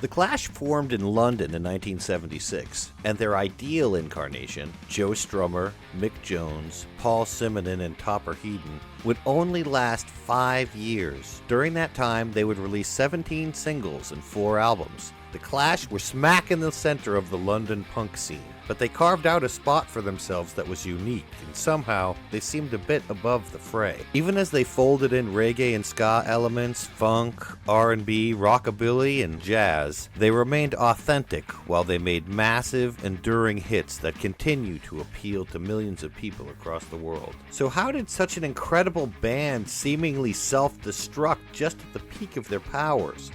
The Clash formed in London in 1976, and their ideal incarnation, Joe Strummer, Mick Jones, Paul Simonon, and Topper Headon, would only last 5 years. During that time, they would release 17 singles and 4 albums. The Clash were smack in the center of the London punk scene, but they carved out a spot for themselves that was unique, and somehow they seemed a bit above the fray. Even as they folded in reggae and ska elements, funk, R&B, rockabilly, and jazz, they remained authentic while they made massive, enduring hits that continue to appeal to millions of people across the world. So how did such an incredible band seemingly self-destruct just at the peak of their powers?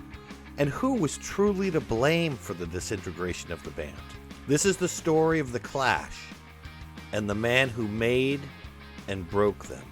And who was truly to blame for the disintegration of the band? This is the story of The Clash and the man who made and broke them.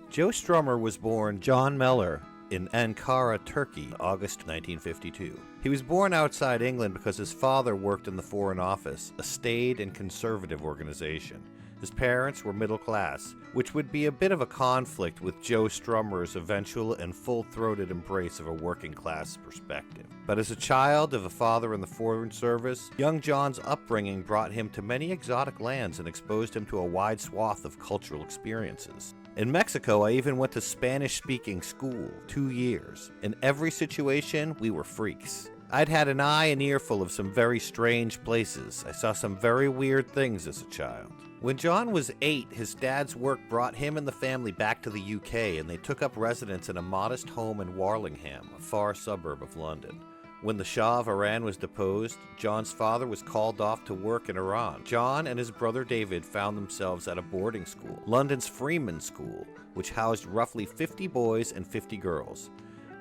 Joe Strummer was born John Mellor in Ankara, Turkey, August 1952. He was born outside England because his father worked in the Foreign Office, a staid and conservative organization. His parents were middle class, which would be a bit of a conflict with Joe Strummer's eventual and full-throated embrace of a working-class perspective. But as a child of a father in the Foreign Service, young John's upbringing brought him to many exotic lands and exposed him to a wide swath of cultural experiences. In Mexico, I even went to Spanish-speaking school 2 years. In every situation, we were freaks. I'd had an eye and ear full of some very strange places. I saw some very weird things as a child. When John was 8, his dad's work brought him and the family back to the UK, and they took up residence in a modest home in Warlingham, a far suburb of London. When the Shah of Iran was deposed, John's father was called off to work in Iran. John and his brother David found themselves at a boarding school, London's Freeman School, which housed roughly 50 boys and 50 girls.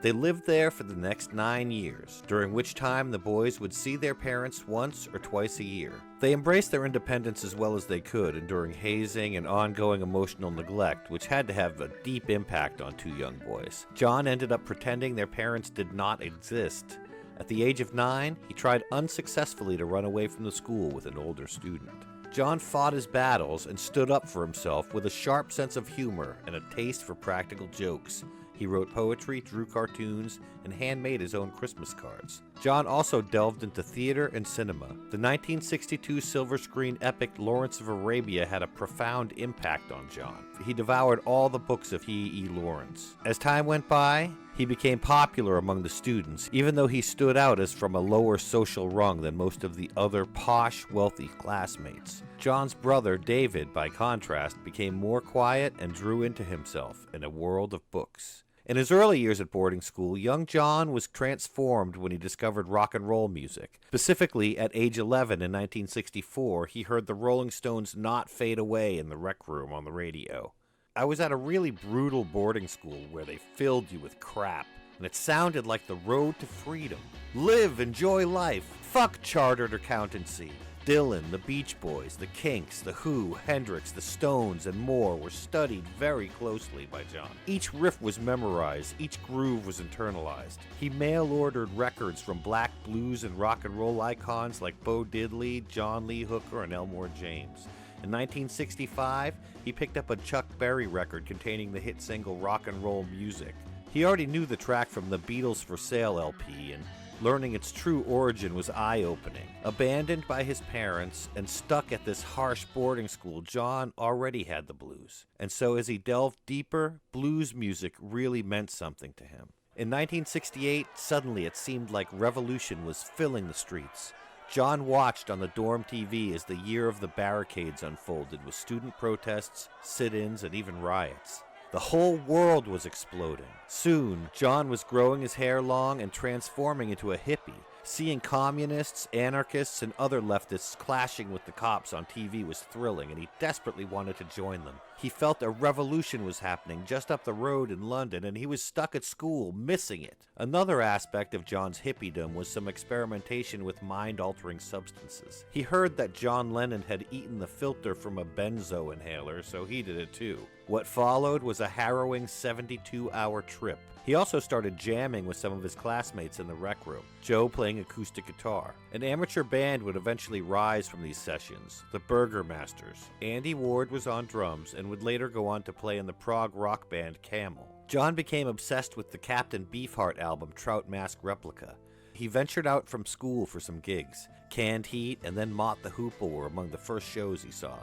They lived there for the next 9 years, during which time the boys would see their parents once or twice a year. They embraced their independence as well as they could, enduring hazing and ongoing emotional neglect, which had to have a deep impact on 2 young boys. John ended up pretending their parents did not exist. At the age of 9, he tried unsuccessfully to run away from the school with an older student. John fought his battles and stood up for himself with a sharp sense of humor and a taste for practical jokes. He wrote poetry, drew cartoons, and handmade his own Christmas cards. John also delved into theater and cinema. The 1962 silver screen epic Lawrence of Arabia had a profound impact on John. He devoured all the books of E.E. Lawrence. As time went by, he became popular among the students, even though he stood out as from a lower social rung than most of the other posh, wealthy classmates. John's brother, David, by contrast, became more quiet and drew into himself in a world of books. In his early years at boarding school, young John was transformed when he discovered rock and roll music. Specifically, at age 11 in 1964, he heard the Rolling Stones' Not Fade Away in the rec room on the radio. I was at a really brutal boarding school where they filled you with crap, and it sounded like the road to freedom. Live, enjoy life, fuck chartered accountancy. Dylan, the Beach Boys, the Kinks, the Who, Hendrix, the Stones, and more were studied very closely by John. Each riff was memorized, each groove was internalized. He mail-ordered records from black blues and rock and roll icons like Bo Diddley, John Lee Hooker, and Elmore James. In 1965, he picked up a Chuck Berry record containing the hit single Rock and Roll Music. He already knew the track from the Beatles for Sale LP, and learning its true origin was eye-opening. Abandoned by his parents and stuck at this harsh boarding school, John already had the blues. And so as he delved deeper, blues music really meant something to him. In 1968, suddenly it seemed like revolution was filling the streets. John watched on the dorm TV as the year of the barricades unfolded with student protests, sit-ins, and even riots. The whole world was exploding. Soon, John was growing his hair long and transforming into a hippie. Seeing communists, anarchists, and other leftists clashing with the cops on TV was thrilling, and he desperately wanted to join them. He felt a revolution was happening just up the road in London, and he was stuck at school, missing it. Another aspect of John's hippiedom was some experimentation with mind-altering substances. He heard that John Lennon had eaten the filter from a benzo inhaler, so he did it too. What followed was a harrowing 72-hour trip. He also started jamming with some of his classmates in the rec room, Joe playing acoustic guitar. An amateur band would eventually rise from these sessions, the Burgermasters. Andy Ward was on drums, and and would later go on to play in the prog rock band Camel. John became obsessed with the Captain Beefheart album Trout Mask Replica. He ventured out from school for some gigs. Canned Heat and then Mott the Hoople were among the first shows he saw.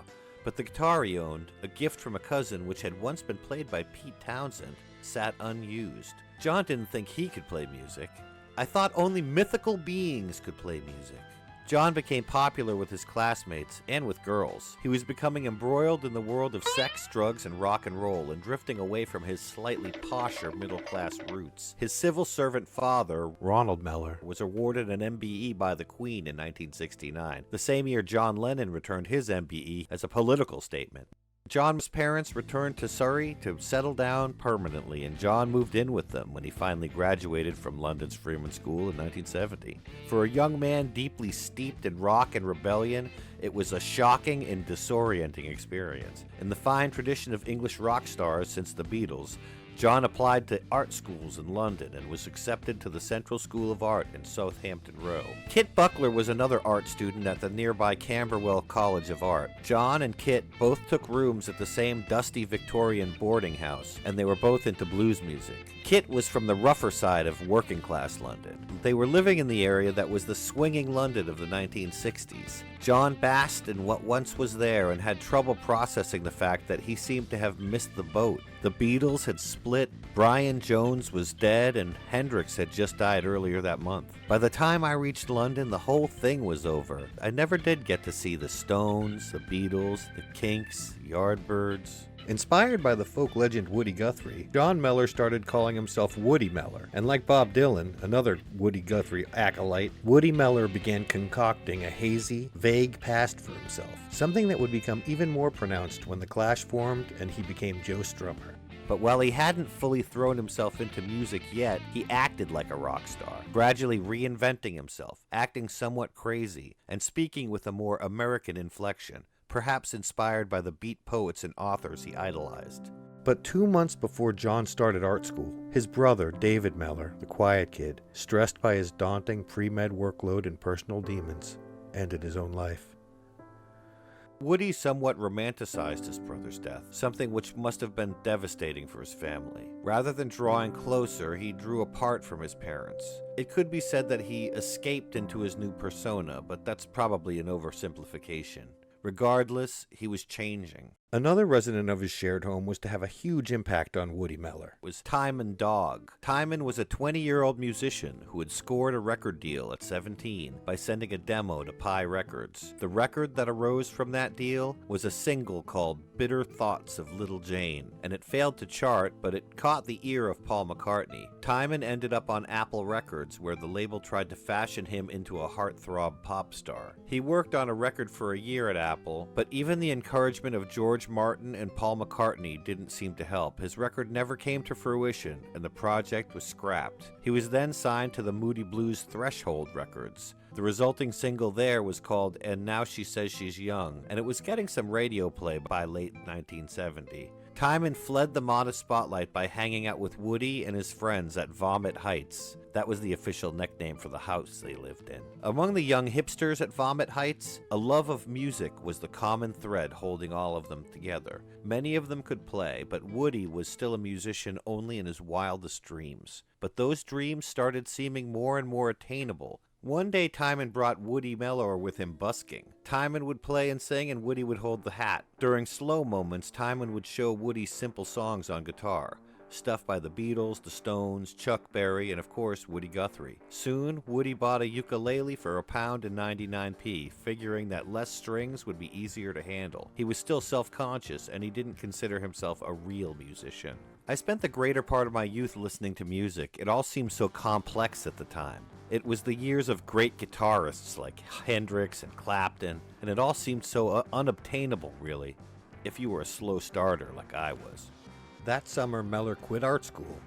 But the guitar he owned, a gift from a cousin which had once been played by Pete Townsend, sat unused. John didn't think he could play music. I thought only mythical beings could play music. John became popular with his classmates and with girls. He was becoming embroiled in the world of sex, drugs, and rock and roll, and drifting away from his slightly posher middle-class roots. His civil servant father, Ronald Mellor, was awarded an MBE by the Queen in 1969, the same year John Lennon returned his MBE as a political statement. John's parents returned to Surrey to settle down permanently, and John moved in with them when he finally graduated from London's Freeman School in 1970. For a young man deeply steeped in rock and rebellion, it was a shocking and disorienting experience. In the fine tradition of English rock stars since the Beatles, John applied to art schools in London and was accepted to the Central School of Art in Southampton Row. Kit Buckler was another art student at the nearby Camberwell College of Art. John and Kit both took rooms at the same dusty Victorian boarding house, and they were both into blues music. Kit was from the rougher side of working-class London. They were living in the area that was the swinging London of the 1960s. John basked in what once was there and had trouble processing the fact that he seemed to have missed the boat. The Beatles had split, Brian Jones was dead, and Hendrix had just died earlier that month. By the time I reached London, the whole thing was over. I never did get to see the Stones, the Beatles, the Kinks, Yardbirds. Inspired by the folk legend Woody Guthrie, John Mellor started calling himself Woody Mellor, and like Bob Dylan, another Woody Guthrie acolyte, Woody Mellor began concocting a hazy, vague past for himself, something that would become even more pronounced when the Clash formed and he became Joe Strummer. But while he hadn't fully thrown himself into music yet, he acted like a rock star, gradually reinventing himself, acting somewhat crazy, and speaking with a more American inflection, perhaps inspired by the beat poets and authors he idolized. But 2 months before John started art school, his brother, David Mellor, the quiet kid, stressed by his daunting pre-med workload and personal demons, ended his own life. Woody somewhat romanticized his brother's death, something which must have been devastating for his family. Rather than drawing closer, he drew apart from his parents. It could be said that he escaped into his new persona, but that's probably an oversimplification. Regardless, he was changing. Another resident of his shared home was to have a huge impact on Woody Mellor. Was Timon Dog. Timon was a 20-year-old musician who had scored a record deal at 17 by sending a demo to Pi Records. The record that arose from that deal was a single called Bitter Thoughts of Little Jane, and it failed to chart, but it caught the ear of Paul McCartney. Timon ended up on Apple Records, where the label tried to fashion him into a heartthrob pop star. He worked on a record for a year at Apple, but even the encouragement of George Martin and Paul McCartney didn't seem to help. His record never came to fruition, and the project was scrapped. He was then signed to the Moody Blues Threshold Records. The resulting single there was called And Now She Says She's Young, and it was getting some radio play by late 1970. Timon fled the modest spotlight by hanging out with Woody and his friends at Vomit Heights. That was the official nickname for the house they lived in. Among the young hipsters at Vomit Heights, a love of music was the common thread holding all of them together. Many of them could play, but Woody was still a musician only in his wildest dreams. But those dreams started seeming more and more attainable. One day Timon brought Woody Mellor with him busking. Timon would play and sing and Woody would hold the hat. During slow moments, Timon would show Woody simple songs on guitar. Stuff by the Beatles, the Stones, Chuck Berry, and of course Woody Guthrie. Soon, Woody bought a ukulele for £1.99, figuring that less strings would be easier to handle. He was still self-conscious and he didn't consider himself a real musician. I spent the greater part of my youth listening to music. It all seemed so complex at the time. It was the years of great guitarists like Hendrix and Clapton, and it all seemed so unobtainable, really, if you were a slow starter like I was. That summer, Mellor quit art school,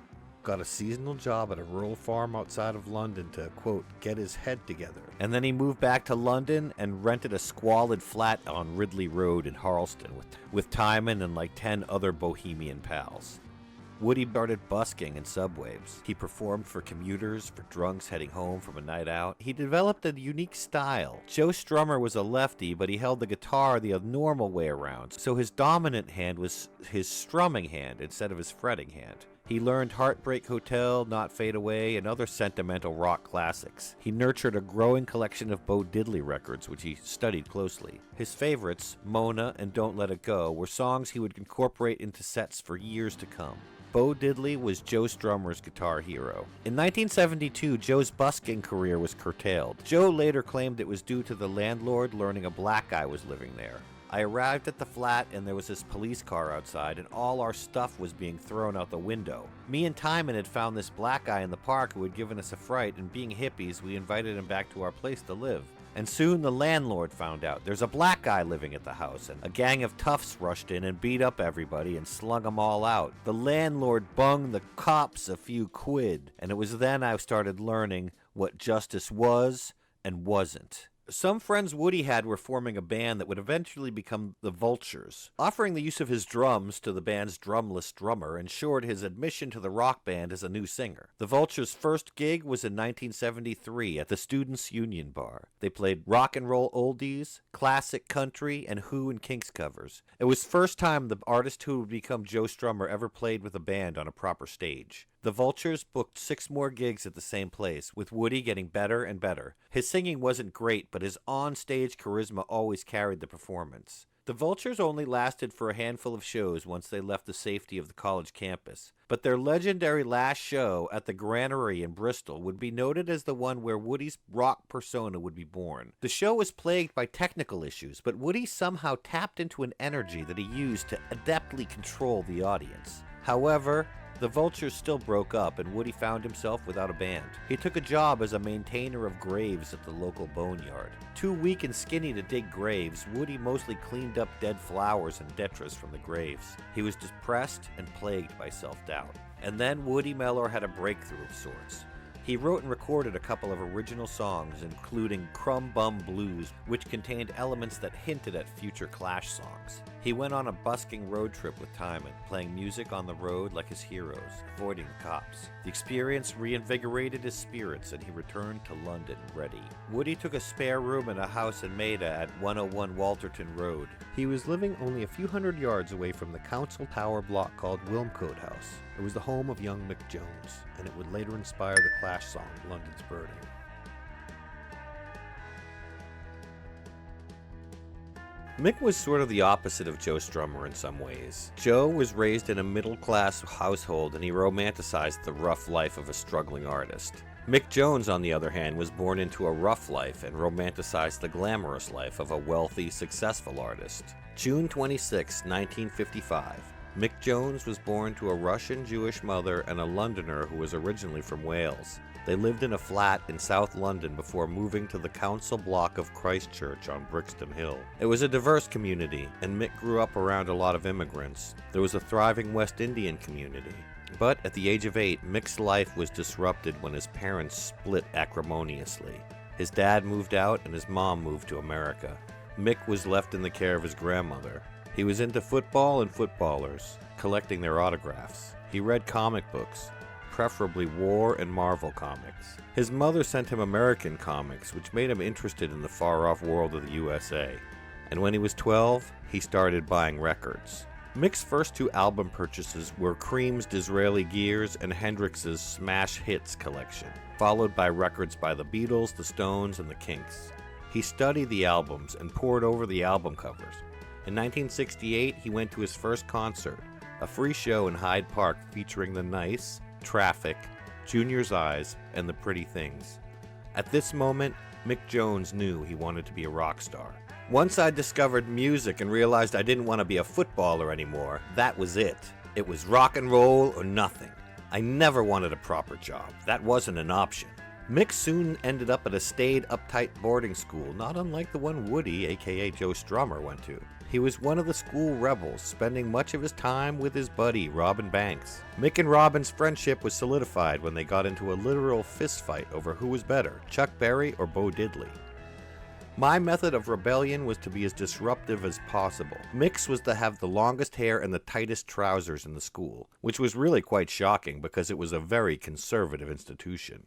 got a seasonal job at a rural farm outside of London to, quote, get his head together. And then he moved back to London and rented a squalid flat on Ridley Road in Harleston with Timon and like 10 other bohemian pals. Woody started busking in subways. He performed for commuters, for drunks heading home from a night out. He developed a unique style. Joe Strummer was a lefty, but he held the guitar the normal way around, so his dominant hand was his strumming hand instead of his fretting hand. He learned Heartbreak Hotel, Not Fade Away, and other sentimental rock classics. He nurtured a growing collection of Bo Diddley records, which he studied closely. His favorites, Mona and Don't Let It Go, were songs he would incorporate into sets for years to come. Bo Diddley was Joe Strummer's guitar hero. In 1972, Joe's busking career was curtailed. Joe later claimed it was due to the landlord learning a black guy was living there. I arrived at the flat and there was this police car outside and all our stuff was being thrown out the window. Me and Timon had found this black guy in the park who had given us a fright, and being hippies, we invited him back to our place to live. And soon the landlord found out there's a black guy living at the house, and a gang of toughs rushed in and beat up everybody and slung them all out. The landlord bunged the cops a few quid, and it was then I started learning what justice was and wasn't. Some friends Woody had were forming a band that would eventually become the Vultures. Offering the use of his drums to the band's drumless drummer ensured his admission to the rock band as a new singer. The Vultures' first gig was in 1973 at the Students' Union Bar. They played rock and roll oldies, classic country, and Who and Kinks covers. It was the first time the artist who would become Joe Strummer ever played with a band on a proper stage. The Vultures booked 6 more gigs at the same place, with Woody getting better and better. His singing wasn't great, but his on-stage charisma always carried the performance. The Vultures only lasted for a handful of shows once they left the safety of the college campus, but their legendary last show at the Granary in Bristol would be noted as the one where Woody's rock persona would be born. The show was plagued by technical issues, but Woody somehow tapped into an energy that he used to adeptly control the audience. However, the Vultures still broke up, and Woody found himself without a band. He took a job as a maintainer of graves at the local boneyard. Too weak and skinny to dig graves, Woody mostly cleaned up dead flowers and detritus from the graves. He was depressed and plagued by self-doubt. And then Woody Mellor had a breakthrough of sorts. He wrote and recorded a couple of original songs, including Crumb Bum Blues, which contained elements that hinted at future Clash songs. He went on a busking road trip with Timon, playing music on the road like his heroes, avoiding the cops. The experience reinvigorated his spirits, and he returned to London ready. Woody took a spare room in a house in Maida at 101 Walterton Road. He was living only a few hundred yards away from the council tower block called Wilmcote House. It was the home of young Mick Jones, and it would later inspire the Clash song, London's Burning. Mick was sort of the opposite of Joe Strummer in some ways. Joe was raised in a middle-class household, and he romanticized the rough life of a struggling artist. Mick Jones, on the other hand, was born into a rough life and romanticized the glamorous life of a wealthy, successful artist. June 26, 1955. Mick Jones was born to a Russian Jewish mother and a Londoner who was originally from Wales. They lived in a flat in South London before moving to the council block of Christchurch on Brixton Hill. It was a diverse community, and Mick grew up around a lot of immigrants. There was a thriving West Indian community. But at the age of 8, Mick's life was disrupted when his parents split acrimoniously. His dad moved out and his mom moved to America. Mick was left in the care of his grandmother. He was into football and footballers, collecting their autographs. He read comic books, preferably war and Marvel comics. His mother sent him American comics, which made him interested in the far-off world of the USA. And when he was 12, he started buying records. Mick's first 2 album purchases were Cream's Disraeli Gears and Hendrix's Smash Hits collection, followed by records by the Beatles, the Stones, and the Kinks. He studied the albums and pored over the album covers. In 1968, he went to his first concert, a free show in Hyde Park featuring The Nice, Traffic, Junior's Eyes, and The Pretty Things. At this moment, Mick Jones knew he wanted to be a rock star. Once I discovered music and realized I didn't want to be a footballer anymore, that was it. It was rock and roll or nothing. I never wanted a proper job. That wasn't an option. Mick soon ended up at a staid, uptight boarding school, not unlike the one Woody, aka Joe Strummer, went to. He was one of the school rebels, spending much of his time with his buddy, Robin Banks. Mick and Robin's friendship was solidified when they got into a literal fistfight over who was better, Chuck Berry or Bo Diddley. My method of rebellion was to be as disruptive as possible. Mick's was to have the longest hair and the tightest trousers in the school, which was really quite shocking because it was a very conservative institution.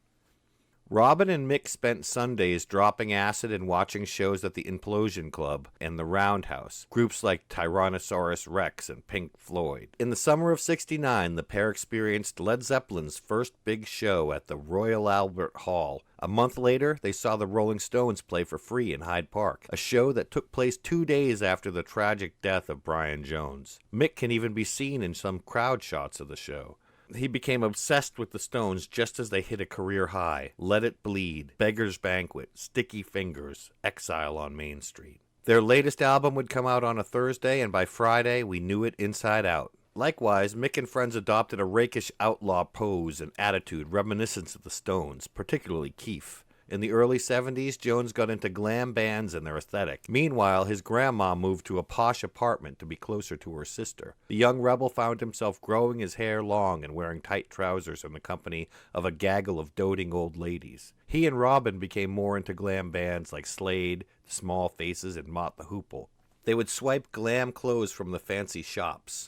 Robin and Mick spent Sundays dropping acid and watching shows at the Implosion Club and the Roundhouse, groups like Tyrannosaurus Rex and Pink Floyd. In the summer of '69, the pair experienced Led Zeppelin's first big show at the Royal Albert Hall. A month later, they saw the Rolling Stones play for free in Hyde Park, a show that took place 2 days after the tragic death of Brian Jones. Mick can even be seen in some crowd shots of the show. He became obsessed with the Stones just as they hit a career high. Let It Bleed, Beggar's Banquet, Sticky Fingers, Exile on Main Street. Their latest album would come out on a Thursday, and by Friday, we knew it inside out. Likewise, Mick and friends adopted a rakish outlaw pose and attitude reminiscent of the Stones, particularly Keith. In the early 70s, Jones got into glam bands and their aesthetic. Meanwhile, his grandma moved to a posh apartment to be closer to her sister. The young rebel found himself growing his hair long and wearing tight trousers in the company of a gaggle of doting old ladies. He and Robin became more into glam bands like Slade, The Small Faces, and Mott the Hoople. They would swipe glam clothes from the fancy shops.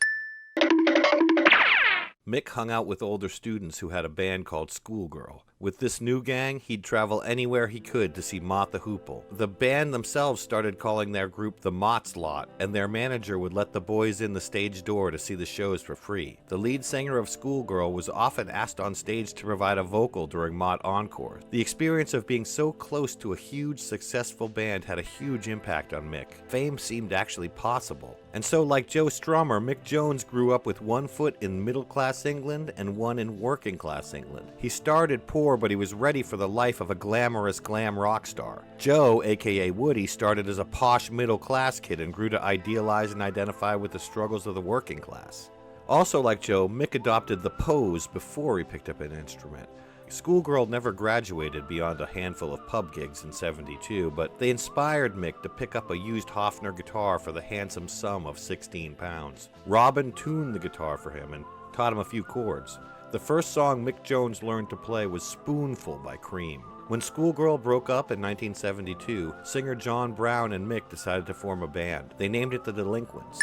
Mick hung out with older students who had a band called Schoolgirl. With this new gang, he'd travel anywhere he could to see Mott the Hoople. The band themselves started calling their group the Mott's Lot, and their manager would let the boys in the stage door to see the shows for free. The lead singer of Schoolgirl was often asked on stage to provide a vocal during Mott Encore. The experience of being so close to a huge, successful band had a huge impact on Mick. Fame seemed actually possible. And so, like Joe Strummer, Mick Jones grew up with one foot in middle-class England and one in working-class England. He started poor, but he was ready for the life of a glamorous glam rock star. Joe, aka Woody, started as a posh middle-class kid and grew to idealize and identify with the struggles of the working class. Also like Joe, Mick adopted the pose before he picked up an instrument. Schoolgirl never graduated beyond a handful of pub gigs in '72, but they inspired Mick to pick up a used Hofner guitar for the handsome sum of 16 pounds. Robin tuned the guitar for him and taught him a few chords. The first song Mick Jones learned to play was Spoonful by Cream. When Schoolgirl broke up in 1972, singer John Brown and Mick decided to form a band. They named it the Delinquents.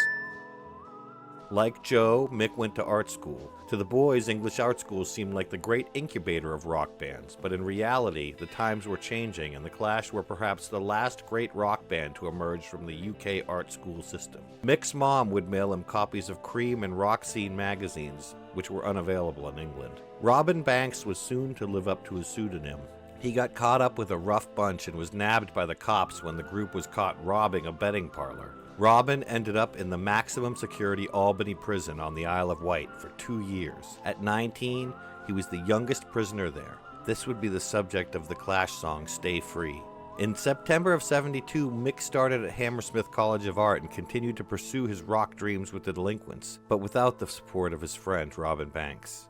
Like Joe, Mick went to art school. To the boys, English art schools seemed like the great incubator of rock bands, but in reality, the times were changing and the Clash were perhaps the last great rock band to emerge from the UK art school system. Mick's mom would mail him copies of Cream and Rock Scene magazines, which were unavailable in England. Robin Banks was soon to live up to his pseudonym. He got caught up with a rough bunch and was nabbed by the cops when the group was caught robbing a betting parlor. Robin ended up in the maximum security Albany prison on the Isle of Wight for 2 years. At 19, he was the youngest prisoner there. This would be the subject of the Clash song Stay Free. In September of '72, Mick started at Hammersmith College of Art and continued to pursue his rock dreams with the Delinquents, but without the support of his friend Robin Banks.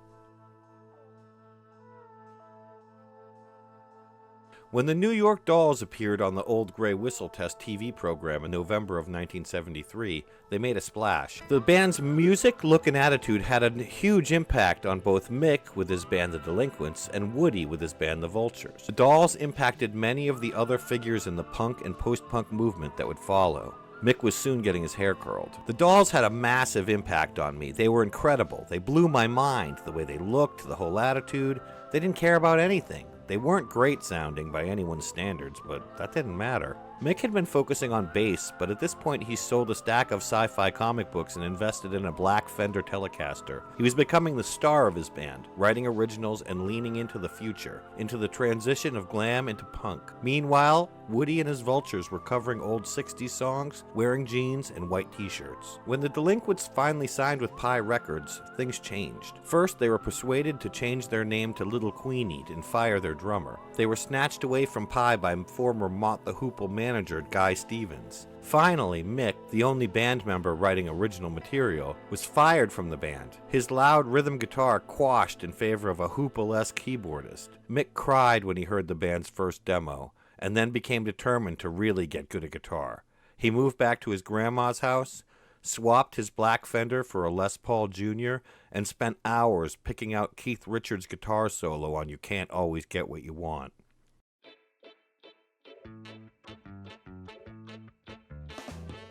When the New York Dolls appeared on the Old Grey Whistle Test TV program in November of 1973, they made a splash. The band's music, look, and attitude had a huge impact on both Mick with his band The Delinquents and Woody with his band The Vultures. The Dolls impacted many of the other figures in the punk and post-punk movement that would follow. Mick was soon getting his hair curled. The Dolls had a massive impact on me. They were incredible. They blew my mind. The way they looked, the whole attitude. They didn't care about anything. They weren't great sounding by anyone's standards, but that didn't matter. Mick had been focusing on bass, but at this point he sold a stack of sci-fi comic books and invested in a black Fender Telecaster. He was becoming the star of his band, writing originals and leaning into the future, into the transition of glam into punk. Meanwhile, Woody and his Vultures were covering old '60s songs, wearing jeans and white t-shirts. When the Delinquents finally signed with Pi Records, things changed. First, they were persuaded to change their name to Little Queenie and fire their drummer. They were snatched away from Pi by former Mott the Hoople manager Guy Stevens. Finally, Mick, the only band member writing original material, was fired from the band. His loud rhythm guitar quashed in favor of a Hoople-esque keyboardist. Mick cried when he heard the band's first demo, and then became determined to really get good at guitar. He moved back to his grandma's house, swapped his black Fender for a Les Paul Jr., and spent hours picking out Keith Richards' guitar solo on You Can't Always Get What You Want.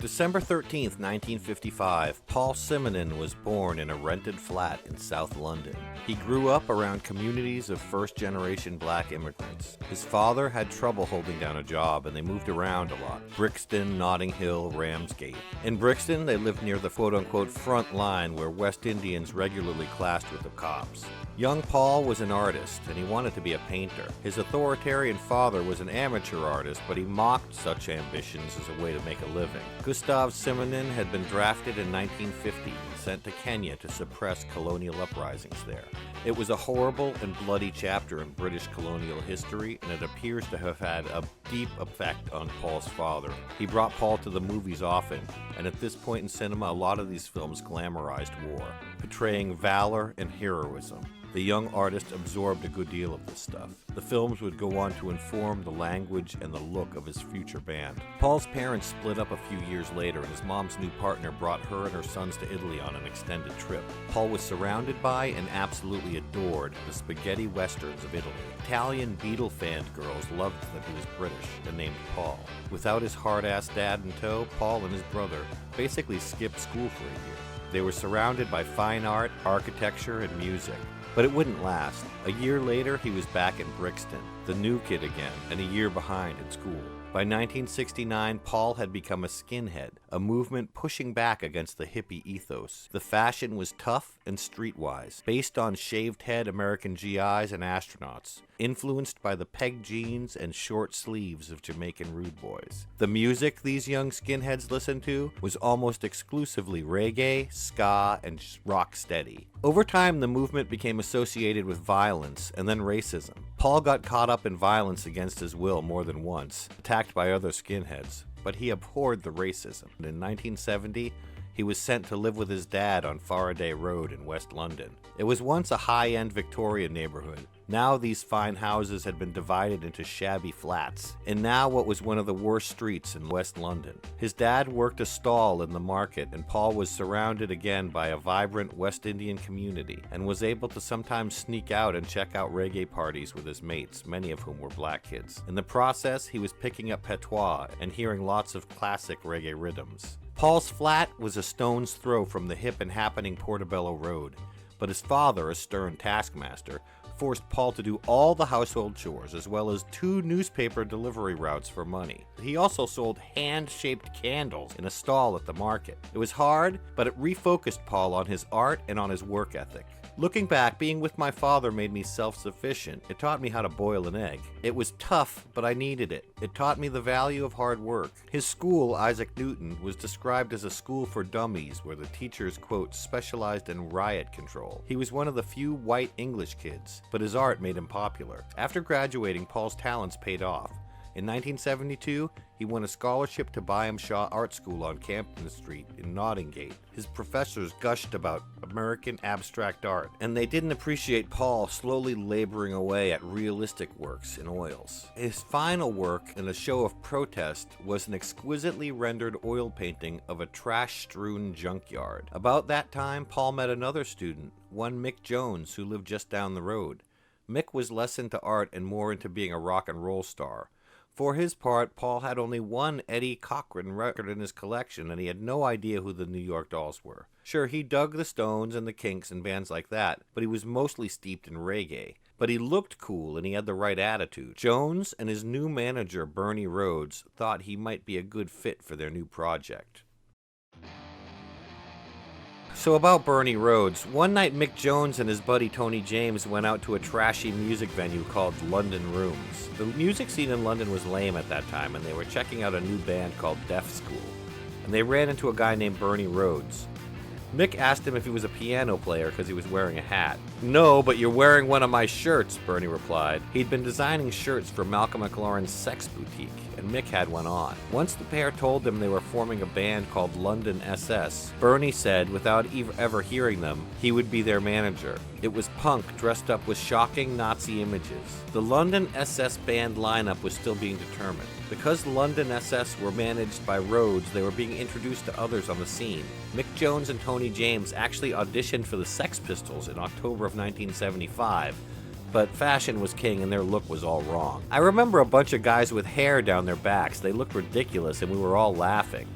December 13th, 1955, Paul Simonon was born in a rented flat in South London. He grew up around communities of first-generation black immigrants. His father had trouble holding down a job, and they moved around a lot. Brixton, Notting Hill, Ramsgate. In Brixton, they lived near the quote-unquote front line where West Indians regularly clashed with the cops. Young Paul was an artist, and he wanted to be a painter. His authoritarian father was an amateur artist, but he mocked such ambitions as a way to make a living. Gustav Simonon had been drafted in 1950 and sent to Kenya to suppress colonial uprisings there. It was a horrible and bloody chapter in British colonial history, and it appears to have had a deep effect on Paul's father. He brought Paul to the movies often, and at this point in cinema, a lot of these films glamorized war, portraying valor and heroism. The young artist absorbed a good deal of this stuff. The films would go on to inform the language and the look of his future band. Paul's parents split up a few years later, and his mom's new partner brought her and her sons to Italy on an extended trip. Paul was surrounded by and absolutely adored the spaghetti westerns of Italy. Italian Beatle fan girls loved that he was British and named Paul. Without his hard-ass dad in tow, Paul and his brother basically skipped school for a year. They were surrounded by fine art, architecture, and music. But it wouldn't last. A year later, he was back in Brixton, the new kid again, and a year behind in school. By 1969, Paul had become a skinhead, a movement pushing back against the hippie ethos. The fashion was tough and streetwise, based on shaved head American GIs and astronauts, influenced by the peg jeans and short sleeves of Jamaican rude boys. The music these young skinheads listened to was almost exclusively reggae, ska, and rock steady. Over time, the movement became associated with violence and then racism. Paul got caught up in violence against his will more than once, attacked by other skinheads, but he abhorred the racism. In 1970, he was sent to live with his dad on Faraday Road in West London. It was once a high-end Victorian neighborhood. Now these fine houses had been divided into shabby flats, and now what was one of the worst streets in West London. His dad worked a stall in the market, and Paul was surrounded again by a vibrant West Indian community, and was able to sometimes sneak out and check out reggae parties with his mates, many of whom were black kids. In the process, he was picking up patois and hearing lots of classic reggae rhythms. Paul's flat was a stone's throw from the hip and happening Portobello Road, but his father, a stern taskmaster, forced Paul to do all the household chores, as well as 2 newspaper delivery routes for money. He also sold hand-shaped candles in a stall at the market. It was hard, but it refocused Paul on his art and on his work ethic. Looking back, being with my father made me self-sufficient. It taught me how to boil an egg. It was tough, but I needed it. It taught me the value of hard work. His school, Isaac Newton, was described as a school for dummies where the teachers, quote, specialized in riot control. He was one of the few white English kids, but his art made him popular. After graduating, Paul's talents paid off. In 1972, he won a scholarship to Byam Shaw Art School on Camden Street in Nottingham. His professors gushed about American abstract art, and they didn't appreciate Paul slowly laboring away at realistic works in oils. His final work, in a show of protest, was an exquisitely rendered oil painting of a trash-strewn junkyard. About that time, Paul met another student, one Mick Jones, who lived just down the road. Mick was less into art and more into being a rock and roll star. For his part, Paul had only one Eddie Cochran record in his collection, and he had no idea who the New York Dolls were. Sure, he dug the Stones and the Kinks and bands like that, but he was mostly steeped in reggae. But he looked cool and he had the right attitude. Jones and his new manager, Bernie Rhodes, thought he might be a good fit for their new project. So about Bernie Rhodes, one night Mick Jones and his buddy Tony James went out to a trashy music venue called London Rooms. The music scene in London was lame at that time, and they were checking out a new band called Deaf School. And they ran into a guy named Bernie Rhodes. Mick asked him if he was a piano player because he was wearing a hat. "No, but you're wearing one of my shirts," Bernie replied. He'd been designing shirts for Malcolm McLaurin's Sex Boutique, and Mick had one on. Once the pair told him they were forming a band called London SS, Bernie said, without ever hearing them, he would be their manager. It was punk dressed up with shocking Nazi images. The London SS band lineup was still being determined. Because London SS were managed by Rhodes, they were being introduced to others on the scene. Mick Jones and Tony James actually auditioned for the Sex Pistols in October of 1975, but fashion was king and their look was all wrong. I remember a bunch of guys with hair down their backs. They looked ridiculous and we were all laughing.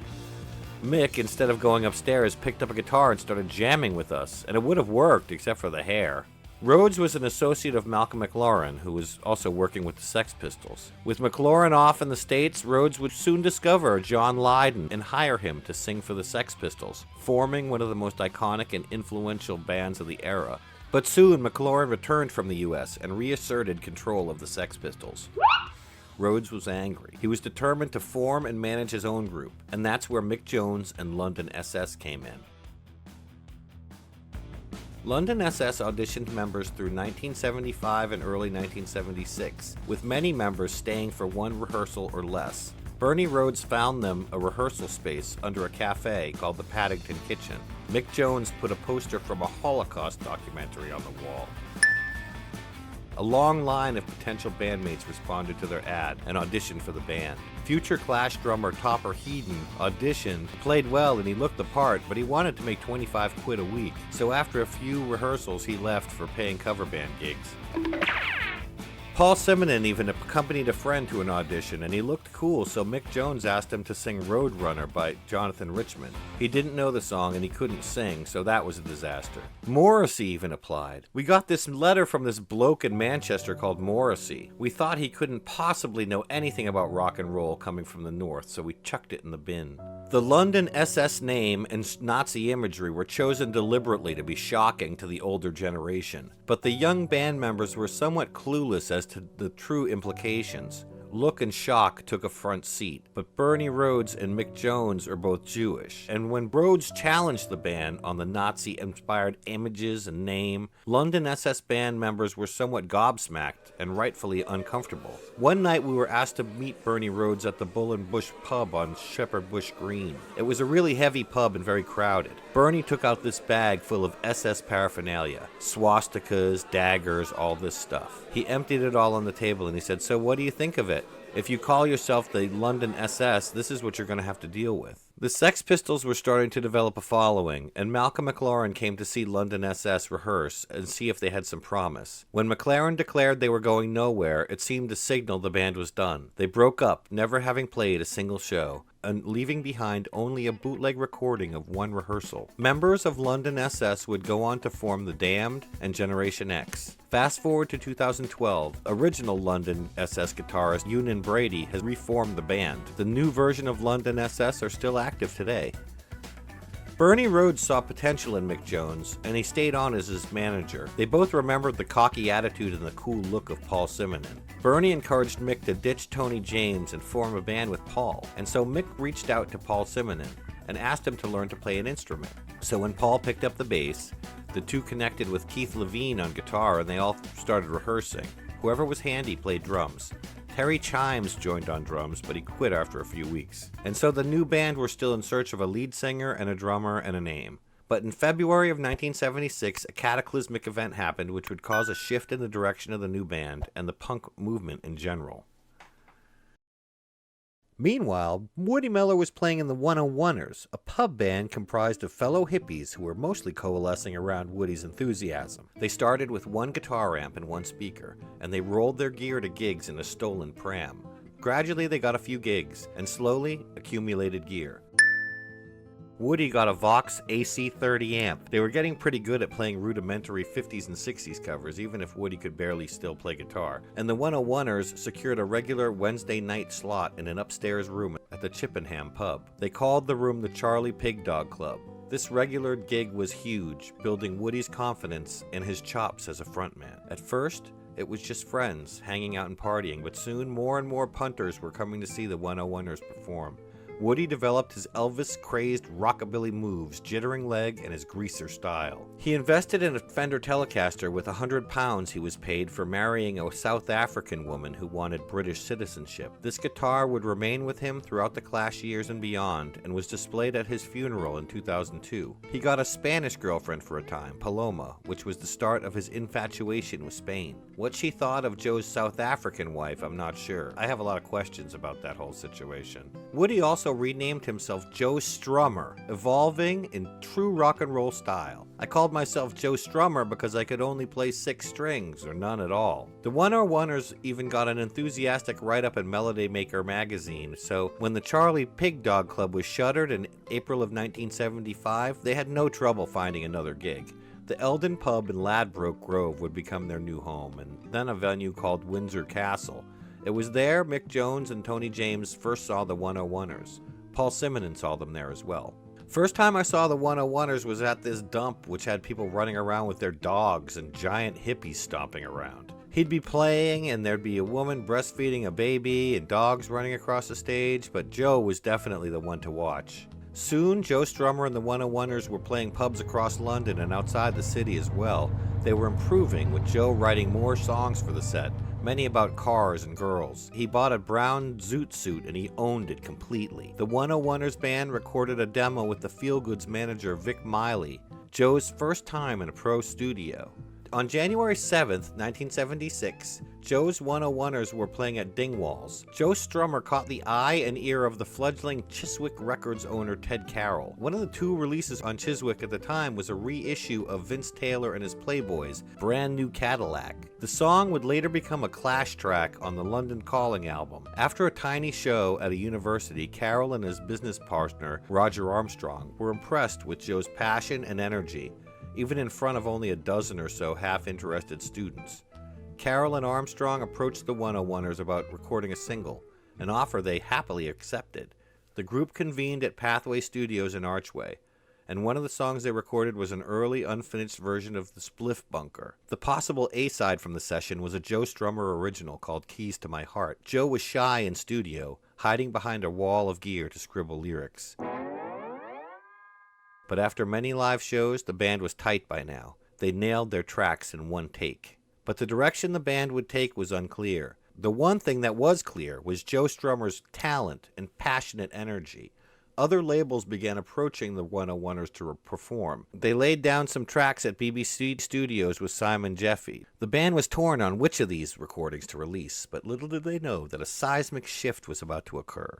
Mick, instead of going upstairs, picked up a guitar and started jamming with us, and it would have worked except for the hair. Rhodes was an associate of Malcolm McLaren, who was also working with the Sex Pistols. With McLaren off in the States, Rhodes would soon discover John Lydon and hire him to sing for the Sex Pistols, forming one of the most iconic and influential bands of the era. But soon, McLaren returned from the US and reasserted control of the Sex Pistols. Rhodes was angry. He was determined to form and manage his own group, and that's where Mick Jones and London SS came in. London SS auditioned members through 1975 and early 1976, with many members staying for one rehearsal or less. Bernie Rhodes found them a rehearsal space under a cafe called the Paddington Kitchen. Mick Jones put a poster from a Holocaust documentary on the wall. A long line of potential bandmates responded to their ad and auditioned for the band. Future Clash drummer Topper Headon auditioned, played well, and he looked the part, but he wanted to make 25 quid a week. So after a few rehearsals, he left for paying cover band gigs. Paul Simonon even accompanied a friend to an audition, and he looked cool, so Mick Jones asked him to sing Roadrunner by Jonathan Richman. He didn't know the song and he couldn't sing, so that was a disaster. Morrissey even applied. We got this letter from this bloke in Manchester called Morrissey. We thought he couldn't possibly know anything about rock and roll coming from the north, so we chucked it in the bin. The London SS name and Nazi imagery were chosen deliberately to be shocking to the older generation, but the young band members were somewhat clueless as to the true implications. Look and shock took a front seat, but Bernie Rhodes and Mick Jones are both Jewish, and when Rhodes challenged the band on the Nazi-inspired images and name, London SS band members were somewhat gobsmacked and rightfully uncomfortable. One night we were asked to meet Bernie Rhodes at the Bull and Bush pub on Shepherd Bush Green. It was a really heavy pub and very crowded. Bernie took out this bag full of SS paraphernalia, swastikas, daggers, all this stuff. He emptied it all on the table and he said, "So what do you think of it? If you call yourself the London SS, this is what you're going to have to deal with." The Sex Pistols were starting to develop a following, and Malcolm McLaren came to see London SS rehearse and see if they had some promise. When McLaren declared they were going nowhere, it seemed to signal the band was done. They broke up, never having played a single show, and leaving behind only a bootleg recording of one rehearsal. Members of London SS would go on to form The Damned and Generation X. Fast forward to 2012, original London SS guitarist Ewan Brady has reformed the band. The new version of London SS are still active today. Bernie Rhodes saw potential in Mick Jones, and he stayed on as his manager. They both remembered the cocky attitude and the cool look of Paul Simonon. Bernie encouraged Mick to ditch Tony James and form a band with Paul, and so Mick reached out to Paul Simonon and asked him to learn to play an instrument. So when Paul picked up the bass, the two connected with Keith Levine on guitar and they all started rehearsing. Whoever was handy played drums. Terry Chimes joined on drums, but he quit after a few weeks. And so the new band were still in search of a lead singer and a drummer and a name. But in February of 1976, a cataclysmic event happened which would cause a shift in the direction of the new band and the punk movement in general. Meanwhile, Woody Miller was playing in the 101ers, a pub band comprised of fellow hippies who were mostly coalescing around Woody's enthusiasm. They started with one guitar amp and one speaker, and they rolled their gear to gigs in a stolen pram. Gradually they got a few gigs, and slowly accumulated gear. Woody got a Vox AC30 amp. They were getting pretty good at playing rudimentary 50s and 60s covers, even if Woody could barely still play guitar. And the 101ers secured a regular Wednesday night slot in an upstairs room at the Chippenham pub. They called the room the Charlie Pig Dog Club. This regular gig was huge, building Woody's confidence and his chops as a frontman. At first, it was just friends, hanging out and partying, but soon more and more punters were coming to see the 101ers perform. Woody developed his Elvis-crazed rockabilly moves, jittering leg, and his greaser style. He invested in a Fender Telecaster with £100 he was paid for marrying a South African woman who wanted British citizenship. This guitar would remain with him throughout the Clash years and beyond, and was displayed at his funeral in 2002. He got a Spanish girlfriend for a time, Paloma, which was the start of his infatuation with Spain. What she thought of Joe's South African wife, I'm not sure. I have a lot of questions about that whole situation. Woody also also renamed himself Joe Strummer, evolving in true rock and roll style. I called myself Joe Strummer because I could only play 6 strings, or none at all. The 101ers even got an enthusiastic write-up in Melody Maker magazine, so when the Charlie Pig Dog Club was shuttered in April of 1975, they had no trouble finding another gig. The Eldon Pub in Ladbroke Grove would become their new home, and then a venue called Windsor Castle. It was there Mick Jones and Tony James first saw the 101ers. Paul Simonon saw them there as well. First time I saw the 101ers was at this dump, which had people running around with their dogs and giant hippies stomping around. He'd be playing, and there'd be a woman breastfeeding a baby and dogs running across the stage, but Joe was definitely the one to watch. Soon, Joe Strummer and the 101ers were playing pubs across London and outside the city as well. They were improving, with Joe writing more songs for the set, many about cars and girls. He bought a brown zoot suit and he owned it completely. The 101ers band recorded a demo with the Feelgood's manager Vic Miley, Joe's first time in a pro studio. On January 7th, 1976, Joe's 101ers were playing at Dingwalls. Joe Strummer caught the eye and ear of the fledgling Chiswick Records owner Ted Carroll. One of the 2 releases on Chiswick at the time was a reissue of Vince Taylor and his Playboys' Brand New Cadillac. The song would later become a Clash track on the London Calling album. After a tiny show at a university, Carroll and his business partner, Roger Armstrong, were impressed with Joe's passion and energy, even in front of only a dozen or so half-interested students. Carroll and Armstrong approached the 101ers about recording a single, an offer they happily accepted. The group convened at Pathway Studios in Archway, and one of the songs they recorded was an early unfinished version of the Spliff Bunker. The possible A-side from the session was a Joe Strummer original called Keys to My Heart. Joe was shy in studio, hiding behind a wall of gear to scribble lyrics. But after many live shows, the band was tight by now. They nailed their tracks in one take. But the direction the band would take was unclear. The one thing that was clear was Joe Strummer's talent and passionate energy. Other labels began approaching the 101ers to perform. They laid down some tracks at BBC Studios with Simon Jeffy. The band was torn on which of these recordings to release, but little did they know that a seismic shift was about to occur.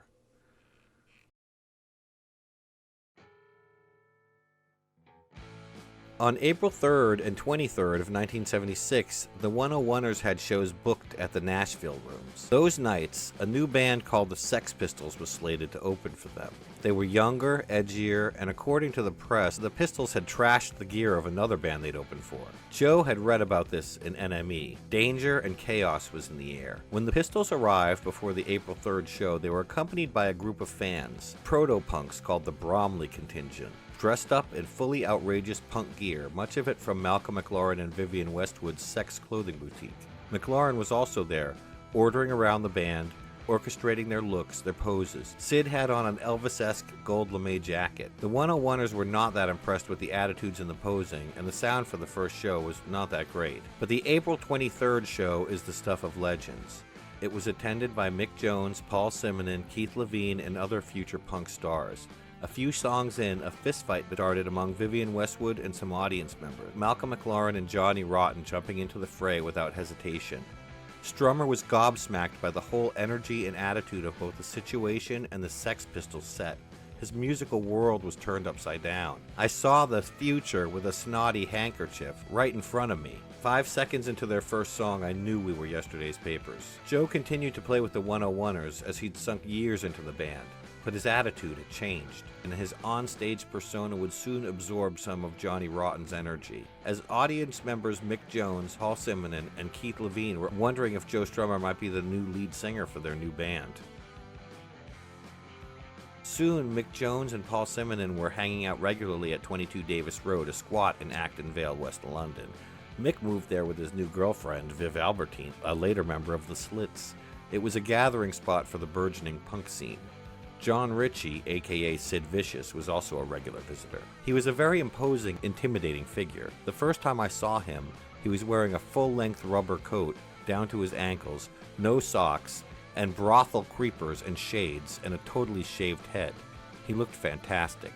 On April 3rd and 23rd of 1976, the 101ers had shows booked at the Nashville Rooms. Those nights, a new band called the Sex Pistols was slated to open for them. They were younger, edgier, and according to the press, the Pistols had trashed the gear of another band they'd opened for. Joe had read about this in NME. Danger and chaos was in the air. When the Pistols arrived before the April 3rd show, they were accompanied by a group of fans, proto-punks called the Bromley Contingent, dressed up in fully outrageous punk gear, much of it from Malcolm McLaren and Vivienne Westwood's Sex clothing boutique. McLaren was also there, ordering around the band, orchestrating their looks, their poses. Sid had on an Elvis-esque gold lame jacket. The 101ers were not that impressed with the attitudes and the posing, and the sound for the first show was not that great. But the April 23rd show is the stuff of legends. It was attended by Mick Jones, Paul Simonon, Keith Levine, and other future punk stars. A few songs in, a fistfight started among Vivienne Westwood and some audience members, Malcolm McLaren and Johnny Rotten jumping into the fray without hesitation. Strummer was gobsmacked by the whole energy and attitude of both the situation and the Sex Pistols set. His musical world was turned upside down. I saw the future with a snotty handkerchief right in front of me. 5 seconds into their first song, I knew we were yesterday's papers. Joe continued to play with the 101ers as he'd sunk years into the band. But his attitude had changed, and his on-stage persona would soon absorb some of Johnny Rotten's energy. As audience members Mick Jones, Paul Simonon, and Keith Levine were wondering if Joe Strummer might be the new lead singer for their new band. Soon, Mick Jones and Paul Simonon were hanging out regularly at 22 Davis Road, a squat in Acton Vale, West London. Mick moved there with his new girlfriend, Viv Albertine, a later member of the Slits. It was a gathering spot for the burgeoning punk scene. John Ritchie, aka Sid Vicious, was also a regular visitor. He was a very imposing, intimidating figure. The first time I saw him, he was wearing a full-length rubber coat down to his ankles, no socks, and brothel creepers and shades, and a totally shaved head. He looked fantastic.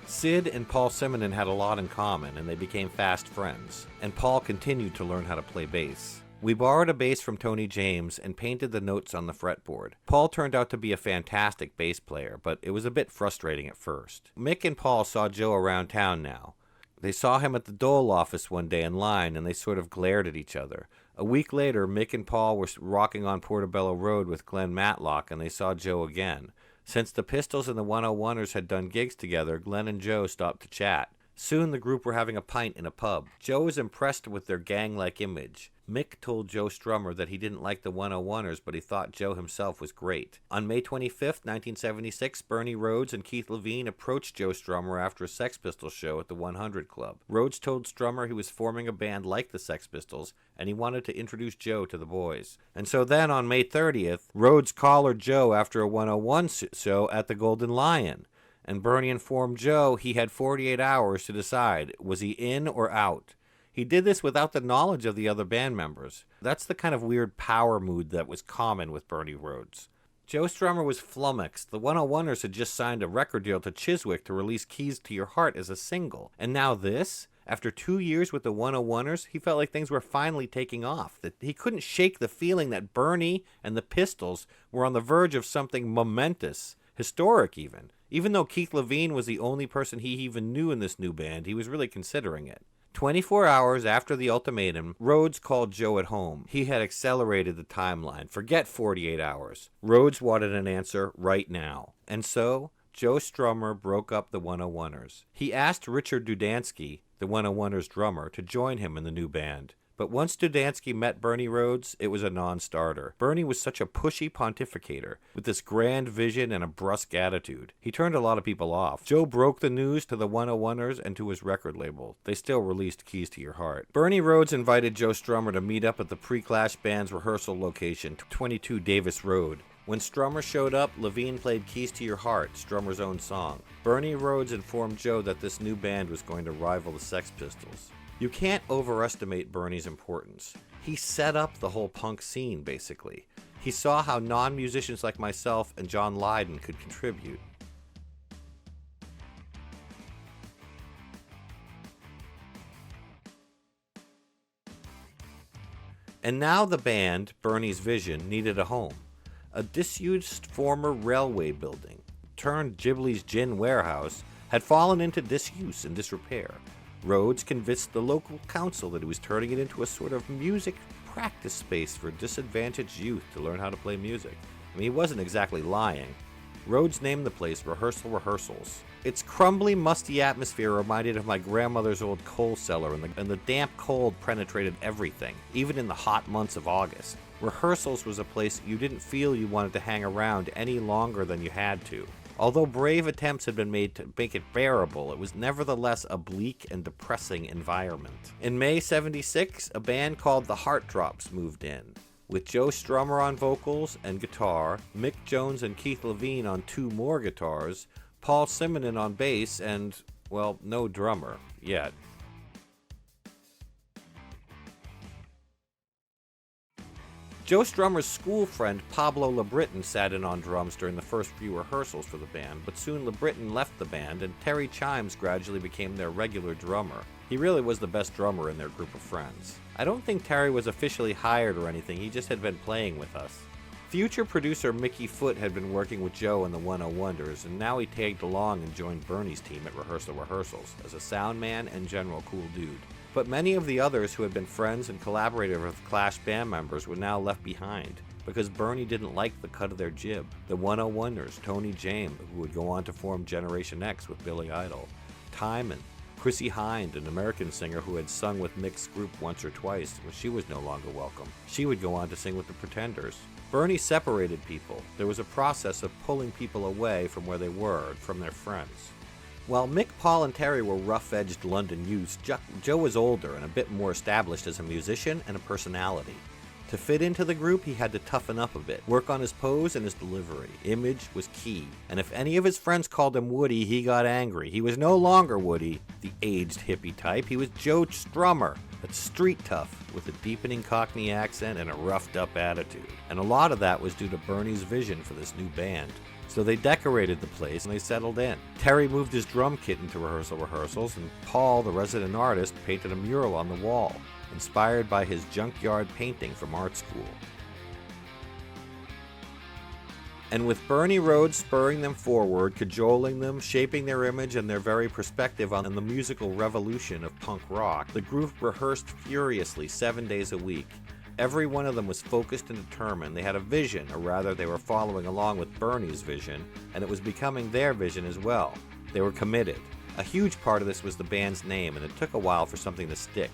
Sid and Paul Simonon had a lot in common, and they became fast friends, and Paul continued to learn how to play bass. We borrowed a bass from Tony James and painted the notes on the fretboard. Paul turned out to be a fantastic bass player, but it was a bit frustrating at first. Mick and Paul saw Joe around town now. They saw him at the Dole office one day in line, and they sort of glared at each other. A week later, Mick and Paul were rocking on Portobello Road with Glenn Matlock, and they saw Joe again. Since the Pistols and the 101ers had done gigs together, Glenn and Joe stopped to chat. Soon the group were having a pint in a pub. Joe was impressed with their gang-like image. Mick told Joe Strummer that he didn't like the 101ers, but he thought Joe himself was great. On May 25th, 1976, Bernie Rhodes and Keith Levine approached Joe Strummer after a Sex Pistols show at the 100 Club. Rhodes told Strummer he was forming a band like the Sex Pistols, and he wanted to introduce Joe to the boys. And so then, on May 30th, Rhodes collared Joe after a 101 show at the Golden Lion. And Bernie informed Joe he had 48 hours to decide, was he in or out? He did this without the knowledge of the other band members. That's the kind of weird power mood that was common with Bernie Rhodes. Joe Strummer was flummoxed. The 101ers had just signed a record deal to Chiswick to release Keys to Your Heart as a single. And now this? After 2 years with the 101ers, he felt like things were finally taking off. That he couldn't shake the feeling that Bernie and the Pistols were on the verge of something momentous, historic even. Even though Keith Levine was the only person he even knew in this new band, he was really considering it. 24 hours after the ultimatum, Rhodes called Joe at home. He had accelerated the timeline. Forget 48 hours. Rhodes wanted an answer right now. And so, Joe Strummer broke up the 101ers. He asked Richard Dudansky, the 101ers drummer, to join him in the new band. But once Dudansky met Bernie Rhodes, it was a non-starter. Bernie was such a pushy pontificator, with this grand vision and a brusque attitude. He turned a lot of people off. Joe broke the news to the 101ers and to his record label. They still released Keys to Your Heart. Bernie Rhodes invited Joe Strummer to meet up at the pre-Clash band's rehearsal location, 22 Davis Road. When Strummer showed up, Levine played Keys to Your Heart, Strummer's own song. Bernie Rhodes informed Joe that this new band was going to rival the Sex Pistols. You can't overestimate Bernie's importance. He set up the whole punk scene, basically. He saw how non-musicians like myself and John Lydon could contribute. And now the band, Bernie's vision, needed a home. A disused former railway building, turned Ghibli's gin warehouse, had fallen into disuse and disrepair. Rhodes convinced the local council that he was turning it into a sort of music practice space for disadvantaged youth to learn how to play music. I mean, he wasn't exactly lying. Rhodes named the place Rehearsal Rehearsals. Its crumbly, musty atmosphere reminded of my grandmother's old coal cellar, and the damp cold penetrated everything, even in the hot months of August. Rehearsals was a place you didn't feel you wanted to hang around any longer than you had to. Although brave attempts had been made to make it bearable, it was nevertheless a bleak and depressing environment. In May '76, a band called the Heartdrops moved in. With Joe Strummer on vocals and guitar, Mick Jones and Keith Levine on 2 more guitars, Paul Simonon on bass, and, well, no drummer, yet. Joe Strummer's school friend Pablo LeBritton sat in on drums during the first few rehearsals for the band, but soon LeBritton left the band and Terry Chimes gradually became their regular drummer. He really was the best drummer in their group of friends. I don't think Terry was officially hired or anything, he just had been playing with us. Future producer Mickey Foote had been working with Joe and the 101ers, and now he tagged along and joined Bernie's team at Rehearsal Rehearsals as a sound man and general cool dude. But many of the others who had been friends and collaborated with Clash band members were now left behind, because Bernie didn't like the cut of their jib. The 101ers, Tony James, who would go on to form Generation X with Billy Idol, Timon, Chrissy Hind, an American singer who had sung with Mick's group once or twice when she was no longer welcome. She would go on to sing with the Pretenders. Bernie separated people. There was a process of pulling people away from where they were, from their friends. While Mick, Paul, and Terry were rough-edged London youths, Joe was older and a bit more established as a musician and a personality. To fit into the group, he had to toughen up a bit, work on his pose and his delivery. Image was key, and if any of his friends called him Woody, he got angry. He was no longer Woody, the aged hippie type. He was Joe Strummer, a street tough with a deepening Cockney accent and a roughed-up attitude. And a lot of that was due to Bernie's vision for this new band. So they decorated the place and they settled in. Terry moved his drum kit into Rehearsal Rehearsals, and Paul, the resident artist, painted a mural on the wall. inspired by his junkyard painting from art school. And with Bernie Rhodes spurring them forward, cajoling them, shaping their image and their very perspective on the musical revolution of punk rock, the group rehearsed furiously 7 days a week. Every one of them was focused and determined. They had a vision, or rather they were following along with Bernie's vision, and it was becoming their vision as well. They were committed. A huge part of this was the band's name, and it took a while for something to stick.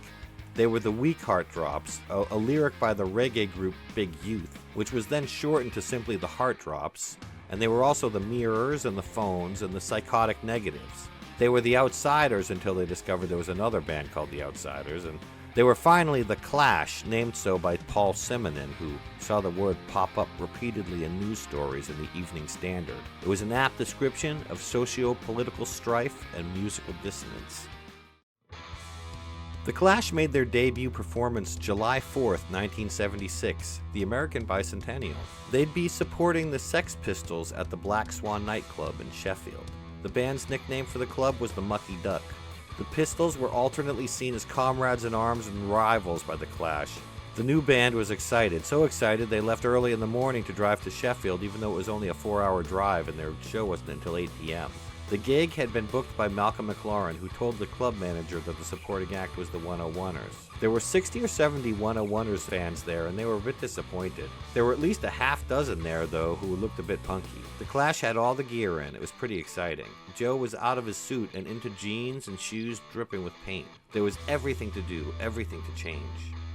They were the Weak Heart Drops, a lyric by the reggae group Big Youth, which was then shortened to simply the Heart Drops, and they were also the Mirrors and the Phones and the Psychotic Negatives. They were the Outsiders until they discovered there was another band called the Outsiders, and they were finally the Clash, named so by Paul Simonon, who saw the word pop up repeatedly in news stories in the Evening Standard. It was an apt description of socio-political strife and musical dissonance. The Clash made their debut performance July 4th, 1976, the American Bicentennial. They'd be supporting the Sex Pistols at the Black Swan nightclub in Sheffield. The band's nickname for the club was the Mucky Duck. The Pistols were alternately seen as comrades in arms and rivals by the Clash. The new band was excited, so excited they left early in the morning to drive to Sheffield, even though it was only a 4-hour drive and their show wasn't until 8 p.m. The gig had been booked by Malcolm McLaurin, who told the club manager that the supporting act was the 101ers. There were 60 or 70 101ers fans there, and they were a bit disappointed. There were at least a half dozen there, though, who looked a bit punky. The Clash had all the gear in. It was pretty exciting. Joe was out of his suit and into jeans and shoes dripping with paint. There was everything to do, everything to change.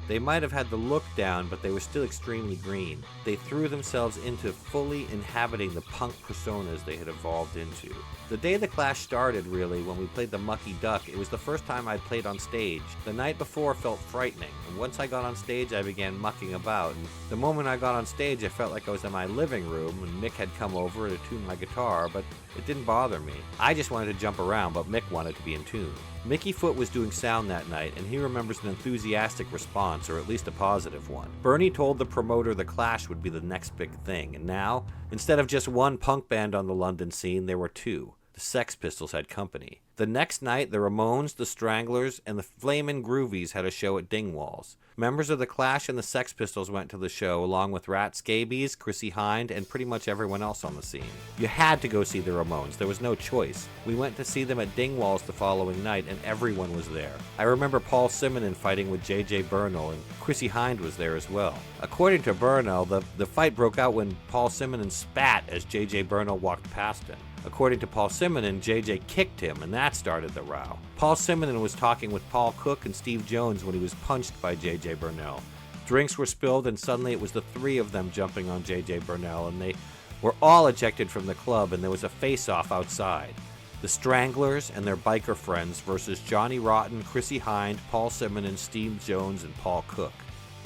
They might have had the look down, but they were still extremely green. They threw themselves into fully inhabiting the punk personas they had evolved into. The day the Clash started, really, when we played the Mucky Duck, it was the first time I'd played on stage. The night before felt frightening, and once I got on stage I began mucking about, and the moment I got on stage I felt like I was in my living room, and Mick had come over to tune my guitar, but it didn't bother me. I just wanted to jump around, but Mick wanted to be in tune. Mickey Foot was doing sound that night, and he remembers an enthusiastic response, or at least a positive one. Bernie told the promoter the Clash would be the next big thing, and now, instead of just one punk band on the London scene, there were two. The Sex Pistols had company. The next night, the Ramones, the Stranglers, and the Flamin' Groovies had a show at Dingwalls. Members of the Clash and the Sex Pistols went to the show, along with Rat Scabies, Chrissie Hynde, and pretty much everyone else on the scene. You had to go see the Ramones. There was no choice. We went to see them at Dingwalls the following night, and everyone was there. I remember Paul Simonon fighting with J.J. Burnell, and Chrissie Hynde was there as well. According to Burnell, the fight broke out when Paul Simonon spat as J.J. Burnell walked past him. According to Paul Simonon, JJ kicked him, and that started the row. Paul Simonon was talking with Paul Cook and Steve Jones when he was punched by JJ Burnell. Drinks were spilled, and suddenly it was the three of them jumping on JJ Burnell, and they were all ejected from the club, and there was a face-off outside. The Stranglers and their biker friends versus Johnny Rotten, Chrissie Hynde, Paul Simonon, Steve Jones, and Paul Cook.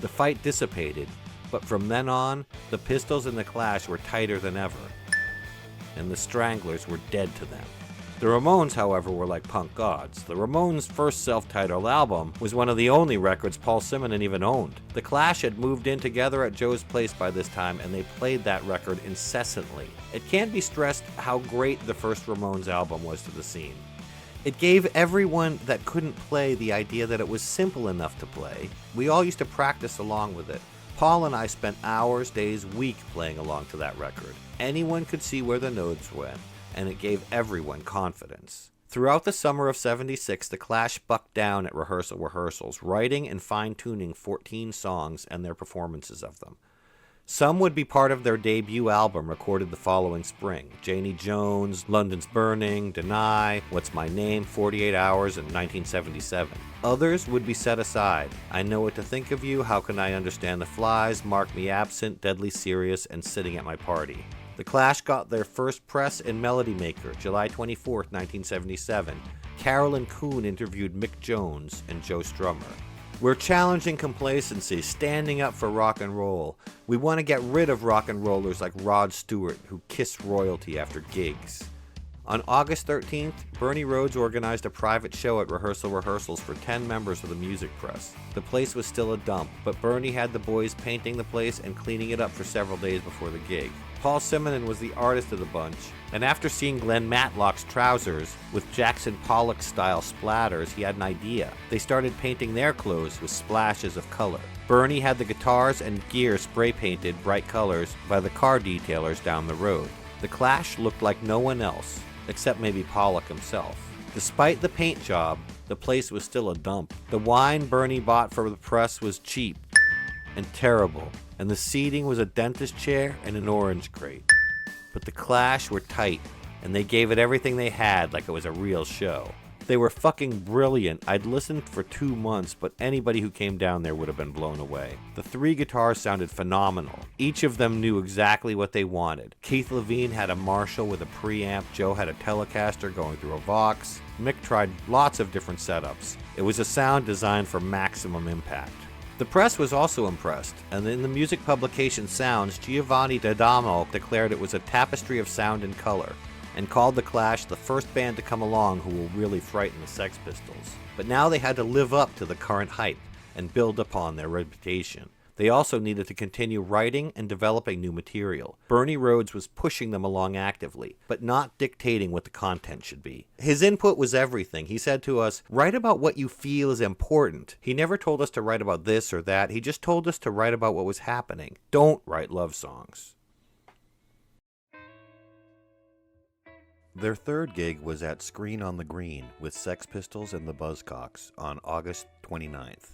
The fight dissipated, but from then on, the Pistols and the Clash were tighter than ever, and the Stranglers were dead to them. The Ramones, however, were like punk gods. The Ramones' first self-titled album was one of the only records Paul Simonon even owned. The Clash had moved in together at Joe's place by this time, and they played that record incessantly. It can't be stressed how great the first Ramones album was to the scene. It gave everyone that couldn't play the idea that it was simple enough to play. We all used to practice along with it. Paul and I spent hours, days, weeks playing along to that record. Anyone could see where the notes went, and it gave everyone confidence. Throughout the summer of '76, the Clash bucked down at Rehearsal Rehearsals, writing and fine-tuning 14 songs and their performances of them. Some would be part of their debut album recorded the following spring: Janie Jones, London's Burning, Deny, What's My Name, 48 Hours, and 1977. Others would be set aside: I Know What to Think of You, How Can I Understand the Flies, Mark Me Absent, Deadly Serious, and Sitting at My Party. The Clash got their first press in Melody Maker, July 24, 1977. Carolyn Coon interviewed Mick Jones and Joe Strummer. We're challenging complacency, standing up for rock and roll. We want to get rid of rock and rollers like Rod Stewart, who kiss royalty after gigs. On August 13th, Bernie Rhodes organized a private show at Rehearsal Rehearsals for 10 members of the music press. The place was still a dump, but Bernie had the boys painting the place and cleaning it up for several days before the gig. Paul Simonon was the artist of the bunch, and after seeing Glenn Matlock's trousers with Jackson Pollock-style splatters, he had an idea. They started painting their clothes with splashes of color. Bernie had the guitars and gear spray-painted bright colors by the car detailers down the road. The Clash looked like no one else, except maybe Pollock himself. Despite the paint job, the place was still a dump. The wine Bernie bought for the press was cheap and terrible, and the seating was a dentist chair and an orange crate. But the Clash were tight, and they gave it everything they had like it was a real show. They were fucking brilliant. I'd listened for 2 months, but anybody who came down there would have been blown away. The 3 guitars sounded phenomenal. Each of them knew exactly what they wanted. Keith Levine had a Marshall with a preamp, Joe had a Telecaster going through a Vox, Mick tried lots of different setups. It was a sound designed for maximum impact. The press was also impressed, and in the music publication Sounds, Giovanni D'Adamo declared it was a tapestry of sound and color, and called the Clash the first band to come along who will really frighten the Sex Pistols. But now they had to live up to the current hype and build upon their reputation. They also needed to continue writing and developing new material. Bernie Rhodes was pushing them along actively, but not dictating what the content should be. His input was everything. He said to us, write about what you feel is important. He never told us to write about this or that. He just told us to write about what was happening. Don't write love songs. Their third gig was at Screen on the Green with Sex Pistols and the Buzzcocks on August 29th.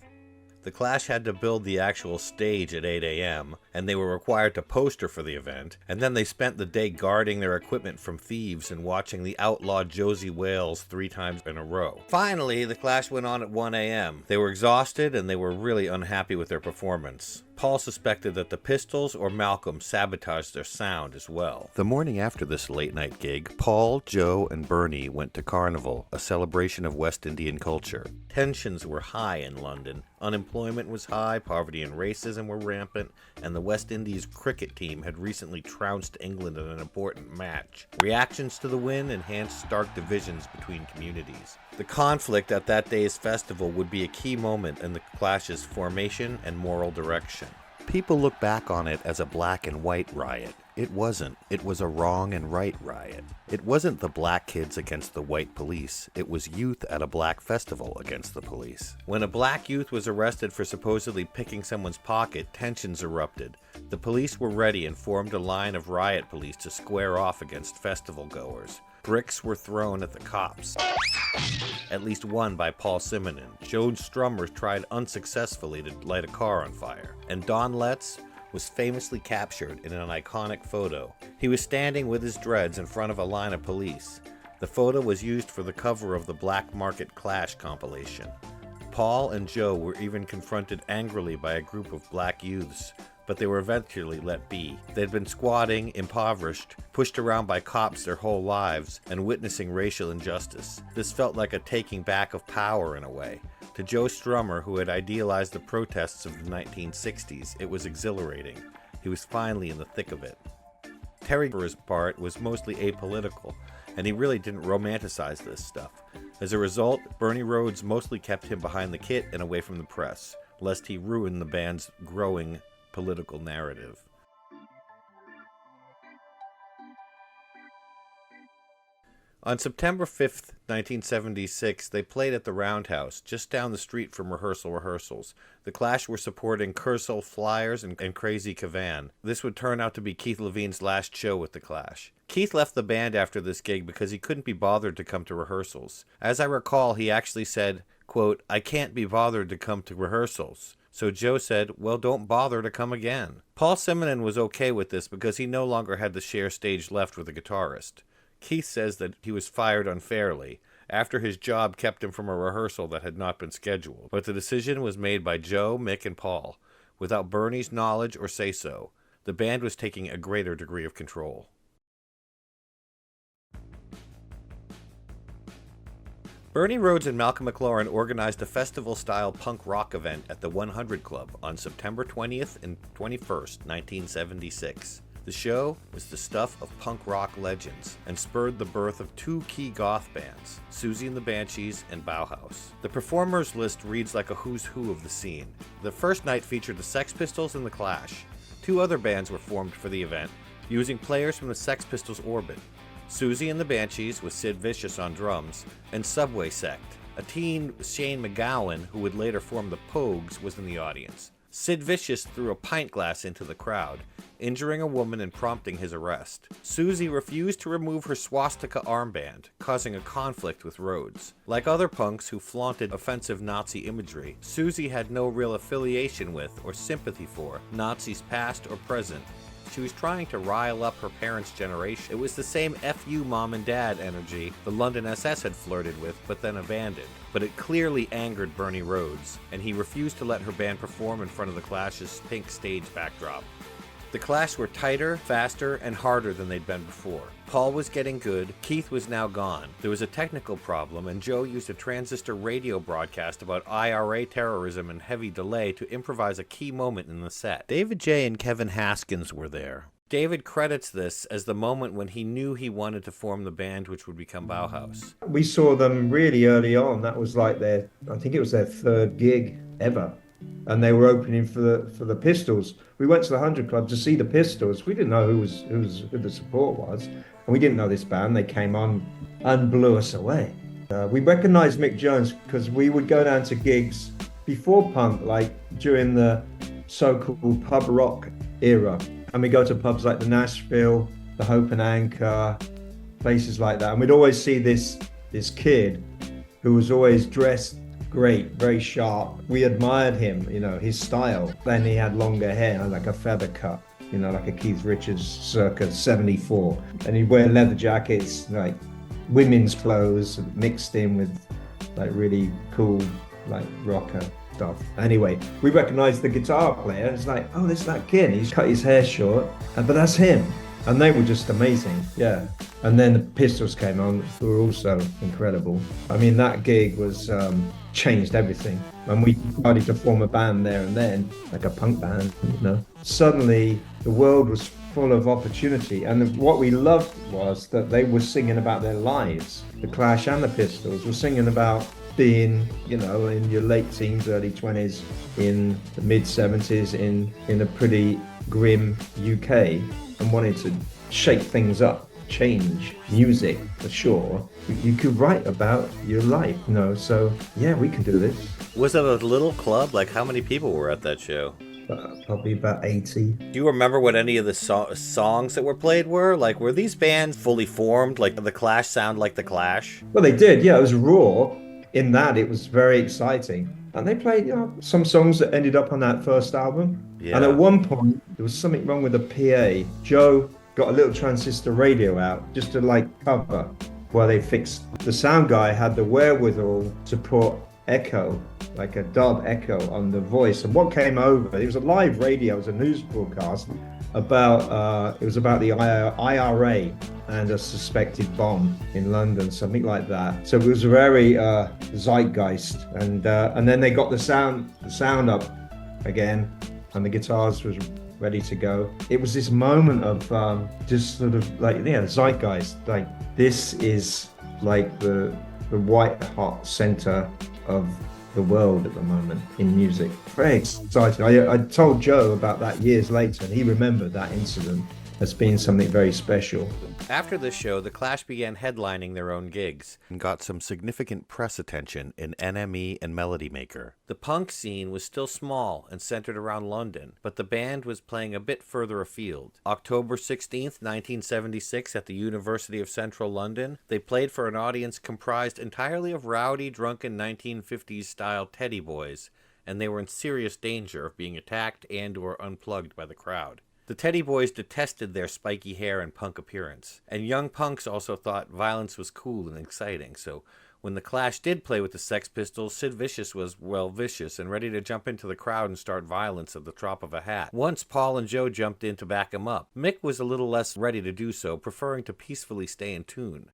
The Clash had to build the actual stage at 8 a.m., and they were required to poster for the event, and then they spent the day guarding their equipment from thieves and watching the outlaw Josie Wales 3 times in a row. Finally, the Clash went on at 1 a.m. They were exhausted, and they were really unhappy with their performance. Paul suspected that the Pistols or Malcolm sabotaged their sound as well. The morning after this late-night gig, Paul, Joe, and Bernie went to Carnival, a celebration of West Indian culture. Tensions were high in London. Unemployment was high, poverty and racism were rampant, and the West Indies cricket team had recently trounced England in an important match. Reactions to the win enhanced stark divisions between communities. The conflict at that day's festival would be a key moment in the Clash's formation and moral direction. People look back on it as a black and white riot. It wasn't. It was a wrong and right riot. It wasn't the black kids against the white police. It was youth at a black festival against the police. When a black youth was arrested for supposedly picking someone's pocket, tensions erupted. The police were ready and formed a line of riot police to square off against festival goers. Bricks were thrown at the cops. At least one by Paul Simonon. Joe Strummer tried unsuccessfully to light a car on fire. And Don Letts was famously captured in an iconic photo. He was standing with his dreads in front of a line of police. The photo was used for the cover of the Black Market Clash compilation. Paul and Joe were even confronted angrily by a group of black youths, but they were eventually let be. They'd been squatting, impoverished, pushed around by cops their whole lives, and witnessing racial injustice. This felt like a taking back of power in a way. To Joe Strummer, who had idealized the protests of the 1960s, it was exhilarating. He was finally in the thick of it. Terry, for his part, was mostly apolitical, and he really didn't romanticize this stuff. As a result, Bernie Rhodes mostly kept him behind the kit and away from the press, lest he ruin the band's growing political narrative. On September 5th, 1976, they played at the Roundhouse, just down the street from Rehearsal Rehearsals. The Clash were supporting Kersal Flyers and Crazy Cavan. This would turn out to be Keith Levine's last show with the Clash. Keith left the band after this gig because he couldn't be bothered to come to rehearsals. As I recall, he actually said, quote, "I can't be bothered to come to rehearsals." So Joe said, well, don't bother to come again. Paul Simonon was okay with this because he no longer had to share stage left with a guitarist. Keith says that he was fired unfairly, after his job kept him from a rehearsal that had not been scheduled. But the decision was made by Joe, Mick, and Paul, without Bernie's knowledge or say-so. The band was taking a greater degree of control. Bernie Rhodes and Malcolm McLaurin organized a festival-style punk rock event at the 100 Club on September 20th and 21st, 1976. The show was the stuff of punk rock legends and spurred the birth of two key goth bands, Siouxsie and the Banshees and Bauhaus. The performers list reads like a who's who of the scene. The first night featured the Sex Pistols and the Clash. Two other bands were formed for the event, using players from the Sex Pistols' orbit. Siouxsie and the Banshees with Sid Vicious on drums, and Subway Sect. A teen, Shane MacGowan, who would later form the Pogues, was in the audience. Sid Vicious threw a pint glass into the crowd, injuring a woman and prompting his arrest. Siouxsie refused to remove her swastika armband, causing a conflict with Rhodes. Like other punks who flaunted offensive Nazi imagery, Siouxsie had no real affiliation with or sympathy for Nazis past or present. She was trying to rile up her parents' generation. It was the same F you mom and dad energy the London SS had flirted with but then abandoned. But it clearly angered Bernie Rhodes, and he refused to let her band perform in front of the Clash's pink stage backdrop. The Clash were tighter, faster, and harder than they'd been before. Paul was getting good, Keith was now gone. There was a technical problem, and Joe used a transistor radio broadcast about IRA terrorism and heavy delay to improvise a key moment in the set. David J. and Kevin Haskins were there. David credits this as the moment when he knew he wanted to form the band which would become Bauhaus. We saw them really early on. That was like I think it was their third gig ever. And they were opening for the Pistols. We went to the 100 Club to see the Pistols. We didn't know who the support was. And we didn't know this band. They came on and blew us away. We recognized Mick Jones because we would go down to gigs before punk, like during the so-called pub rock era. And we go to pubs like the Nashville, the Hope and Anchor, places like that. And we'd always see this kid who was always dressed great, very sharp. We admired him, his style. Then he had longer hair, like a feather cut, like a Keith Richards circa 74. And he'd wear leather jackets, like women's clothes mixed in with like really cool, like rocker stuff. Anyway, we recognized the guitar player. It's like, oh, that's that kid. He's cut his hair short, but that's him. And they were just amazing, yeah. And then the Pistols came on, who were also incredible. I mean, that gig was changed everything. And we started to form a band there and then, like a punk band, Suddenly, the world was full of opportunity. And what we loved was that they were singing about their lives. The Clash and the Pistols were singing about being, in your late teens, early 20s, in the mid 70s, in a pretty grim UK, and wanted to shake things up, change music for sure. You could write about your life, so yeah, we can do this. Was it a little club? Like, how many people were at that show? Probably about 80. Do you remember what any of the songs that were played were? Like, were these bands fully formed? Like, the Clash sound like the Clash? Well, they did, yeah. It was raw. In that, it was very exciting. And they played some songs that ended up on that first album. Yeah. And at one point, there was something wrong with the PA. Joe got a little transistor radio out just to cover while they fixed. The sound guy had the wherewithal to put echo, like a dub echo on the voice. And what came over, it was a live radio, it was a news broadcast about, it was about the IRA and a suspected bomb in London, something like that. So it was very zeitgeist. And then they got the sound up again, and the guitars was ready to go. It was this moment of just sort of zeitgeist. Like, this is like the white hot center of the world at the moment in music. Very exciting. I told Joe about that years later, and he remembered that incident as being something very special. After this show, the Clash began headlining their own gigs and got some significant press attention in NME and Melody Maker. The punk scene was still small and centered around London, but the band was playing a bit further afield. October 16th, 1976, at the University of Central London, they played for an audience comprised entirely of rowdy, drunken 1950s-style teddy boys, and they were in serious danger of being attacked and/or unplugged by the crowd. The Teddy Boys detested their spiky hair and punk appearance, and young punks also thought violence was cool and exciting, so when the Clash did play with the Sex Pistols, Sid Vicious was, vicious and ready to jump into the crowd and start violence at the drop of a hat. Once Paul and Joe jumped in to back him up. Mick was a little less ready to do so, preferring to peacefully stay in tune.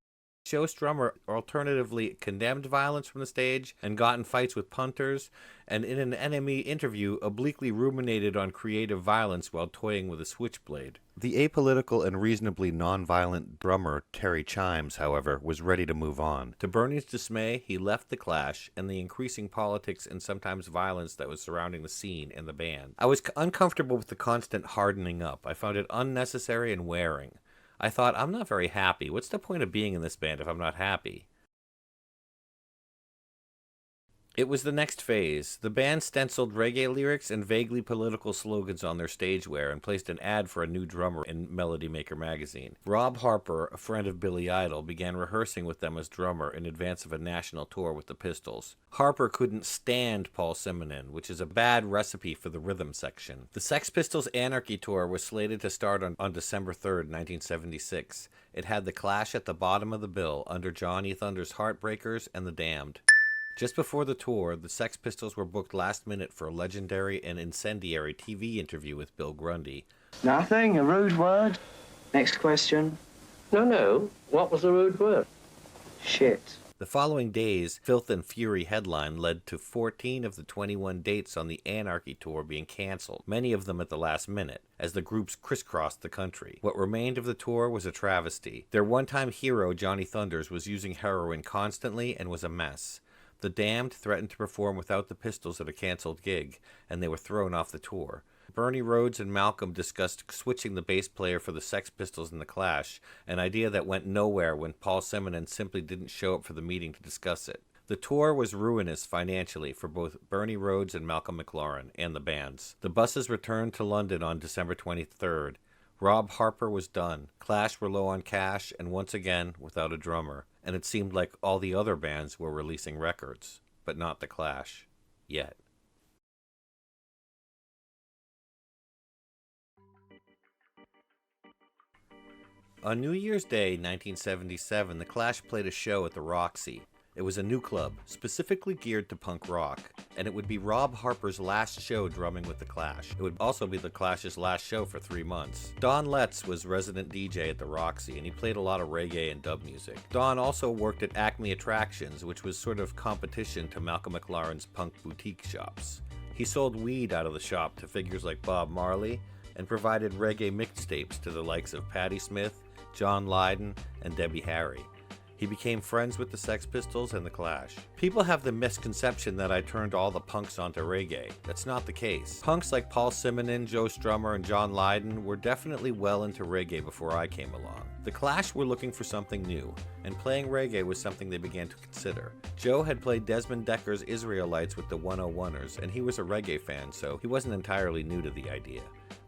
Joe Strummer alternatively condemned violence from the stage and got in fights with punters, and in an NME interview obliquely ruminated on creative violence while toying with a switchblade. The apolitical and reasonably nonviolent drummer Terry Chimes, however, was ready to move on. To Bernie's dismay, he left the Clash and the increasing politics and sometimes violence that was surrounding the scene and the band. I was uncomfortable with the constant hardening up. I found it unnecessary and wearing. I thought, I'm not very happy. What's the point of being in this band if I'm not happy? It was the next phase. The band stenciled reggae lyrics and vaguely political slogans on their stage wear and placed an ad for a new drummer in Melody Maker magazine. Rob Harper, a friend of Billy Idol, began rehearsing with them as drummer in advance of a national tour with the Pistols. Harper couldn't stand Paul Simonon, which is a bad recipe for the rhythm section. The Sex Pistols' Anarchy tour was slated to start on December 3rd, 1976. It had the Clash at the bottom of the bill under Johnny Thunder's Heartbreakers and the Damned. Just before the tour, the Sex Pistols were booked last minute for a legendary and incendiary TV interview with Bill Grundy. Nothing, a rude word. Next question. No. What was the rude word? Shit. The following days, Filth and Fury headline led to 14 of the 21 dates on the Anarchy tour being canceled, many of them at the last minute, as the groups crisscrossed the country. What remained of the tour was a travesty. Their one-time hero, Johnny Thunders, was using heroin constantly and was a mess. The Damned threatened to perform without the Pistols at a canceled gig, and they were thrown off the tour. Bernie Rhodes and Malcolm discussed switching the bass player for the Sex Pistols in the Clash, an idea that went nowhere when Paul Simonon simply didn't show up for the meeting to discuss it. The tour was ruinous financially for both Bernie Rhodes and Malcolm McLaren and the bands. The buses returned to London on December 23rd. Rob Harper was done. Clash were low on cash and once again without a drummer. And it seemed like all the other bands were releasing records, but not the Clash. Yet. On New Year's Day, 1977, the Clash played a show at the Roxy. It was a new club, specifically geared to punk rock, and it would be Rob Harper's last show drumming with the Clash. It would also be the Clash's last show for 3 months. Don Letts was resident DJ at the Roxy, and he played a lot of reggae and dub music. Don also worked at Acme Attractions, which was sort of competition to Malcolm McLaren's punk boutique shops. He sold weed out of the shop to figures like Bob Marley, and provided reggae mixtapes to the likes of Pennie Smith, John Lydon, and Debbie Harry. He became friends with the Sex Pistols and the Clash. People have the misconception that I turned all the punks onto reggae. That's not the case. Punks like Paul Simonon, Joe Strummer, and John Lydon were definitely well into reggae before I came along. The Clash were looking for something new, and playing reggae was something they began to consider. Joe had played Desmond Decker's Israelites with the 101ers, and he was a reggae fan, so he wasn't entirely new to the idea.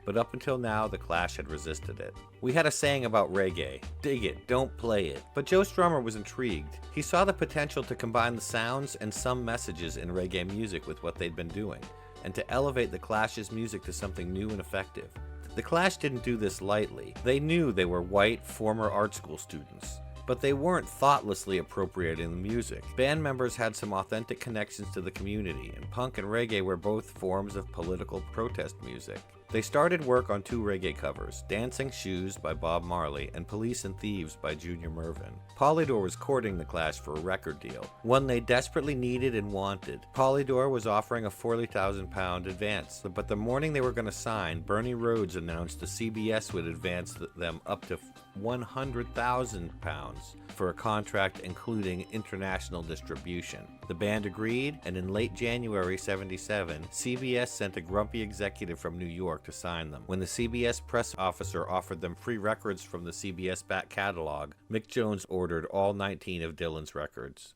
But up until now, the Clash had resisted it. We had a saying about reggae: dig it, don't play it. But Joe Strummer was intrigued. He saw the potential to combine the sounds and some messages in reggae music with what they'd been doing, and to elevate the Clash's music to something new and effective. The Clash didn't do this lightly. They knew they were white, former art school students. But they weren't thoughtlessly appropriating the music. Band members had some authentic connections to the community, and punk and reggae were both forms of political protest music. They started work on 2 reggae covers, Dancing Shoes by Bob Marley and Police and Thieves by Junior Murvin. Polydor was courting the Clash for a record deal, one they desperately needed and wanted. Polydor was offering a £40,000 advance, but the morning they were going to sign, Bernie Rhodes announced the CBS would advance them up to £100,000 for a contract including international distribution. The band agreed, and in late January '77, CBS sent a grumpy executive from New York to sign them. When the CBS press officer offered them free records from the CBS back catalog, Mick Jones ordered all 19 of Dylan's records.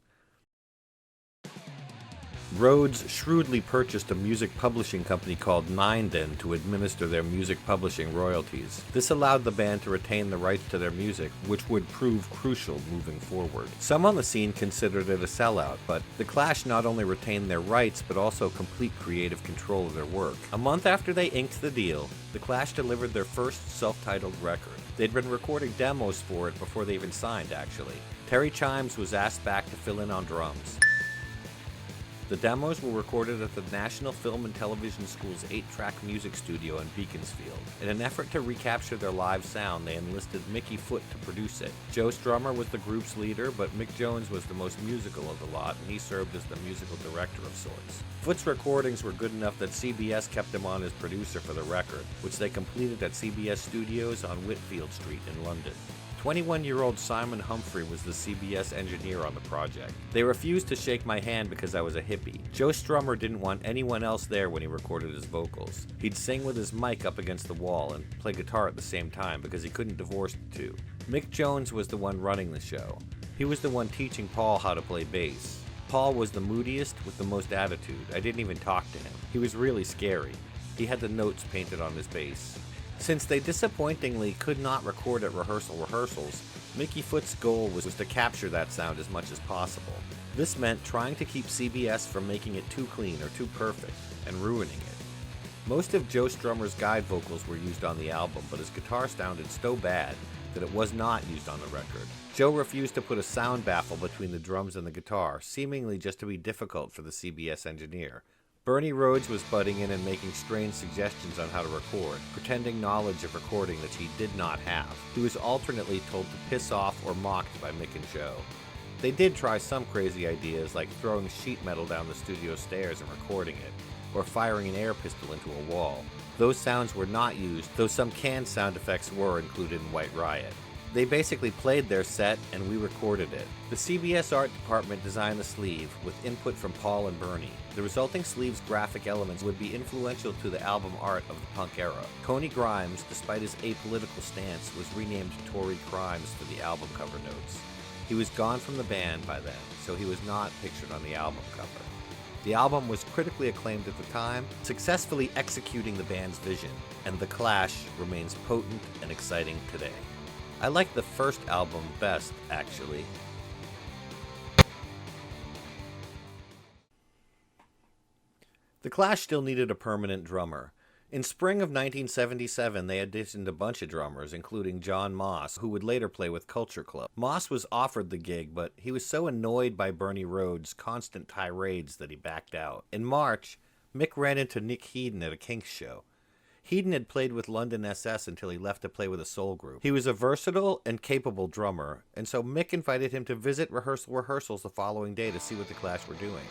Rhodes shrewdly purchased a music publishing company called Minden to administer their music publishing royalties. This allowed the band to retain the rights to their music, which would prove crucial moving forward. Some on the scene considered it a sellout, but the Clash not only retained their rights, but also complete creative control of their work. A month after they inked the deal, the Clash delivered their first self-titled record. They'd been recording demos for it before they even signed, actually. Terry Chimes was asked back to fill in on drums. The demos were recorded at the National Film and Television School's 8-track music studio in Beaconsfield. In an effort to recapture their live sound, they enlisted Mickey Foote to produce it. Joe Strummer was the group's leader, but Mick Jones was the most musical of the lot, and he served as the musical director of sorts. Foote's recordings were good enough that CBS kept him on as producer for the record, which they completed at CBS Studios on Whitfield Street in London. 21-year-old Simon Humphrey was the CBS engineer on the project. They refused to shake my hand because I was a hippie. Joe Strummer didn't want anyone else there when he recorded his vocals. He'd sing with his mic up against the wall and play guitar at the same time because he couldn't divorce the two. Mick Jones was the one running the show. He was the one teaching Paul how to play bass. Paul was the moodiest with the most attitude. I didn't even talk to him. He was really scary. He had the notes painted on his bass. Since they disappointingly could not record at Rehearsal Rehearsals, Mickey Foote's goal was to capture that sound as much as possible. This meant trying to keep CBS from making it too clean or too perfect, and ruining it. Most of Joe Strummer's guide vocals were used on the album, but his guitar sounded so bad that it was not used on the record. Joe refused to put a sound baffle between the drums and the guitar, seemingly just to be difficult for the CBS engineer. Bernie Rhodes was butting in and making strange suggestions on how to record, pretending knowledge of recording that he did not have. He was alternately told to piss off or mocked by Mick and Joe. They did try some crazy ideas like throwing sheet metal down the studio stairs and recording it, or firing an air pistol into a wall. Those sounds were not used, though some canned sound effects were included in White Riot. They basically played their set and we recorded it. The CBS art department designed the sleeve with input from Paul and Bernie. The resulting sleeve's graphic elements would be influential to the album art of the punk era. Coney Grimes, despite his apolitical stance, was renamed Tory Crimes for the album cover notes. He was gone from the band by then, so he was not pictured on the album cover. The album was critically acclaimed at the time, successfully executing the band's vision, and The Clash remains potent and exciting today. I like the first album best, actually. The Clash still needed a permanent drummer. In spring of 1977, they auditioned a bunch of drummers, including John Moss, who would later play with Culture Club. Moss was offered the gig, but he was so annoyed by Bernie Rhodes' constant tirades that he backed out. In March, Mick ran into Nick Headon at a Kinks show. Headon had played with London SS until he left to play with a soul group. He was a versatile and capable drummer, and so Mick invited him to visit Rehearsal Rehearsals the following day to see what the Clash were doing.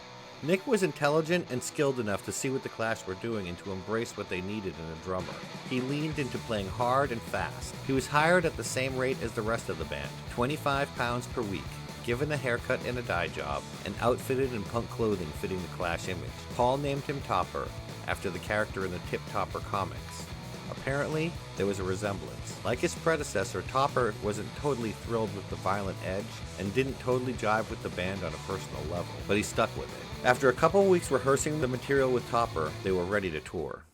Nick was intelligent and skilled enough to see what the Clash were doing and to embrace what they needed in a drummer. He leaned into playing hard and fast. He was hired at the same rate as the rest of the band, £25 per week, given a haircut and a dye job, and outfitted in punk clothing fitting the Clash image. Paul named him Topper, after the character in the Tip Topper comics. Apparently, there was a resemblance. Like his predecessor, Topper wasn't totally thrilled with the violent edge and didn't totally jive with the band on a personal level, but he stuck with it. After a couple weeks rehearsing the material with Topper, they were ready to tour.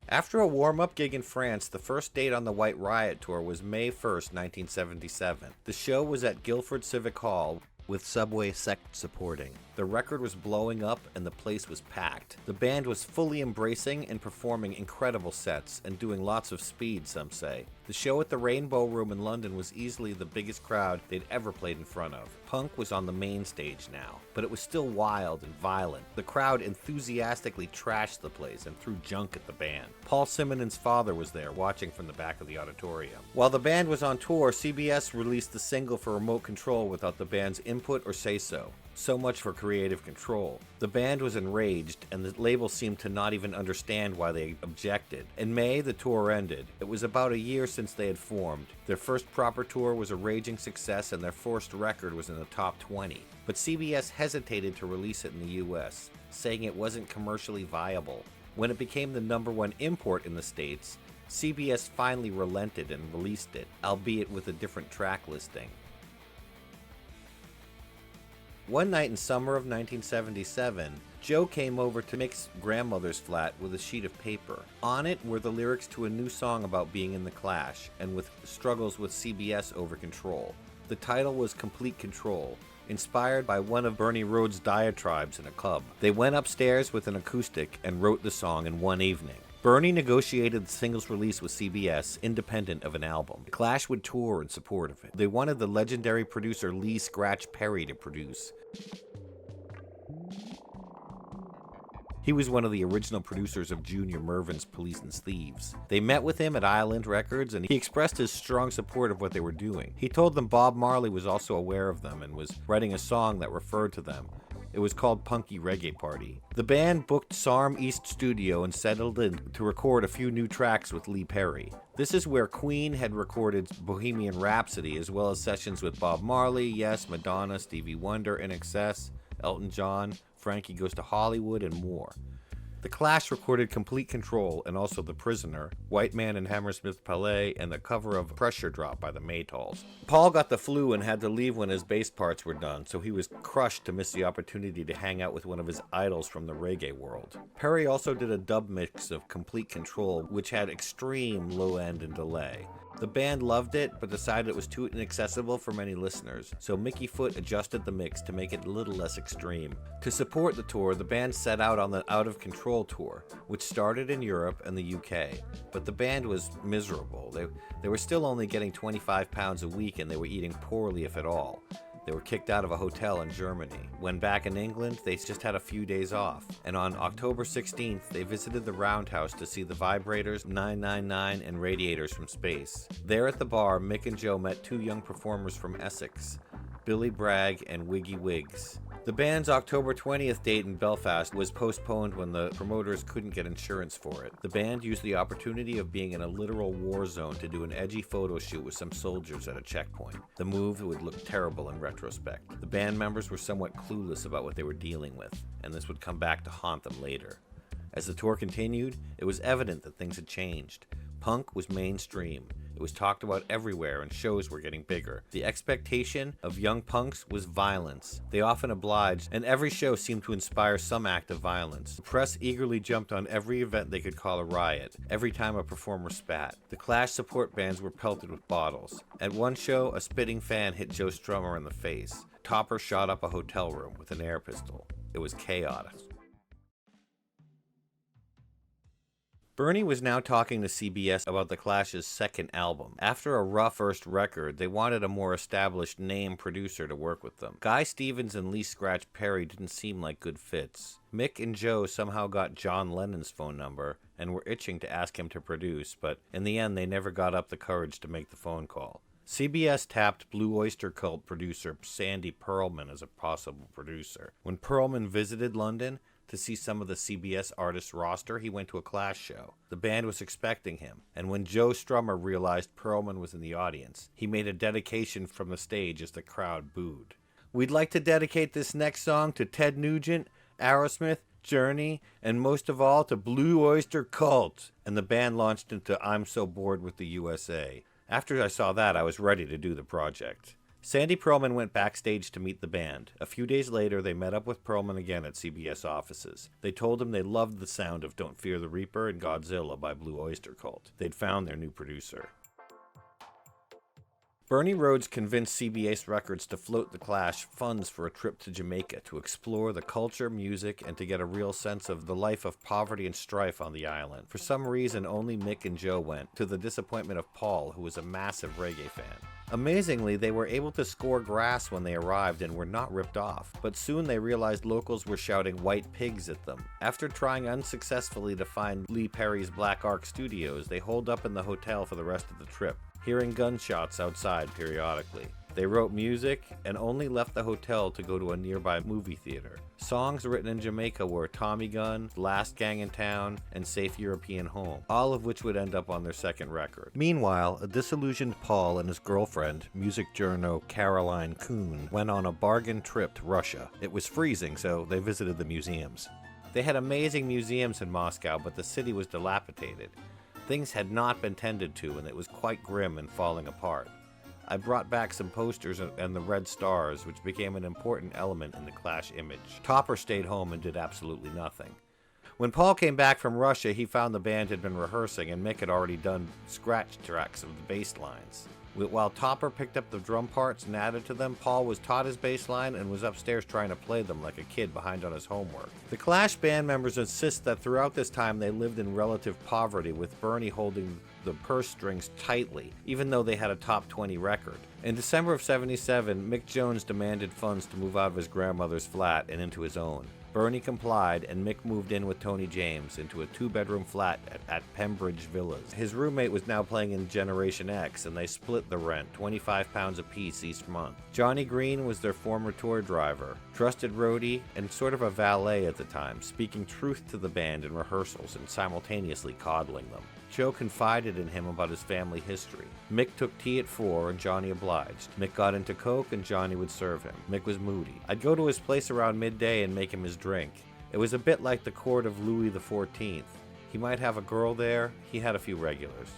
After a warm-up gig in France, the first date on the White Riot tour was May 1st, 1977. The show was at Guildford Civic Hall, with Subway Sect supporting. The record was blowing up and the place was packed. The band was fully embracing and performing incredible sets and doing lots of speed, some say. The show at the Rainbow Room in London was easily the biggest crowd they'd ever played in front of. Punk was on the main stage now, but it was still wild and violent. The crowd enthusiastically trashed the place and threw junk at the band. Paul Simonon's father was there, watching from the back of the auditorium. While the band was on tour, CBS released the single for Remote Control without the band's input or say-so. So much for creative control. The band was enraged, and the label seemed to not even understand why they objected. In May, the tour ended. It was about a year since they had formed. Their first proper tour was a raging success, and their first record was in the top 20. But CBS hesitated to release it in the US, saying it wasn't commercially viable. When it became the #1 import in the States, CBS finally relented and released it, albeit with a different track listing. One night in summer of 1977, Joe came over to Mick's grandmother's flat with a sheet of paper. On it were the lyrics to a new song about being in the Clash and with struggles with CBS over control. The title was Complete Control, inspired by one of Bernie Rhodes' diatribes in a club. They went upstairs with an acoustic and wrote the song in one evening. Bernie negotiated the single's release with CBS, independent of an album. The Clash would tour in support of it. They wanted the legendary producer Lee Scratch Perry to produce. He was one of the original producers of Junior Mervin's Police and Thieves. They met with him at Island Records, and he expressed his strong support of what they were doing. He told them Bob Marley was also aware of them and was writing a song that referred to them. It was called Punky Reggae Party. The band booked Sarm East Studio and settled in to record a few new tracks with Lee Perry. This is where Queen had recorded Bohemian Rhapsody, as well as sessions with Bob Marley, Yes, Madonna, Stevie Wonder, INXS, Elton John, Frankie Goes to Hollywood, and more. The Clash recorded Complete Control and also The Prisoner, White Man and Hammersmith Palais, and the cover of Pressure Drop by the Maytals. Paul got the flu and had to leave when his bass parts were done, so he was crushed to miss the opportunity to hang out with one of his idols from the reggae world. Perry also did a dub mix of Complete Control, which had extreme low end and delay. The band loved it, but decided it was too inaccessible for many listeners, so Mickey Foot adjusted the mix to make it a little less extreme. To support the tour, the band set out on the Out of Control tour, which started in Europe and the UK, but the band was miserable. They were still only getting £25 a week, and they were eating poorly, if at all. They were kicked out of a hotel in Germany. When back in England, they just had a few days off. And on October 16th, they visited the Roundhouse to see the Vibrators, 999, and Radiators from Space. There at the bar, Mick and Joe met two young performers from Essex, Billy Bragg and Wiggy Wiggs. The band's October 20th date in Belfast was postponed when the promoters couldn't get insurance for it. The band used the opportunity of being in a literal war zone to do an edgy photo shoot with some soldiers at a checkpoint. The move would look terrible in retrospect. The band members were somewhat clueless about what they were dealing with, and this would come back to haunt them later. As the tour continued, it was evident that things had changed. Punk was mainstream. It was talked about everywhere, and shows were getting bigger. The expectation of young punks was violence. They often obliged, and every show seemed to inspire some act of violence. The press eagerly jumped on every event they could call a riot, every time a performer spat. The Clash support bands were pelted with bottles. At one show, a spitting fan hit Joe Strummer in the face. Topper shot up a hotel room with an air pistol. It was chaotic. Bernie was now talking to CBS about the Clash's second album. After a rough first record, they wanted a more established name producer to work with them. Guy Stevens and Lee Scratch Perry didn't seem like good fits. Mick and Joe somehow got John Lennon's phone number and were itching to ask him to produce, but in the end they never got up the courage to make the phone call. CBS tapped Blue Oyster Cult producer Sandy Pearlman as a possible producer. When Pearlman visited London to see some of the CBS artists roster, he went to a Clash show. The band was expecting him, and when Joe Strummer realized Pearlman was in the audience, he made a dedication from the stage as the crowd booed. We'd like to dedicate this next song to Ted Nugent, Aerosmith, Journey, and most of all to Blue Oyster Cult. And the band launched into I'm So Bored with the USA. After I saw that, I was ready to do the project. Sandy Pearlman went backstage to meet the band. A few days later, they met up with Pearlman again at CBS offices. They told him they loved the sound of Don't Fear the Reaper and Godzilla by Blue Oyster Cult. They'd found their new producer. Bernie Rhodes convinced CBS Records to float the Clash funds for a trip to Jamaica to explore the culture, music, and to get a real sense of the life of poverty and strife on the island. For some reason, only Mick and Joe went, to the disappointment of Paul, who was a massive reggae fan. Amazingly, they were able to score grass when they arrived and were not ripped off, but soon they realized locals were shouting white pigs at them. After trying unsuccessfully to find Lee Perry's Black Ark Studios, they holed up in the hotel for the rest of the trip, hearing gunshots outside periodically. They wrote music and only left the hotel to go to a nearby movie theater. Songs written in Jamaica were Tommy Gun, Last Gang in Town, and Safe European Home, all of which would end up on their second record. Meanwhile, a disillusioned Paul and his girlfriend, music journo Caroline Kuhn, went on a bargain trip to Russia. It was freezing, so they visited the museums. They had amazing museums in Moscow, but the city was dilapidated. Things had not been tended to, and it was quite grim and falling apart. I brought back some posters and the red stars, which became an important element in the Clash image. Topper stayed home and did absolutely nothing. When Paul came back from Russia, he found the band had been rehearsing, and Mick had already done scratch tracks of the bass lines. While Topper picked up the drum parts and added to them, Paul was taught his bass line and was upstairs trying to play them like a kid behind on his homework. The Clash band members insist that throughout this time they lived in relative poverty, with Bernie holding the purse strings tightly, even though they had a top 20 record. In December of '77, Mick Jones demanded funds to move out of his grandmother's flat and into his own. Bernie complied, and Mick moved in with Tony James into a 2-bedroom flat at Pembridge Villas. His roommate was now playing in Generation X, and they split the rent, £25 apiece each month. Johnny Green was their former tour driver, trusted roadie, and sort of a valet at the time, speaking truth to the band in rehearsals and simultaneously coddling them. Joe confided in him about his family history. Mick took tea at 4 and Johnny obliged. Mick got into coke and Johnny would serve him. Mick was moody. I'd go to his place around midday and make him his drink. It was a bit like the court of Louis XIV. He might have a girl there, he had a few regulars.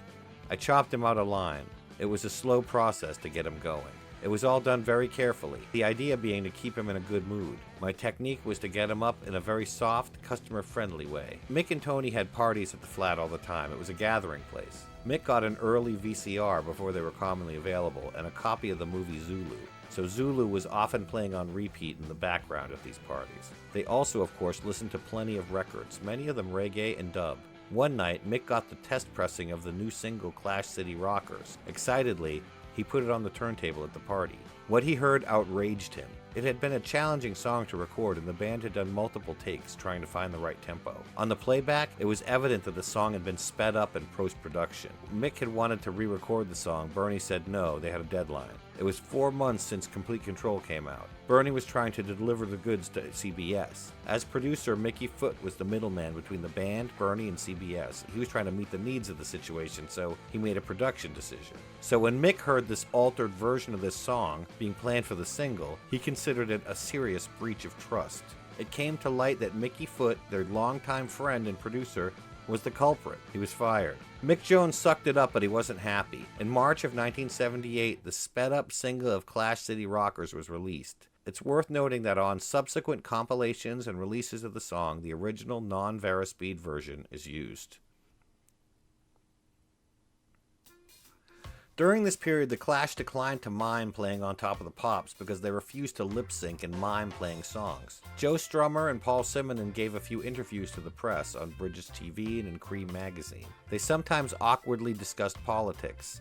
I chopped him out of line. It was a slow process to get him going. It was all done very carefully, the idea being to keep him in a good mood. My technique was to get him up in a very soft, customer-friendly way. Mick and Tony had parties at the flat all the time. It was a gathering place. Mick got an early VCR before they were commonly available, and a copy of the movie Zulu. So Zulu was often playing on repeat in the background at these parties. They also, of course, listened to plenty of records, many of them reggae and dub. One night, Mick got the test pressing of the new single Clash City Rockers. Excitedly, he put it on the turntable at the party. What he heard outraged him. It had been a challenging song to record, and the band had done multiple takes trying to find the right tempo. On the playback, it was evident that the song had been sped up in post-production. Mick had wanted to re-record the song. Bernie said no, they had a deadline. It was 4 months since Complete Control came out. Bernie was trying to deliver the goods to CBS. As producer, Mickey Foote was the middleman between the band, Bernie, and CBS. He was trying to meet the needs of the situation, so he made a production decision. So when Mick heard this altered version of this song being planned for the single, he considered it a serious breach of trust. It came to light that Mickey Foote, their longtime friend and producer, was the culprit. He was fired. Mick Jones sucked it up, but he wasn't happy. In March of 1978, the sped-up single of Clash City Rockers was released. It's worth noting that on subsequent compilations and releases of the song, the original non-Verispeed version is used. During this period, the Clash declined to mime playing on Top of the Pops because they refused to lip-sync and mime playing songs. Joe Strummer and Paul Simonon gave a few interviews to the press on Bridges TV and in Cream magazine. They sometimes awkwardly discussed politics.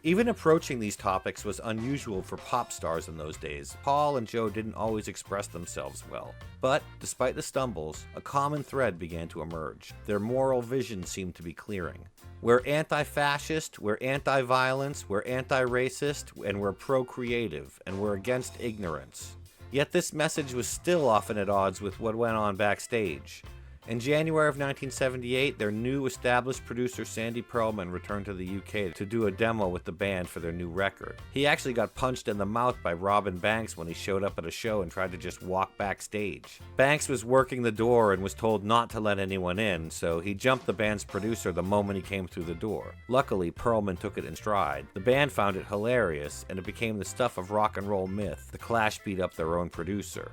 Even approaching these topics was unusual for pop stars in those days. Paul and Joe didn't always express themselves well. But, despite the stumbles, a common thread began to emerge. Their moral vision seemed to be clearing. We're anti-fascist, we're anti-violence, we're anti-racist, and we're pro-creative, and we're against ignorance. Yet this message was still often at odds with what went on backstage. In January of 1978, their new established producer Sandy Pearlman returned to the UK to do a demo with the band for their new record. He actually got punched in the mouth by Robin Banks when he showed up at a show and tried to just walk backstage. Banks was working the door and was told not to let anyone in, so he jumped the band's producer the moment he came through the door. Luckily, Pearlman took it in stride. The band found it hilarious, and it became the stuff of rock and roll myth. The Clash beat up their own producer.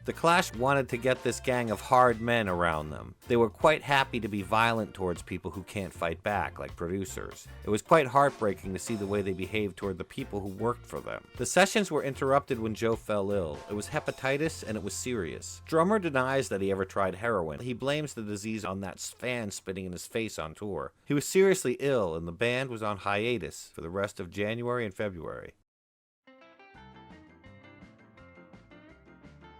The Clash wanted to get this gang of hard men around them. They were quite happy to be violent towards people who can't fight back, like producers. It was quite heartbreaking to see the way they behaved toward the people who worked for them. The sessions were interrupted when Joe fell ill. It was hepatitis and it was serious. Strummer denies that he ever tried heroin. He blames the disease on that fan spitting in his face on tour. He was seriously ill and the band was on hiatus for the rest of January and February.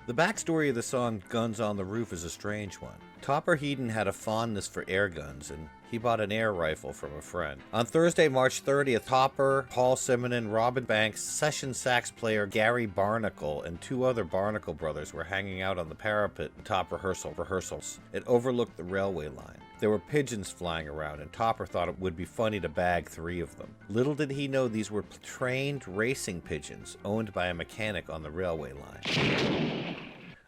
The backstory of the song Guns on the Roof is a strange one. Topper Headon had a fondness for air guns, and he bought an air rifle from a friend. On Thursday, March 30th, Topper, Paul Simonon, Robin Banks, session sax player Gary Barnacle, and 2 other Barnacle brothers were hanging out on the parapet atop Rehearsal Rehearsals. It overlooked the railway line. There were pigeons flying around, and Topper thought it would be funny to bag 3 of them. Little did he know these were trained racing pigeons owned by a mechanic on the railway line.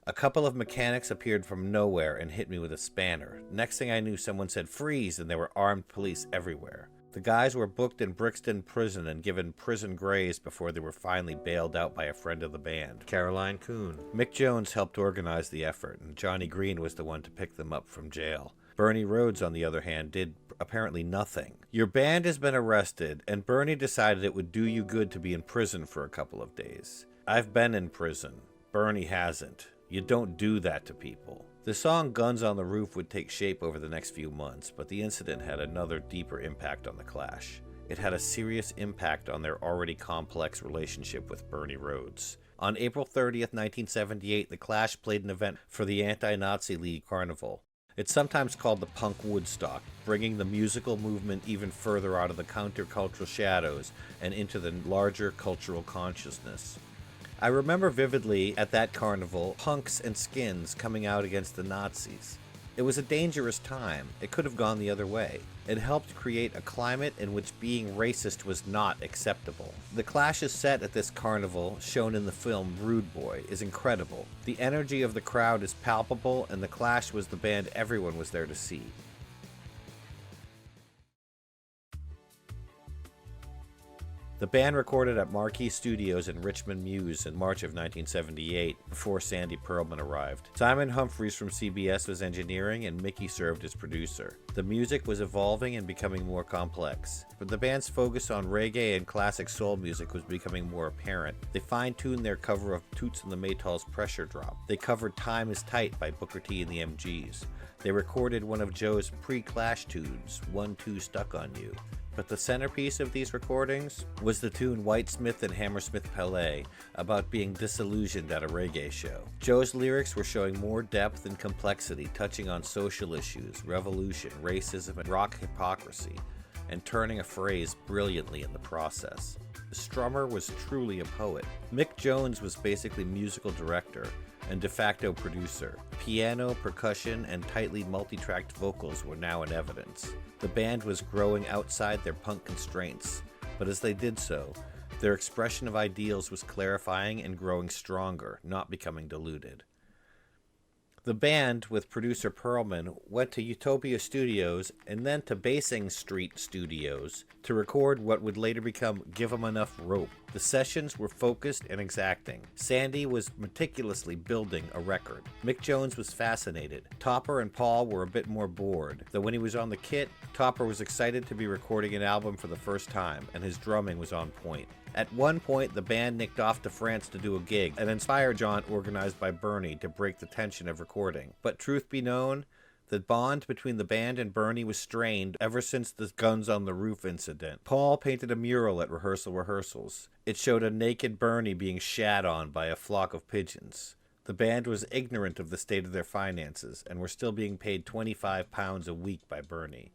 A couple of mechanics appeared from nowhere and hit me with a spanner. Next thing I knew, someone said freeze, and there were armed police everywhere. The guys were booked in Brixton Prison and given prison grays before they were finally bailed out by a friend of the band, Caroline Coon. Mick Jones helped organize the effort, and Johnny Green was the one to pick them up from jail. Bernie Rhodes, on the other hand, did apparently nothing. Your band has been arrested, and Bernie decided it would do you good to be in prison for a couple of days. I've been in prison. Bernie hasn't. You don't do that to people. The song Guns on the Roof would take shape over the next few months, but the incident had another deeper impact on the Clash. It had a serious impact on their already complex relationship with Bernie Rhodes. On April 30th, 1978, The Clash played an event for the Anti-Nazi League Carnival. It's sometimes called the Punk Woodstock, bringing the musical movement even further out of the countercultural shadows and into the larger cultural consciousness. I remember vividly at that carnival, punks and skins coming out against the Nazis. It was a dangerous time. It could have gone the other way. It helped create a climate in which being racist was not acceptable. The Clash's set at this carnival, shown in the film Rude Boy, is incredible. The energy of the crowd is palpable, and the Clash was the band everyone was there to see. The band recorded at Marquee Studios in Richmond Mews in March of 1978, before Sandy Pearlman arrived. Simon Humphries from CBS was engineering, and Mickey served as producer. The music was evolving and becoming more complex, but the band's focus on reggae and classic soul music was becoming more apparent. They fine-tuned their cover of Toots and the Maytals' Pressure Drop. They covered Time Is Tight by Booker T and the MGs. They recorded one of Joe's pre-Clash tunes, 1-2 Stuck on You. But the centerpiece of these recordings was the tune Whitesmith and Hammersmith Palais, about being disillusioned at a reggae show. Joe's lyrics were showing more depth and complexity, touching on social issues, revolution, racism, and rock hypocrisy, and turning a phrase brilliantly in the process. Strummer was truly a poet. Mick Jones was basically musical director and de facto producer. Piano, percussion, and tightly multi-tracked vocals were now in evidence. The band was growing outside their punk constraints, but as they did so, their expression of ideals was clarifying and growing stronger, not becoming diluted. The band, with producer Pearlman, went to Utopia Studios and then to Basing Street Studios to record what would later become Give 'Em Enough Rope. The sessions were focused and exacting. Sandy was meticulously building a record. Mick Jones was fascinated. Topper and Paul were a bit more bored, though when he was on the kit, Topper was excited to be recording an album for the first time, and his drumming was on point. At one point, the band nicked off to France to do a gig, an Inspire jaunt organized by Bernie to break the tension of recording. But truth be known, the bond between the band and Bernie was strained ever since the Guns on the Roof incident. Paul painted a mural at Rehearsal Rehearsals. It showed a naked Bernie being shat on by a flock of pigeons. The band was ignorant of the state of their finances and were still being paid £25 a week by Bernie.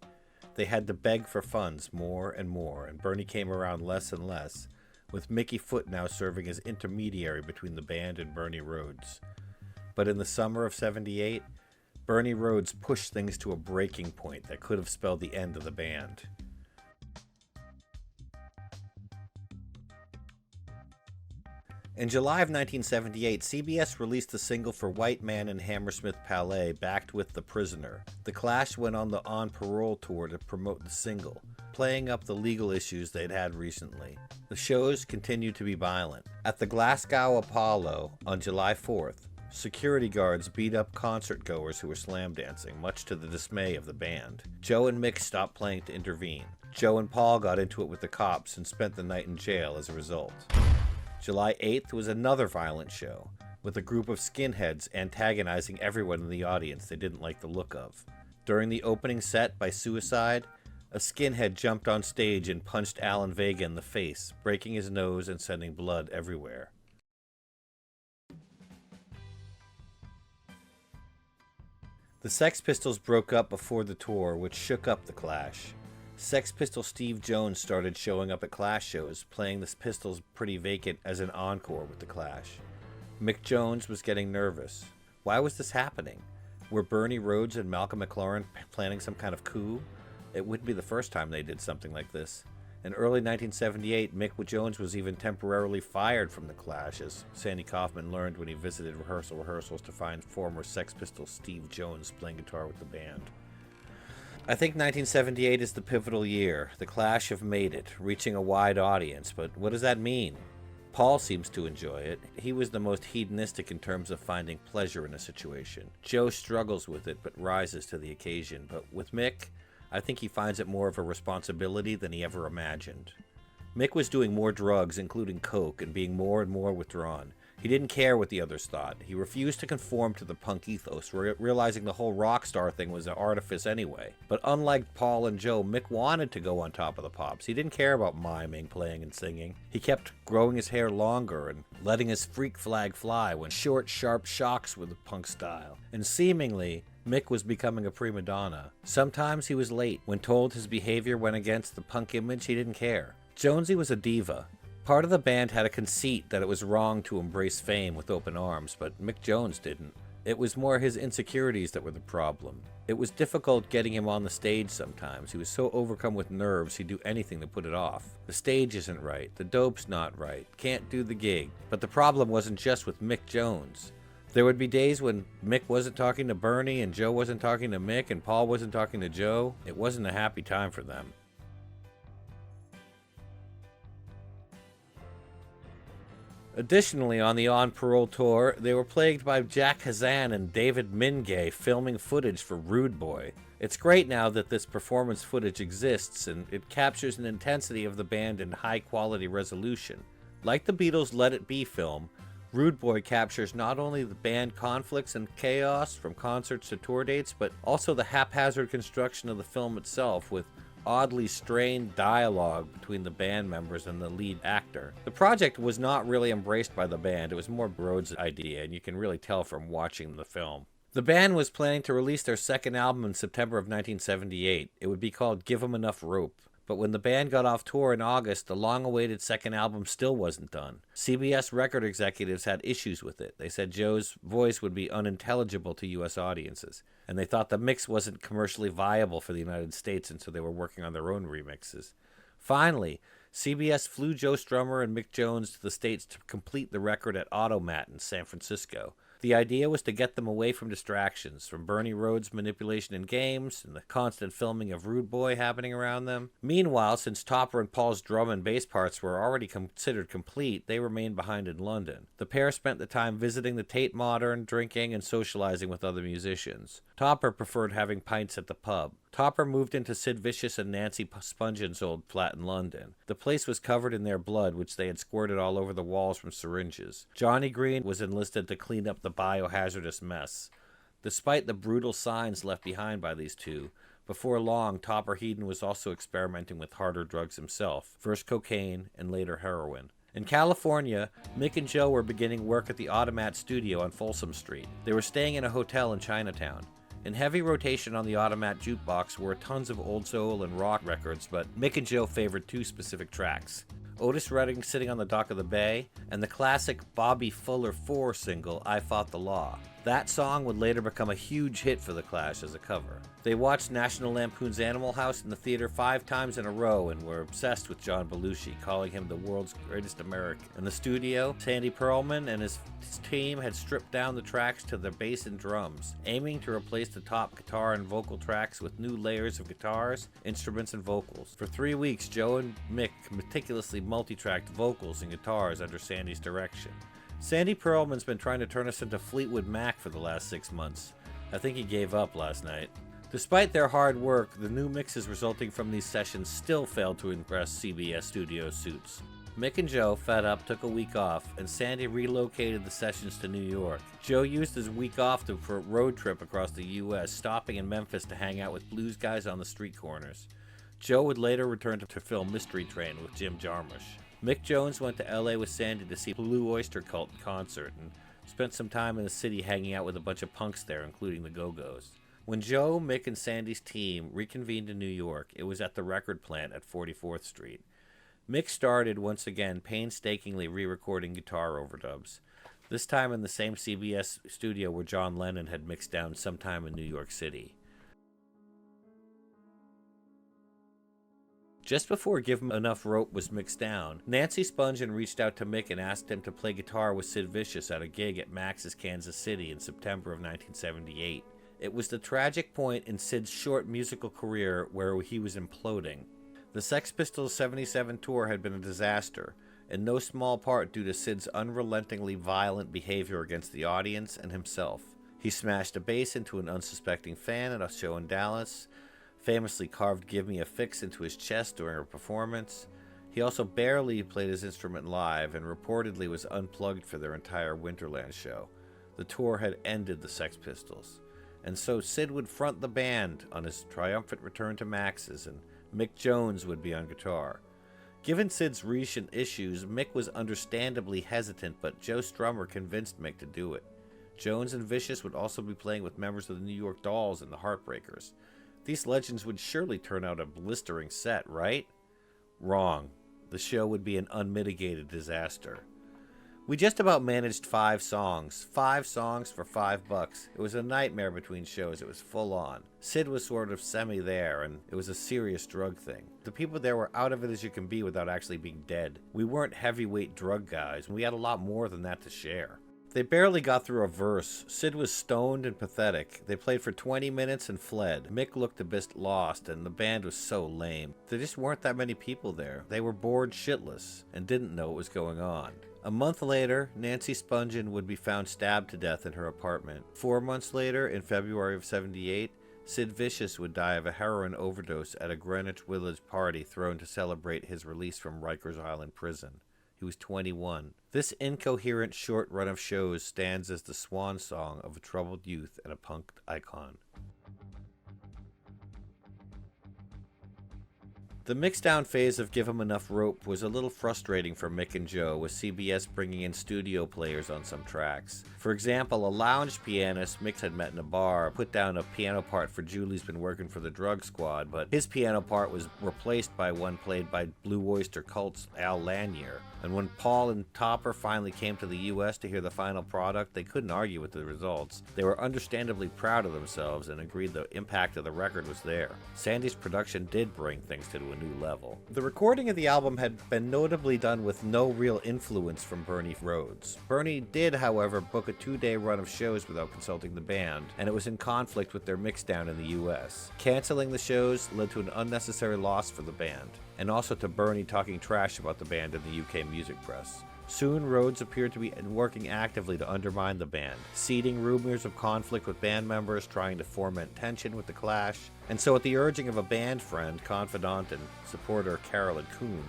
They had to beg for funds more and more, and Bernie came around less and less, with Mickey Foote now serving as intermediary between the band and Bernie Rhodes. But in the summer of '78, Bernie Rhodes pushed things to a breaking point that could have spelled the end of the band. In July of 1978, CBS released the single for White Man and Hammersmith Palais, backed with The Prisoner. The Clash went on the On Parole Tour to promote the single, playing up the legal issues they'd had recently. The shows continued to be violent. At the Glasgow Apollo on July 4th, security guards beat up concert goers who were slam dancing, much to the dismay of the band. Joe and Mick stopped playing to intervene. Joe and Paul got into it with the cops and spent the night in jail as a result. July 8th was another violent show, with a group of skinheads antagonizing everyone in the audience they didn't like the look of. During the opening set by Suicide, a skinhead jumped on stage and punched Alan Vega in the face, breaking his nose and sending blood everywhere. The Sex Pistols broke up before the tour, which shook up the Clash. Sex Pistol Steve Jones started showing up at Clash shows, playing the Pistols Pretty Vacant as an encore with the Clash. Mick Jones was getting nervous. Why was this happening? Were Bernie Rhodes and Malcolm McLaren planning some kind of coup? It wouldn't be the first time they did something like this. In early 1978, Mick Jones was even temporarily fired from the Clash, as Sandy Kaufman learned when he visited Rehearsal Rehearsals to find former Sex Pistol Steve Jones playing guitar with the band. I think 1978 is the pivotal year. The Clash have made it, reaching a wide audience, but what does that mean? Paul seems to enjoy it. He was the most hedonistic in terms of finding pleasure in a situation. Joe struggles with it, but rises to the occasion. But with Mick, I think he finds it more of a responsibility than he ever imagined. Mick was doing more drugs, including coke, and being more and more withdrawn. He didn't care what the others thought. He refused to conform to the punk ethos, realizing the whole rock star thing was an artifice anyway. But unlike Paul and Joe, Mick wanted to go on top of the pops. He didn't care about miming, playing, and singing. He kept growing his hair longer and letting his freak flag fly when short, sharp shocks were the punk style. And seemingly, Mick was becoming a prima donna. Sometimes he was late. When told his behavior went against the punk image, he didn't care. Jonesy was a diva. Part of the band had a conceit that it was wrong to embrace fame with open arms, but Mick Jones didn't. It was more his insecurities that were the problem. It was difficult getting him on the stage sometimes. He was so overcome with nerves he'd do anything to put it off. The stage isn't right, the dope's not right, can't do the gig. But the problem wasn't just with Mick Jones. There would be days when Mick wasn't talking to Bernie and Joe wasn't talking to Mick and Paul wasn't talking to Joe. It wasn't a happy time for them. Additionally, on the On Parole Tour, they were plagued by Jack Hazan and David Mingay filming footage for Rude Boy. It's great now that this performance footage exists, and it captures an intensity of the band in high-quality resolution. Like the Beatles' Let It Be film, Rude Boy captures not only the band conflicts and chaos from concerts to tour dates, but also the haphazard construction of the film itself, with oddly strained dialogue between the band members and the lead actor. The project was not really embraced by the band. It was more Rhodes' idea, and you can really tell from watching the film. The band was planning to release their second album in September of 1978. It would be called Give 'Em Enough Rope. But when the band got off tour in August, the long-awaited second album still wasn't done. CBS record executives had issues with it. They said Joe's voice would be unintelligible to U.S. audiences, and they thought the mix wasn't commercially viable for the United States, and so they were working on their own remixes. Finally, CBS flew Joe Strummer and Mick Jones to the States to complete the record at Automat in San Francisco. The idea was to get them away from distractions, from Bernie Rhodes' manipulation in games and the constant filming of Rude Boy happening around them. Meanwhile, since Topper and Paul's drum and bass parts were already considered complete, they remained behind in London. The pair spent the time visiting the Tate Modern, drinking, and socializing with other musicians. Topper preferred having pints at the pub. Topper moved into Sid Vicious and Nancy Spongeon's old flat in London. The place was covered in their blood, which they had squirted all over the walls from syringes. Johnny Green was enlisted to clean up the biohazardous mess. Despite the brutal signs left behind by these two, before long, Topper Headon was also experimenting with harder drugs himself, first cocaine and later heroin. In California, Mick and Joe were beginning work at the Automat studio on Folsom Street. They were staying in a hotel in Chinatown. In heavy rotation on the Automat jukebox were tons of old soul and rock records, but Mick and Joe favored two specific tracks: Otis Redding Sitting on the Dock of the Bay, and the classic Bobby Fuller 4 single, I Fought the Law. That song would later become a huge hit for The Clash as a cover. They watched National Lampoon's Animal House in the theater 5 times in a row and were obsessed with John Belushi, calling him the world's greatest American. In the studio, Sandy Pearlman and his team had stripped down the tracks to their bass and drums, aiming to replace the top guitar and vocal tracks with new layers of guitars, instruments, and vocals. For 3 weeks, Joe and Mick meticulously multi-tracked vocals and guitars under Sandy's direction. Sandy Pearlman's been trying to turn us into Fleetwood Mac for the last 6 months. I think he gave up last night. Despite their hard work, the new mixes resulting from these sessions still failed to impress CBS studio suits. Mick and Joe, fed up, took a week off, and Sandy relocated the sessions to New York. Joe used his week off for a road trip across the U.S., stopping in Memphis to hang out with blues guys on the street corners. Joe would later return to film Mystery Train with Jim Jarmusch. Mick Jones went to L.A. with Sandy to see Blue Oyster Cult in concert and spent some time in the city hanging out with a bunch of punks there, including the Go-Go's. When Joe, Mick, and Sandy's team reconvened in New York, it was at the record plant at 44th Street. Mick started, once again, painstakingly re-recording guitar overdubs, this time in the same CBS studio where John Lennon had mixed down sometime in New York City. Just before Give 'Em Enough Rope was mixed down, Nancy Spongeon reached out to Mick and asked him to play guitar with Sid Vicious at a gig at Max's Kansas City in September of 1978. It was the tragic point in Sid's short musical career where he was imploding. The Sex Pistols' 77 tour had been a disaster, in no small part due to Sid's unrelentingly violent behavior against the audience and himself. He smashed a bass into an unsuspecting fan at a show in Dallas, famously carved Give Me a Fix into his chest during a performance. He also barely played his instrument live and reportedly was unplugged for their entire Winterland show. The tour had ended the Sex Pistols. And so Sid would front the band on his triumphant return to Max's, and Mick Jones would be on guitar. Given Sid's recent issues, Mick was understandably hesitant, but Joe Strummer convinced Mick to do it. Jones and Vicious would also be playing with members of the New York Dolls and the Heartbreakers. These legends would surely turn out a blistering set, right? Wrong. The show would be an unmitigated disaster. We just about managed 5 songs. 5 songs for $5. It was a nightmare between shows. It was full on. Sid was sort of semi-there, and it was a serious drug thing. The people there were out of it as you can be without actually being dead. We weren't heavyweight drug guys, and we had a lot more than that to share. They barely got through a verse. Sid was stoned and pathetic. They played for 20 minutes and fled. Mick looked a bit lost, and the band was so lame. There just weren't that many people there. They were bored shitless and didn't know what was going on. A month later, Nancy Spungen would be found stabbed to death in her apartment. 4 months later, in February of '78, Sid Vicious would die of a heroin overdose at a Greenwich Village party thrown to celebrate his release from Rikers Island prison. He was 21. This incoherent short run of shows stands as the swan song of a troubled youth and a punk icon. The mixdown phase of Give 'Em Enough Rope was a little frustrating for Mick and Joe, with CBS bringing in studio players on some tracks. For example, a lounge pianist Mick had met in a bar put down a piano part for Julie's Been Working for the Drug Squad, but his piano part was replaced by one played by Blue Oyster Cult's Al Lanier. And when Paul and Topper finally came to the US to hear the final product, they couldn't argue with the results. They were understandably proud of themselves and agreed the impact of the record was there. Sandy's production did bring things to a new level. The recording of the album had been notably done with no real influence from Bernie Rhodes. Bernie did, however, book a 2-day run of shows without consulting the band, and it was in conflict with their mixdown in the US. Canceling the shows led to an unnecessary loss for the band, and also to Bernie talking trash about the band in the UK music press. Soon, Rhodes appeared to be working actively to undermine the band, seeding rumors of conflict with band members, trying to foment tension with the Clash. And so at the urging of a band friend, confidant, and supporter Carolyn Coon,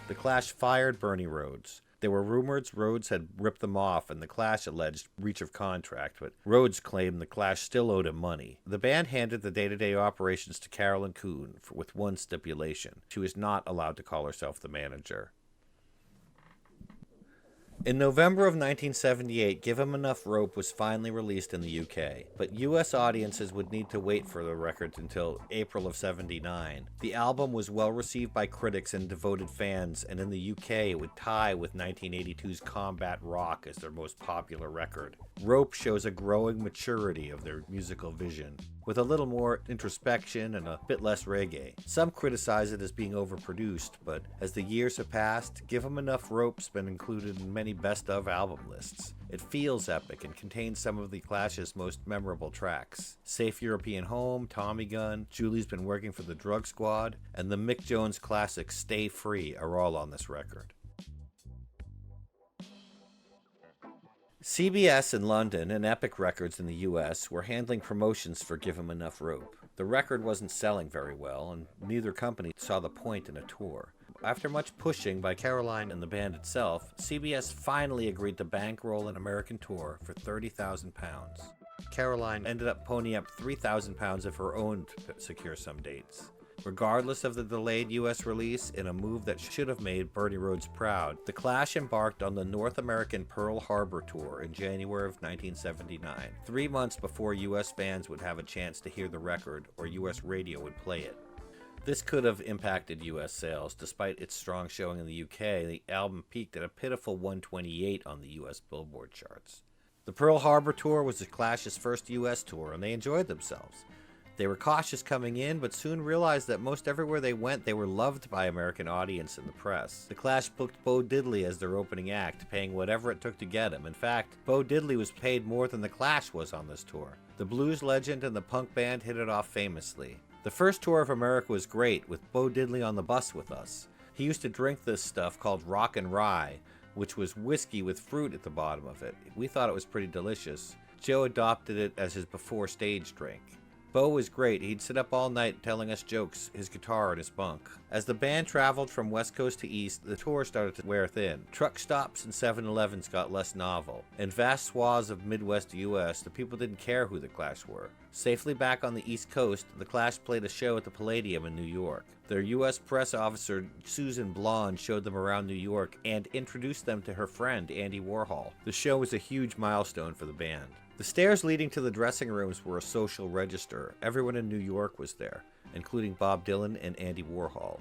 the Clash fired Bernie Rhodes. There were rumors Rhodes had ripped them off, and the Clash alleged breach of contract, but Rhodes claimed the Clash still owed him money. The band handed the day-to-day operations to Carolyn Coon with one stipulation: she was not allowed to call herself the manager. In November of 1978, Give 'Em Enough Rope was finally released in the UK, but US audiences would need to wait for the record until April of '79. The album was well received by critics and devoted fans, and in the UK it would tie with 1982's Combat Rock as their most popular record. Rope shows a growing maturity of their musical vision, with a little more introspection and a bit less reggae. Some criticize it as being overproduced, but as the years have passed, Give 'Em Enough Rope's been included in many best-of album lists. It feels epic and contains some of the Clash's most memorable tracks. Safe European Home, Tommy Gun, Julie's Been Working for the Drug Squad, and the Mick Jones classic Stay Free are all on this record. CBS in London and Epic Records in the US were handling promotions for Give 'Em Enough Rope. The record wasn't selling very well, and neither company saw the point in a tour. After much pushing by Caroline and the band itself, CBS finally agreed to bankroll an American tour for £30,000. Caroline ended up ponying up £3,000 of her own to secure some dates. Regardless of the delayed US release, in a move that should have made Bernie Rhodes proud, the Clash embarked on the North American Pearl Harbor tour in January of 1979, 3 months before US fans would have a chance to hear the record or US radio would play it. This could have impacted US sales. Despite its strong showing in the UK, the album peaked at a pitiful 128 on the US Billboard charts. The Pearl Harbor tour was the Clash's first US tour, and they enjoyed themselves. They were cautious coming in, but soon realized that most everywhere they went, they were loved by American audience and the press. The Clash booked Bo Diddley as their opening act, paying whatever it took to get him. In fact, Bo Diddley was paid more than the Clash was on this tour. The blues legend and the punk band hit it off famously. The first tour of America was great, with Bo Diddley on the bus with us. He used to drink this stuff called Rock and Rye, which was whiskey with fruit at the bottom of it. We thought it was pretty delicious. Joe adopted it as his before stage drink. Bo was great. He'd sit up all night telling us jokes, his guitar in his bunk. As the band traveled from west coast to east, the tour started to wear thin. Truck stops and 7-Elevens got less novel. In vast swaths of Midwest US, the people didn't care who the Clash were. Safely back on the East Coast, the Clash played a show at the Palladium in New York. Their U.S. press officer, Susan Blonde, showed them around New York and introduced them to her friend, Andy Warhol. The show was a huge milestone for the band. The stairs leading to the dressing rooms were a social register. Everyone in New York was there, including Bob Dylan and Andy Warhol.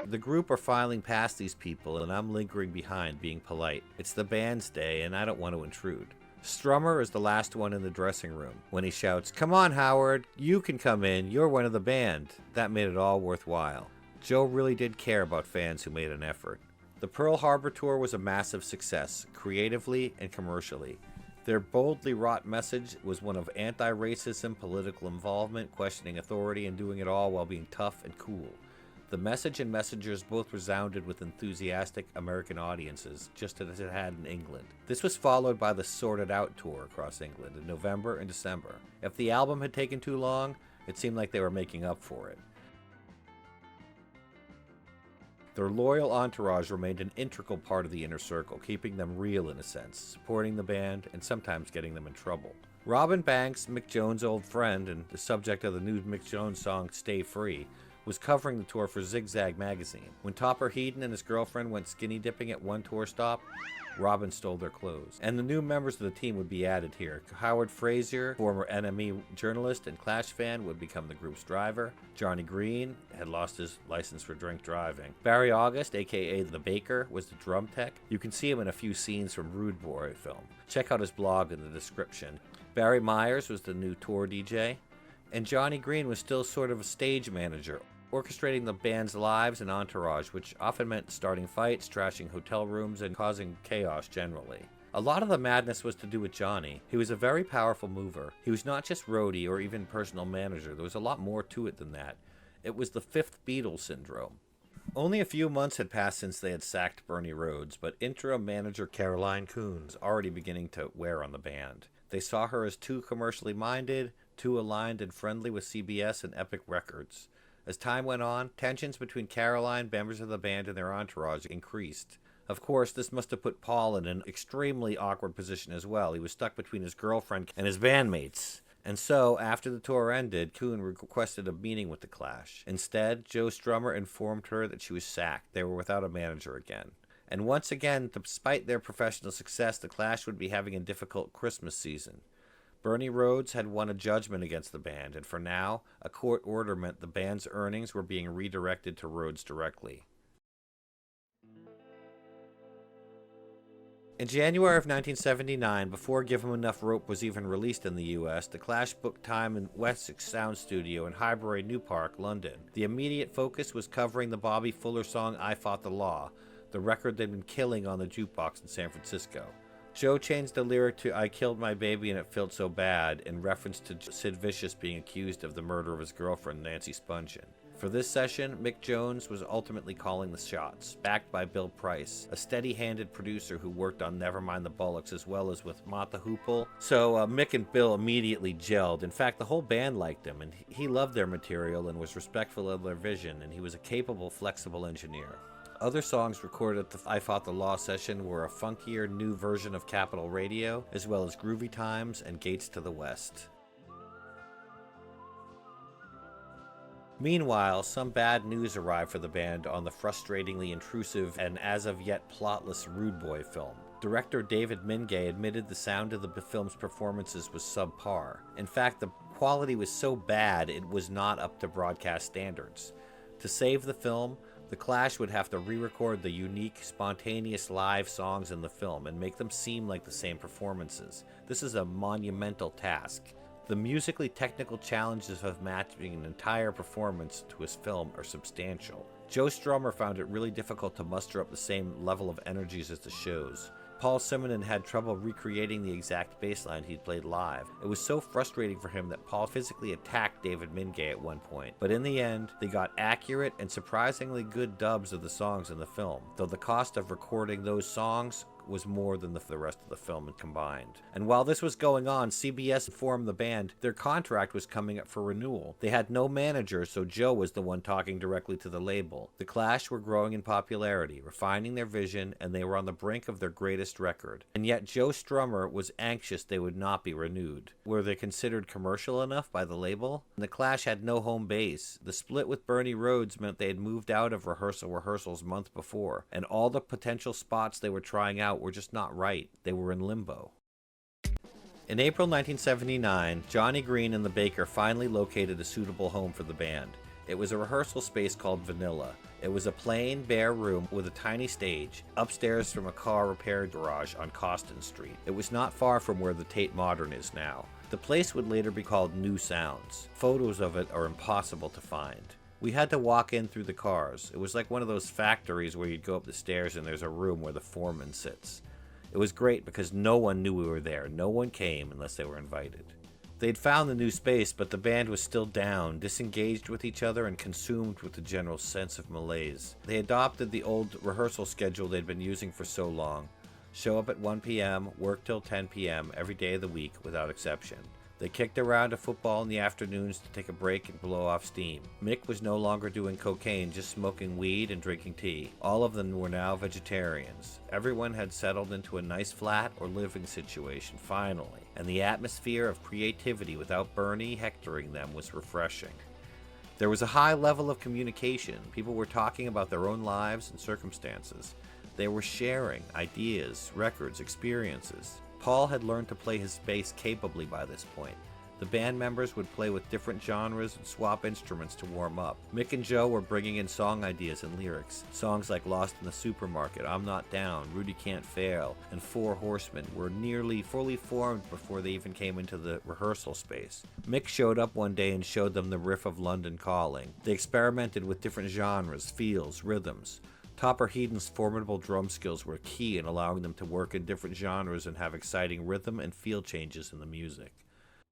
The group are filing past these people, and I'm lingering behind, being polite. It's the band's day, and I don't want to intrude. Strummer is the last one in the dressing room when he shouts, "Come on, Howard, you can come in, you're one of the band." That made it all worthwhile. Joe really did care about fans who made an effort. The Pearl Harbor tour was a massive success, creatively and commercially. Their boldly wrought message was one of anti-racism, political involvement, questioning authority, and doing it all while being tough and cool. The message and messengers both resounded with enthusiastic American audiences, just as it had in England. This was followed by the Sorted Out tour across England in November and December. If the album had taken too long, it seemed like they were making up for it. Their loyal entourage remained an integral part of the inner circle, keeping them real in a sense, supporting the band, and sometimes getting them in trouble. Robin Banks, Mick Jones' old friend and the subject of the new Mick Jones song Stay Free, was covering the tour for Zigzag magazine. When Topper Headon and his girlfriend went skinny dipping at one tour stop, Robin stole their clothes. And the new members of the team would be added here. Howard Frazier, former NME journalist and Clash fan, would become the group's driver. Johnny Green had lost his license for drink driving. Barry August, aka The Baker, was the drum tech. You can see him in a few scenes from Rude Boy film. Check out his blog in the description. Barry Myers was the new tour DJ. And Johnny Green was still sort of a stage manager, orchestrating the band's lives and entourage, which often meant starting fights, trashing hotel rooms, and causing chaos generally. A lot of the madness was to do with Johnny. He was a very powerful mover. He was not just roadie or even personal manager. There was a lot more to it than that. It was the fifth Beatle syndrome. Only a few months had passed since they had sacked Bernie Rhodes, but interim manager Caroline Coon was already beginning to wear on the band. They saw her as too commercially minded, too aligned and friendly with CBS and Epic Records. As time went on, tensions between Caroline, members of the band, and their entourage increased. Of course, this must have put Paul in an extremely awkward position as well. He was stuck between his girlfriend and his bandmates. And so, after the tour ended, Coon requested a meeting with the Clash. Instead, Joe Strummer informed her that she was sacked. They were without a manager again. And once again, despite their professional success, the Clash would be having a difficult Christmas season. Bernie Rhodes had won a judgment against the band, and for now, a court order meant the band's earnings were being redirected to Rhodes directly. In January of 1979, before Give 'Em Enough Rope was even released in the US, the Clash booked time in Wessex Sound Studio in Highbury, New Park, London. The immediate focus was covering the Bobby Fuller song I Fought the Law, the record they'd been killing on the jukebox in San Francisco. Joe changed the lyric to "I killed my baby and it felt so bad" in reference to Sid Vicious being accused of the murder of his girlfriend, Nancy Spungen. For this session, Mick Jones was ultimately calling the shots, backed by Bill Price, a steady-handed producer who worked on Nevermind the Bollocks as well as with Mott the Hoople. So Mick and Bill immediately gelled. In fact, the whole band liked him, and he loved their material and was respectful of their vision, and he was a capable, flexible engineer. Other songs recorded at the I Fought the Law session were a funkier new version of Capitol Radio, as well as Groovy Times and Gates to the West. Meanwhile, some bad news arrived for the band on the frustratingly intrusive and as of yet plotless Rude Boy film. Director David Mingay admitted the sound of the film's performances was subpar. In fact, the quality was so bad it was not up to broadcast standards. To save the film, the Clash would have to re-record the unique, spontaneous live songs in the film and make them seem like the same performances. This is a monumental task. The musically technical challenges of matching an entire performance to his film are substantial. Joe Strummer found it really difficult to muster up the same level of energies as the shows. Paul Simonon had trouble recreating the exact bass line he'd played live. It was so frustrating for him that Paul physically attacked David Mingay at one point. But in the end, they got accurate and surprisingly good dubs of the songs in the film, though the cost of recording those songs was more than the rest of the film combined. And while this was going on, CBS informed the band their contract was coming up for renewal. They had no manager, so Joe was the one talking directly to the label. The Clash were growing in popularity, refining their vision, and they were on the brink of their greatest record. And yet Joe Strummer was anxious they would not be renewed. Were they considered commercial enough by the label? And the Clash had no home base. The split with Bernie Rhodes meant they had moved out of Rehearsal Rehearsals months before, and all the potential spots they were trying out were just not right. They were in limbo. In April 1979, Johnny Green and the Baker finally located a suitable home for the band. It was a rehearsal space called Vanilla. It was a plain, bare room with a tiny stage, upstairs from a car repair garage on Costin Street. It was not far from where the Tate Modern is now. The place would later be called New Sounds. Photos of it are impossible to find. We had to walk in through the cars. It was like one of those factories where you'd go up the stairs and there's a room where the foreman sits. It was great because no one knew we were there. No one came unless they were invited. They'd found the new space, but the band was still down, disengaged with each other and consumed with the general sense of malaise. They adopted the old rehearsal schedule they'd been using for so long. Show up at 1 p.m., work till 10 p.m. every day of the week without exception. They kicked around to football in the afternoons to take a break and blow off steam. Mick was no longer doing cocaine, just smoking weed and drinking tea. All of them were now vegetarians. Everyone had settled into a nice flat or living situation, finally, and the atmosphere of creativity without Bernie hectoring them was refreshing. There was a high level of communication. People were talking about their own lives and circumstances. They were sharing ideas, records, experiences. Paul had learned to play his bass capably by this point. The band members would play with different genres and swap instruments to warm up. Mick and Joe were bringing in song ideas and lyrics. Songs like Lost in the Supermarket, I'm Not Down, Rudy Can't Fail, and Four Horsemen were nearly fully formed before they even came into the rehearsal space. Mick showed up one day and showed them the riff of London Calling. They experimented with different genres, feels, rhythms. Topper Headon's formidable drum skills were key in allowing them to work in different genres and have exciting rhythm and feel changes in the music.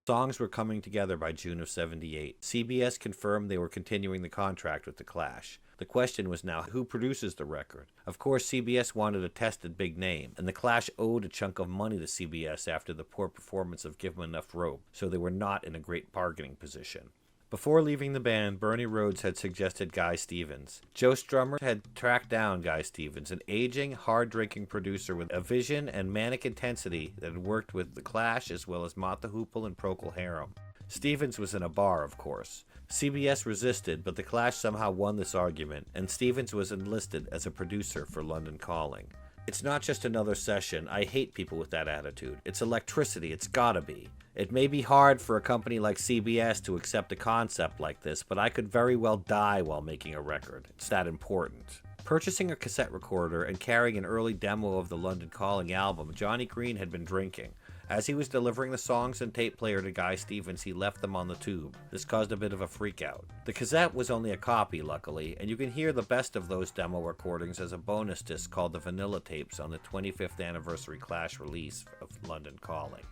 Songs were coming together by June of '78. CBS confirmed they were continuing the contract with the Clash. The question was now, who produces the record? Of course, CBS wanted a tested big name, and the Clash owed a chunk of money to CBS after the poor performance of Give 'Em Enough Rope, so they were not in a great bargaining position. Before leaving the band, Bernie Rhodes had suggested Guy Stevens. Joe Strummer had tracked down Guy Stevens, an aging, hard-drinking producer with a vision and manic intensity that had worked with The Clash as well as Mott the Hoople and Procol Harum. Stevens was in a bar, of course. CBS resisted, but The Clash somehow won this argument, and Stevens was enlisted as a producer for London Calling. It's not just another session. I hate people with that attitude. It's electricity. It's gotta be. It may be hard for a company like CBS to accept a concept like this, but I could very well die while making a record. It's that important. Purchasing a cassette recorder and carrying an early demo of the London Calling album, Johnny Green had been drinking. As he was delivering the songs and tape player to Guy Stevens, he left them on the tube. This caused a bit of a freakout. The cassette was only a copy, luckily, and you can hear the best of those demo recordings as a bonus disc called the Vanilla Tapes on the 25th anniversary Clash release of London Calling.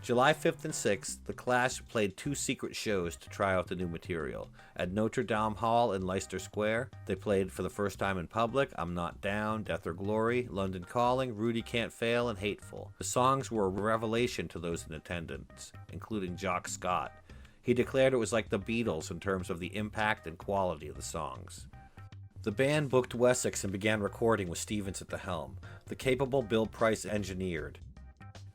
July 5th and 6th, the Clash played 2 secret shows to try out the new material. At Notre Dame Hall in Leicester Square, they played for the first time in public I'm Not Down, Death or Glory, London Calling, Rudy Can't Fail, and Hateful. The songs were a revelation to those in attendance, including Jock Scott. He declared it was like the Beatles in terms of the impact and quality of the songs. The band booked Wessex and began recording with Stevens at the helm. The capable Bill Price engineered.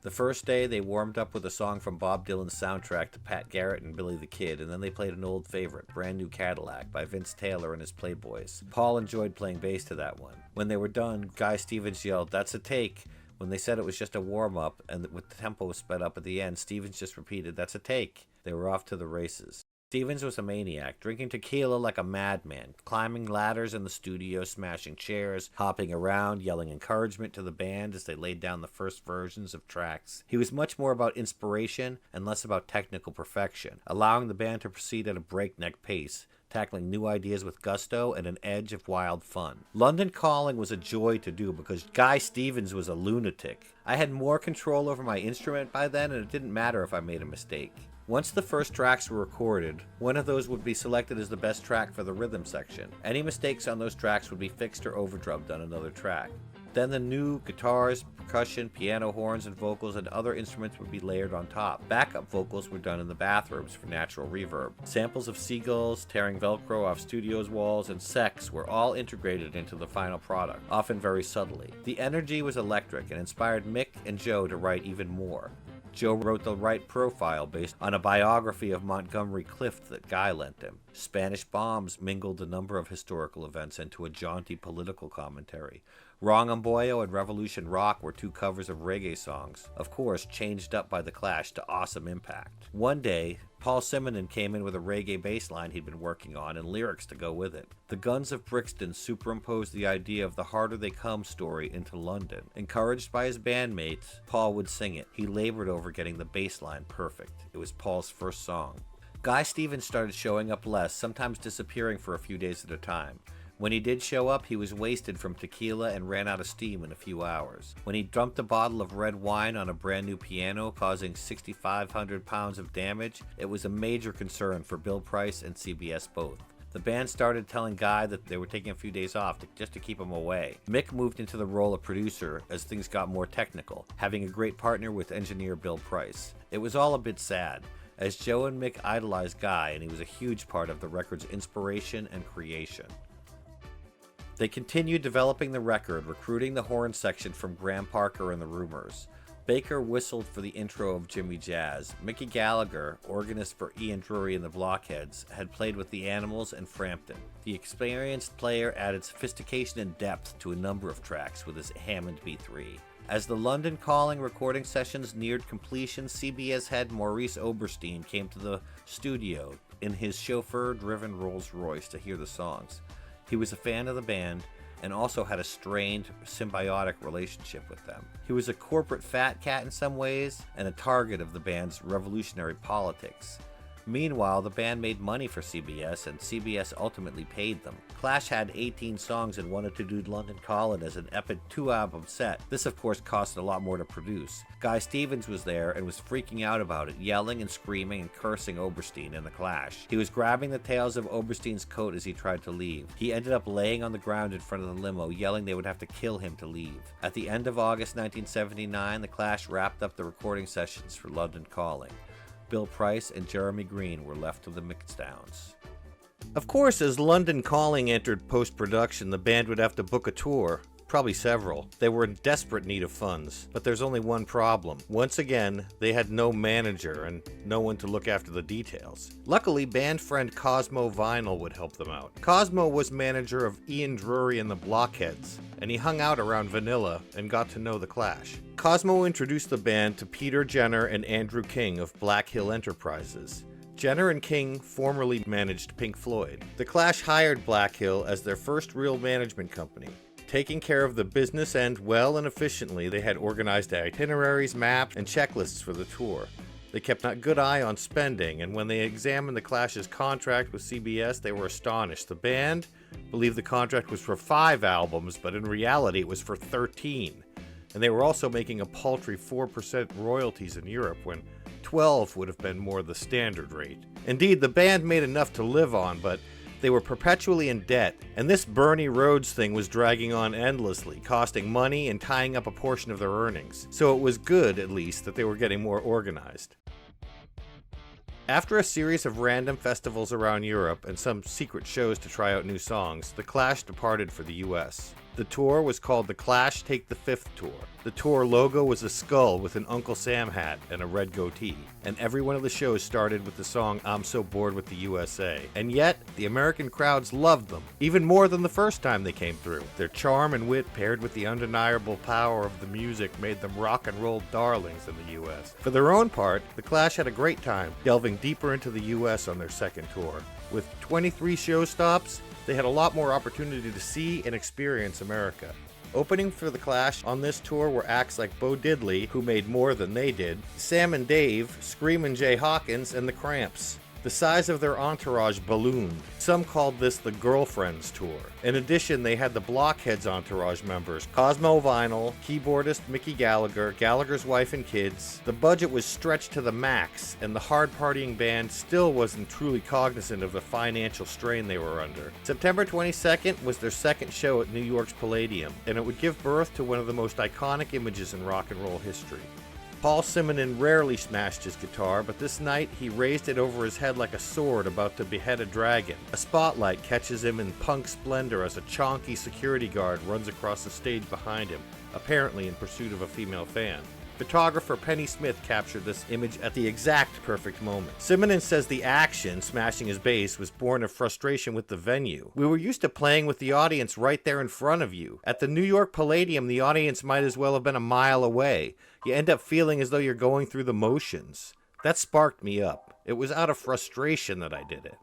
The first day, they warmed up with a song from Bob Dylan's soundtrack to Pat Garrett and Billy the Kid, and then they played an old favorite, Brand New Cadillac, by Vince Taylor and his Playboys. Paul enjoyed playing bass to that one. When they were done, Guy Stevens yelled, "That's a take." When they said it was just a warm-up, and with the tempo sped up at the end, Stevens just repeated, "That's a take." They were off to the races. Stevens was a maniac, drinking tequila like a madman, climbing ladders in the studio, smashing chairs, hopping around, yelling encouragement to the band as they laid down the first versions of tracks. He was much more about inspiration and less about technical perfection, allowing the band to proceed at a breakneck pace, tackling new ideas with gusto and an edge of wild fun. London Calling was a joy to do because Guy Stevens was a lunatic. I had more control over my instrument by then, and it didn't matter if I made a mistake. Once the first tracks were recorded, one of those would be selected as the best track for the rhythm section. Any mistakes on those tracks would be fixed or overdubbed on another track. Then the new guitars, percussion, piano, horns, and vocals and other instruments would be layered on top. Backup vocals were done in the bathrooms for natural reverb. Samples of seagulls, tearing Velcro off studios' walls, and sex were all integrated into the final product, often very subtly. The energy was electric and inspired Mick and Joe to write even more. Joe wrote the right profile based on a biography of Montgomery Clift that Guy lent him. Spanish Bombs mingled a number of historical events into a jaunty political commentary. Wrong on Boyo and Revolution Rock were two covers of reggae songs, of course changed up by The Clash to awesome impact. One day, Paul Simonon came in with a reggae bass line he'd been working on and lyrics to go with it. The Guns of Brixton superimposed the idea of the Harder They Come story into London. Encouraged by his bandmates, Paul would sing it. He labored over getting the bass line perfect. It was Paul's first song. Guy Stevens started showing up less, sometimes disappearing for a few days at a time. When he did show up, he was wasted from tequila and ran out of steam in a few hours. When he dumped a bottle of red wine on a brand new piano, causing 6,500 pounds of damage, it was a major concern for Bill Price and CBS both. The band started telling Guy that they were taking a few days off just to keep him away. Mick moved into the role of producer as things got more technical, having a great partner with engineer Bill Price. It was all a bit sad, as Joe and Mick idolized Guy, and he was a huge part of the record's inspiration and creation. They continued developing the record, recruiting the horn section from Graham Parker and the Rumors. Baker whistled for the intro of Jimmy Jazz. Mickey Gallagher, organist for Ian Drury and the Blockheads, had played with the Animals and Frampton. The experienced player added sophistication and depth to a number of tracks with his Hammond B3. As the London Calling recording sessions neared completion, CBS head Maurice Oberstein came to the studio in his chauffeur-driven Rolls-Royce to hear the songs. He was a fan of the band and also had a strained, symbiotic relationship with them. He was a corporate fat cat in some ways and a target of the band's revolutionary politics. Meanwhile, the band made money for CBS, and CBS ultimately paid them. Clash had 18 songs and wanted to do London Calling as an epic 2-album set. This, of course, cost a lot more to produce. Guy Stevens was there and was freaking out about it, yelling and screaming and cursing Oberstein and the Clash. He was grabbing the tails of Oberstein's coat as he tried to leave. He ended up laying on the ground in front of the limo, yelling they would have to kill him to leave. At the end of August 1979, the Clash wrapped up the recording sessions for London Calling. Bill Price and Jeremy Green were left to the mixdowns. Of course, as London Calling entered post-production, the band would have to book a tour. Probably several. They were in desperate need of funds, but there's only one problem. Once again, they had no manager and no one to look after the details. Luckily, band friend Cosmo Vinyl would help them out. Cosmo was manager of Ian Drury and the Blockheads, and he hung out around Vanilla and got to know the Clash. Cosmo introduced the band to Peter Jenner and Andrew King of Black Hill Enterprises. Jenner and King formerly managed Pink Floyd. The Clash hired Black Hill as their first real management company. Taking care of the business end well and efficiently, they had organized itineraries, maps, and checklists for the tour. They kept a good eye on spending, and when they examined the Clash's contract with CBS, they were astonished. The band believed the contract was for 5 albums, but in reality it was for 13. And they were also making a paltry 4% royalties in Europe, when 12 would have been more the standard rate. Indeed, the band made enough to live on, but they were perpetually in debt, and this Bernie Rhodes thing was dragging on endlessly, costing money and tying up a portion of their earnings. So it was good, at least, that they were getting more organized. After a series of random festivals around Europe and some secret shows to try out new songs, the Clash departed for the US. The tour was called the Clash Take the Fifth Tour. The tour logo was a skull with an Uncle Sam hat and a red goatee, and every one of the shows started with the song I'm So Bored with the USA. And yet, the American crowds loved them, even more than the first time they came through. Their charm and wit paired with the undeniable power of the music made them rock and roll darlings in the US. For their own part, the Clash had a great time, delving deeper into the US on their second tour. With 23 show stops, they had a lot more opportunity to see and experience America. Opening for the Clash on this tour were acts like Bo Diddley, who made more than they did, Sam and Dave, Screamin' Jay Hawkins, and the Cramps. The size of their entourage ballooned. Some called this the Girlfriends Tour. In addition, they had the Blockheads entourage members, Cosmo Vinyl, keyboardist Mickey Gallagher, Gallagher's wife and kids. The budget was stretched to the max, and the hard-partying band still wasn't truly cognizant of the financial strain they were under. September 22nd was their second show at New York's Palladium, and it would give birth to one of the most iconic images in rock and roll history. Paul Simonon rarely smashed his guitar, but this night he raised it over his head like a sword about to behead a dragon. A spotlight catches him in punk splendor as a chonky security guard runs across the stage behind him, apparently in pursuit of a female fan. Photographer Pennie Smith captured this image at the exact perfect moment. Simonon says the action, smashing his bass, was born of frustration with the venue. We were used to playing with the audience right there in front of you. At the New York Palladium, the audience might as well have been a mile away. You end up feeling as though you're going through the motions. That sparked me up. It was out of frustration that I did it.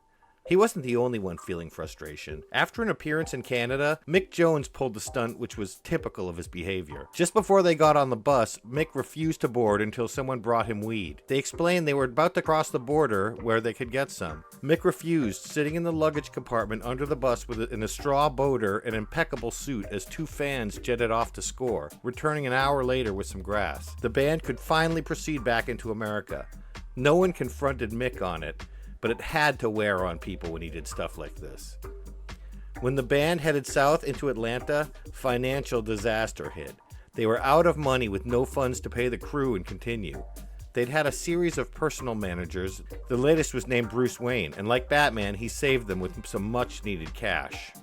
He wasn't the only one feeling frustration. After an appearance in Canada, Mick Jones pulled the stunt which was typical of his behavior. Just before they got on the bus, Mick refused to board until someone brought him weed. They explained they were about to cross the border where they could get some. Mick refused, sitting in the luggage compartment under the bus in a straw boater and impeccable suit as two fans jetted off to score, returning an hour later with some grass. The band could finally proceed back into America. No one confronted Mick on it, but it had to wear on people when he did stuff like this. When the band headed south into Atlanta, financial disaster hit. They were out of money with no funds to pay the crew and continue. They'd had a series of personal managers. The latest was named Bruce Wayne, and like Batman, he saved them with some much-needed cash.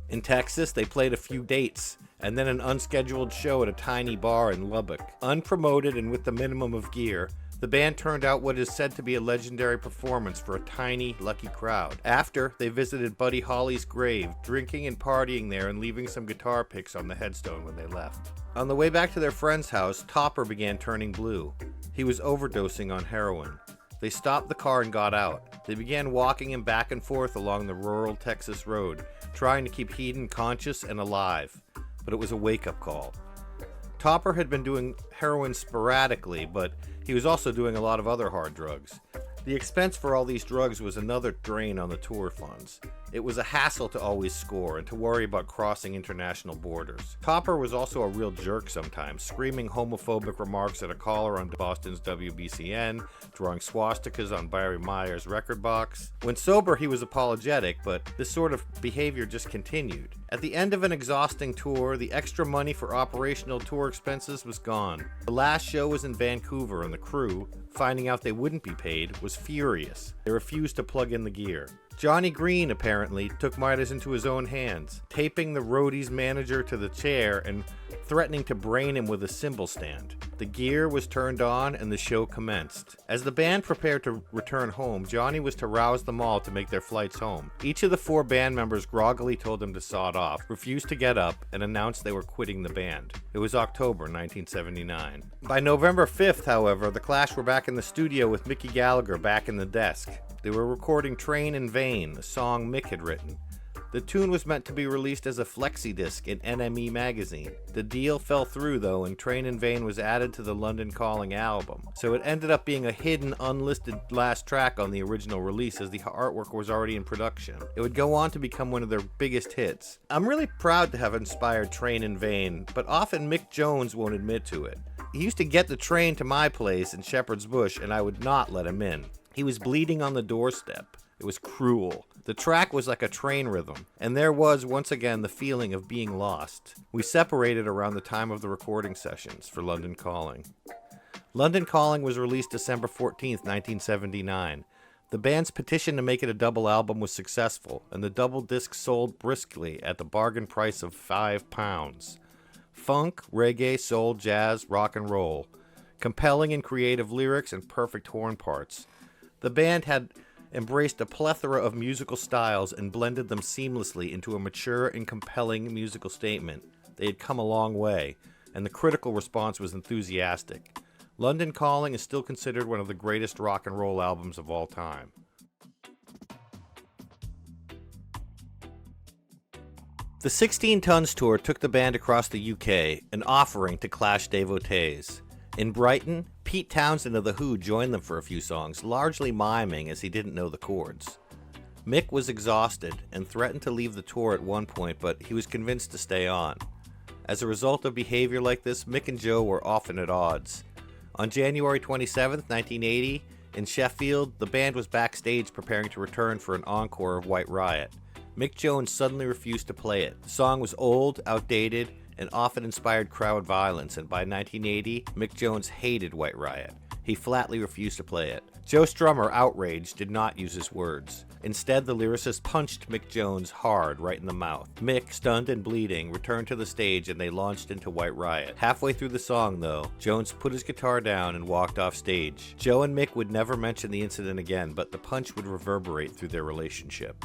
In Texas, they played a few dates, and then an unscheduled show at a tiny bar in Lubbock. Unpromoted and with the minimum of gear, the band turned out what is said to be a legendary performance for a tiny, lucky crowd. After, they visited Buddy Holly's grave, drinking and partying there and leaving some guitar picks on the headstone when they left. On the way back to their friend's house, Topper began turning blue. He was overdosing on heroin. They stopped the car and got out. They began walking him back and forth along the rural Texas road, trying to keep Headon conscious and alive. But it was a wake-up call. Topper had been doing heroin sporadically, but he was also doing a lot of other hard drugs. The expense for all these drugs was another drain on the tour funds. It was a hassle to always score and to worry about crossing international borders. Topper was also a real jerk sometimes, screaming homophobic remarks at a caller on Boston's WBCN, drawing swastikas on Barry Meyer's record box. When sober, he was apologetic, but this sort of behavior just continued. At the end of an exhausting tour, the extra money for operational tour expenses was gone. The last show was in Vancouver, and the crew, finding out they wouldn't be paid, was furious. They refused to plug in the gear. Johnny Green, apparently, took matters into his own hands, taping the roadie's manager to the chair and threatening to brain him with a cymbal stand. The gear was turned on and the show commenced. As the band prepared to return home, Johnny was to rouse them all to make their flights home. Each of the four band members groggily told him to sod off, refused to get up, and announced they were quitting the band. It was October 1979. By November 5th, however, the Clash were back in the studio with Mickey Gallagher back in the desk. They were recording Train in Vain, a song Mick had written. The tune was meant to be released as a flexi disc in NME magazine. The deal fell through though, and Train in Vain was added to the London Calling album. So it ended up being a hidden, unlisted last track on the original release as the artwork was already in production. It would go on to become one of their biggest hits. I'm really proud to have inspired Train in Vain, but often Mick Jones won't admit to it. He used to get the train to my place in Shepherd's Bush and I would not let him in. He was bleeding on the doorstep. It was cruel. The track was like a train rhythm, and there was, once again, the feeling of being lost. We separated around the time of the recording sessions for London Calling. London Calling was released December 14th, 1979. The band's petition to make it a double album was successful, and the double disc sold briskly at the bargain price of £5. Funk, reggae, soul, jazz, rock and roll. Compelling and creative lyrics and perfect horn parts. The band had embraced a plethora of musical styles and blended them seamlessly into a mature and compelling musical statement. They had come a long way, and the critical response was enthusiastic. London Calling is still considered one of the greatest rock and roll albums of all time. The 16 Tons Tour took the band across the UK, an offering to Clash devotees. In Brighton, Pete Townsend of The Who joined them for a few songs, largely miming as he didn't know the chords. Mick was exhausted and threatened to leave the tour at one point, but he was convinced to stay on. As a result of behavior like this, Mick and Joe were often at odds. On January 27, 1980, in Sheffield, the band was backstage preparing to return for an encore of White Riot. Mick Jones suddenly refused to play it. The song was old, outdated, and often inspired crowd violence, and by 1980, Mick Jones hated White Riot. He flatly refused to play it. Joe Strummer, outraged, did not use his words. Instead, the lyricist punched Mick Jones hard right in the mouth. Mick, stunned and bleeding, returned to the stage and they launched into White Riot. Halfway through the song, though, Jones put his guitar down and walked off stage. Joe and Mick would never mention the incident again, but the punch would reverberate through their relationship.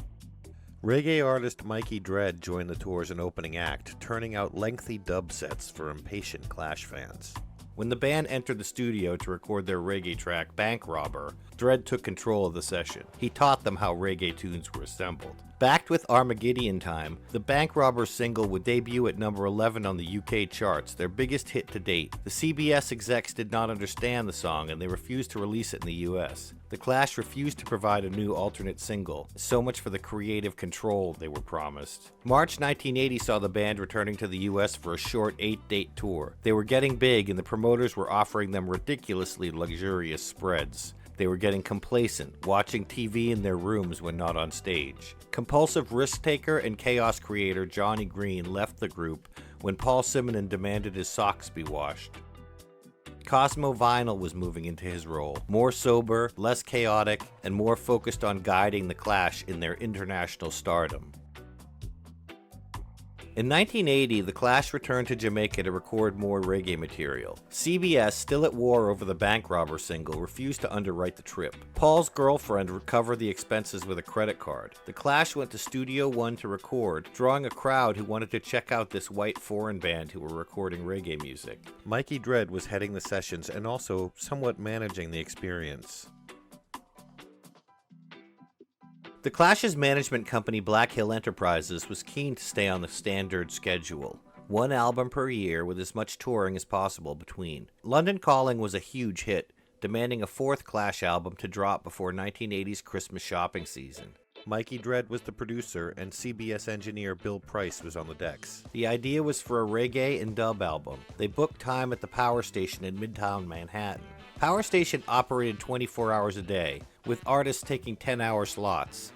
Reggae artist Mikey Dread joined the tour as an opening act, turning out lengthy dub sets for impatient Clash fans. When the band entered the studio to record their reggae track, Bank Robber, Dread took control of the session. He taught them how reggae tunes were assembled. Backed with Armageddon Time, the Bank Robber single would debut at number 11 on the UK charts, their biggest hit to date. The CBS execs did not understand the song and they refused to release it in the US. The Clash refused to provide a new alternate single. So much for the creative control they were promised. March 1980 saw the band returning to the US for a short 8-date tour. They were getting big and the promoters were offering them ridiculously luxurious spreads. They were getting complacent, watching TV in their rooms when not on stage. Compulsive risk-taker and chaos creator Johnny Green left the group when Paul Simonon demanded his socks be washed. Cosmo Vinyl was moving into his role, more sober, less chaotic, and more focused on guiding the Clash in their international stardom. In 1980, the Clash returned to Jamaica to record more reggae material. CBS, still at war over the Bank Robber single, refused to underwrite the trip. Paul's girlfriend would cover the expenses with a credit card. The Clash went to Studio One to record, drawing a crowd who wanted to check out this white foreign band who were recording reggae music. Mikey Dread was heading the sessions and also somewhat managing the experience. The Clash's management company Black Hill Enterprises was keen to stay on the standard schedule, one album per year with as much touring as possible between. London Calling was a huge hit, demanding a fourth Clash album to drop before 1980's Christmas shopping season. Mikey Dread was the producer and CBS engineer Bill Price was on the decks. The idea was for a reggae and dub album. They booked time at the Power Station in Midtown Manhattan. Power Station operated 24 hours a day, with artists taking 10-hour slots.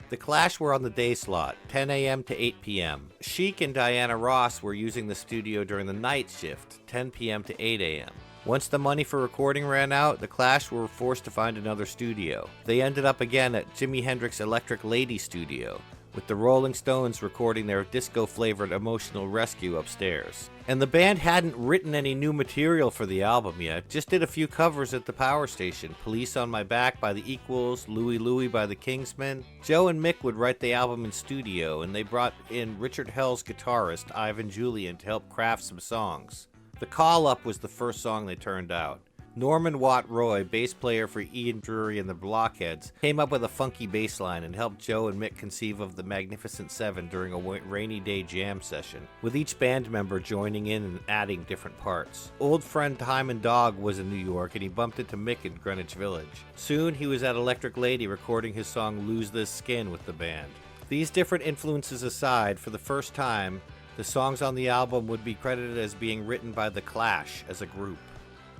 The Clash were on the day slot, 10 a.m. to 8 p.m. Chic and Diana Ross were using the studio during the night shift, 10 p.m. to 8 a.m. Once the money for recording ran out, the Clash were forced to find another studio. They ended up again at Jimi Hendrix's Electric Lady studio, with the Rolling Stones recording their disco-flavored Emotional Rescue upstairs. And the band hadn't written any new material for the album yet, just did a few covers at the Power Station. Police on My Back by the Equals, Louie Louie by the Kingsmen. Joe and Mick would write the album in studio, and they brought in Richard Hell's guitarist, Ivan Julian, to help craft some songs. The Call Up was the first song they turned out. Norman Watt Roy, bass player for Ian Drury and the Blockheads, came up with a funky bass line and helped Joe and Mick conceive of the Magnificent Seven during a rainy day jam session, with each band member joining in and adding different parts. Old friend Hyman Dog was in New York and he bumped into Mick in Greenwich Village. Soon he was at Electric Lady recording his song Lose This Skin with the band. These different influences aside, for the first time, the songs on the album would be credited as being written by The Clash as a group.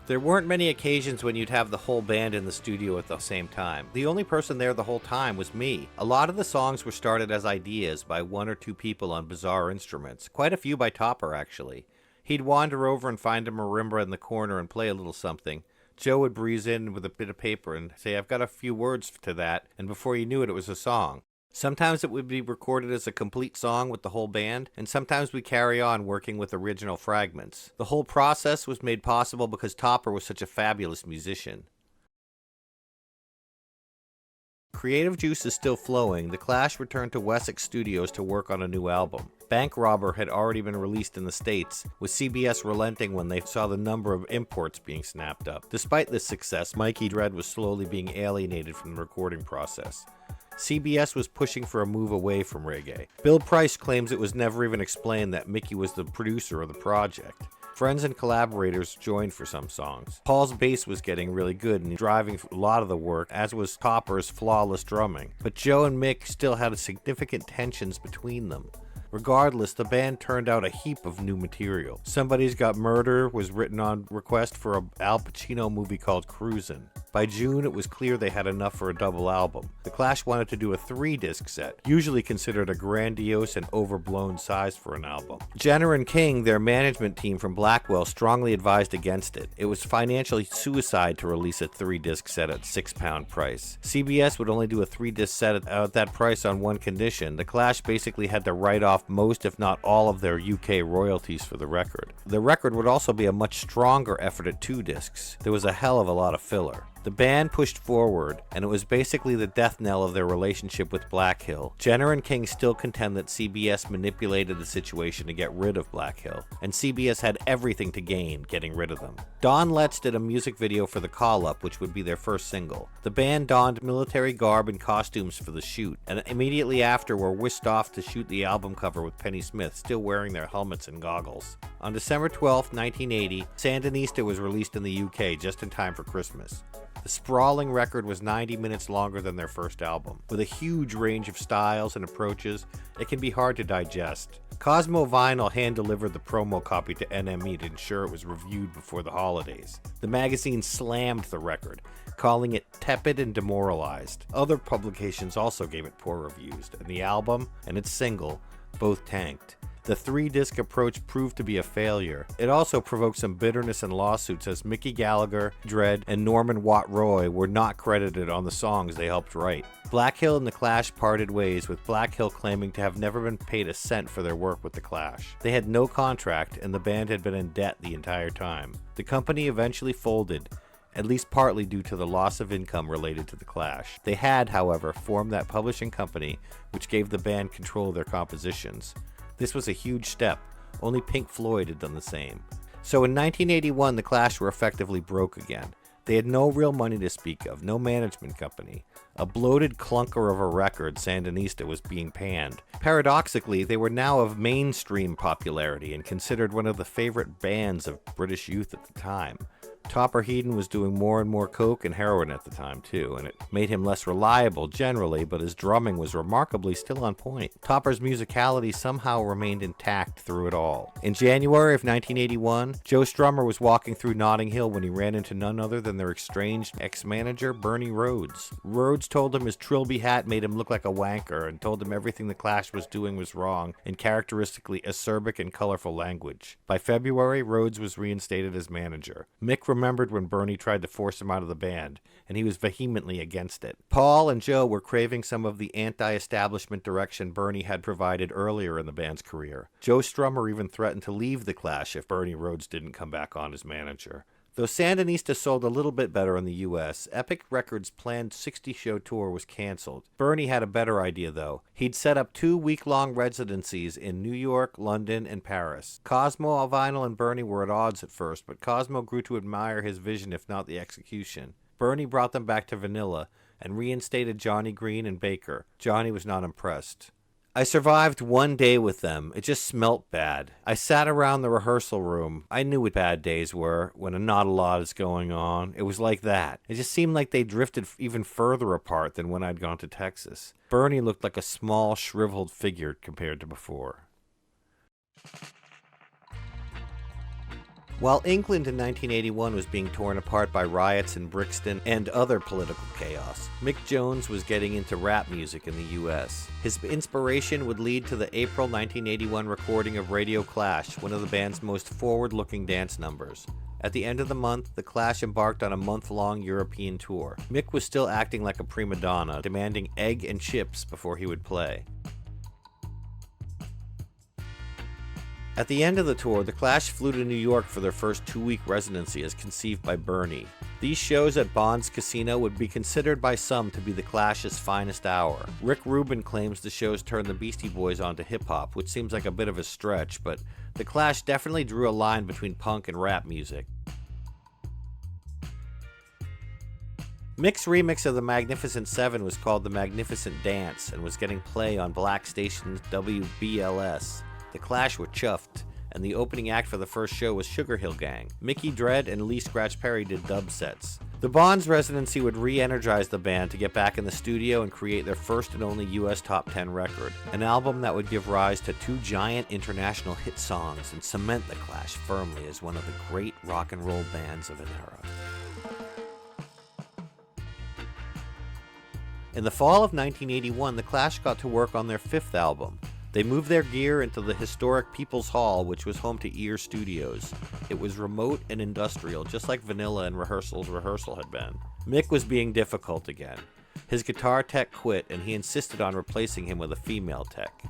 There weren't many occasions when you'd have the whole band in the studio at the same time. The only person there the whole time was me. A lot of the songs were started as ideas by one or two people on bizarre instruments. Quite a few by Topper, actually. He'd wander over and find a marimba in the corner and play a little something. Joe would breeze in with a bit of paper and say, "I've got a few words to that," and before you knew it, it was a song. Sometimes it would be recorded as a complete song with the whole band, and sometimes we carry on working with original fragments. The whole process was made possible because Topper was such a fabulous musician. Creative juice is still flowing. The Clash returned to Wessex Studios to work on a new album. Bank Robber had already been released in the States, with CBS relenting when they saw the number of imports being snapped up. Despite this success, Mikey Dread was slowly being alienated from the recording process. CBS was pushing for a move away from reggae. Bill Price claims it was never even explained that Mickey was the producer of the project. Friends and collaborators joined for some songs. Paul's bass was getting really good and driving a lot of the work, as was Topper's flawless drumming. But Joe and Mick still had significant tensions between them. Regardless, the band turned out a heap of new material. Somebody's Got Murder was written on request for an Al Pacino movie called Cruisin'. By June, it was clear they had enough for a double album. The Clash wanted to do a 3-disc set, usually considered a grandiose and overblown size for an album. Jenner and King, their management team from Blackwell, strongly advised against it. It was financially suicide to release a 3-disc set at £6 price. CBS would only do a 3-disc set at that price on one condition. The Clash basically had to write off most, if not all, of their UK royalties for the record. The record would also be a much stronger effort at 2 discs. There was a hell of a lot of filler. The band pushed forward, and it was basically the death knell of their relationship with Black Hill. Jenner and King still contend that CBS manipulated the situation to get rid of Black Hill, and CBS had everything to gain getting rid of them. Don Letts did a music video for The Call Up, which would be their first single. The band donned military garb and costumes for the shoot, and immediately after were whisked off to shoot the album cover with Pennie Smith, still wearing their helmets and goggles. On December 12, 1980, Sandinista was released in the UK just in time for Christmas. The sprawling record was 90 minutes longer than their first album. With a huge range of styles and approaches, it can be hard to digest. Cosmo Vinyl hand-delivered the promo copy to NME to ensure it was reviewed before the holidays. The magazine slammed the record, calling it tepid and demoralized. Other publications also gave it poor reviews, and the album and its single both tanked. The 3-disc approach proved to be a failure. It also provoked some bitterness and lawsuits, as Mickey Gallagher, Dredd, and Norman Watt Roy were not credited on the songs they helped write. Black Hill and The Clash parted ways, with Black Hill claiming to have never been paid a cent for their work with The Clash. They had no contract, and the band had been in debt the entire time. The company eventually folded, at least partly due to the loss of income related to The Clash. They had, however, formed that publishing company, which gave the band control of their compositions. This was a huge step. Only Pink Floyd had done the same. So in 1981, The Clash were effectively broke again. They had no real money to speak of, no management company. A bloated clunker of a record, Sandinista, was being panned. Paradoxically, they were now of mainstream popularity and considered one of the favorite bands of British youth at the time. Topper Headon was doing more and more coke and heroin at the time too, and it made him less reliable generally, but his drumming was remarkably still on point. Topper's musicality somehow remained intact through it all. In January of 1981, Joe Strummer was walking through Notting Hill when he ran into none other than their estranged ex-manager, Bernie Rhodes. Rhodes told him his trilby hat made him look like a wanker, and told him everything The Clash was doing was wrong in characteristically acerbic and colorful language. By February, Rhodes was reinstated as manager. Mick remembered when Bernie tried to force him out of the band, and he was vehemently against it. Paul and Joe were craving some of the anti-establishment direction Bernie had provided earlier in the band's career. Joe Strummer even threatened to leave The Clash if Bernie Rhodes didn't come back on as manager. Though Sandinista sold a little bit better in the U.S., Epic Records' planned 60-show tour was canceled. Bernie had a better idea, though. He'd set up 2 week-long residencies in New York, London, and Paris. Cosmo, Vinyl, and Bernie were at odds at first, but Cosmo grew to admire his vision, if not the execution. Bernie brought them back to vanilla and reinstated Johnny Green and Baker. Johnny was not impressed. I survived 1 day with them. It just smelt bad. I sat around the rehearsal room. I knew what bad days were, when not a lot is going on. It was like that. It just seemed like they drifted even further apart than when I'd gone to Texas. Bernie looked like a small, shriveled figure compared to before. While England in 1981 was being torn apart by riots in Brixton and other political chaos, Mick Jones was getting into rap music in the US. His inspiration would lead to the April 1981 recording of Radio Clash, one of the band's most forward-looking dance numbers. At the end of the month, The Clash embarked on a month-long European tour. Mick was still acting like a prima donna, demanding egg and chips before he would play. At the end of the tour, The Clash flew to New York for their first 2-week residency as conceived by Bernie. These shows at Bond's Casino would be considered by some to be The Clash's finest hour. Rick Rubin claims the shows turned the Beastie Boys onto hip-hop, which seems like a bit of a stretch, but The Clash definitely drew a line between punk and rap music. Mick's remix of The Magnificent Seven was called The Magnificent Dance and was getting play on black station's WBLS. The Clash were chuffed, and the opening act for the first show was Sugar Hill Gang. Mickey Dredd and Lee Scratch Perry did dub sets. The Bonds residency would re-energize the band to get back in the studio and create their first and only US Top 10 record, an album that would give rise to 2 giant international hit songs and cement the Clash firmly as one of the great rock and roll bands of an era. In the fall of 1981, the Clash got to work on their 5th album. They moved their gear into the historic People's Hall, which was home to Ear Studios. It was remote and industrial, just like Vanilla and Rehearsal had been. Mick was being difficult again. His guitar tech quit, and he insisted on replacing him with a female tech.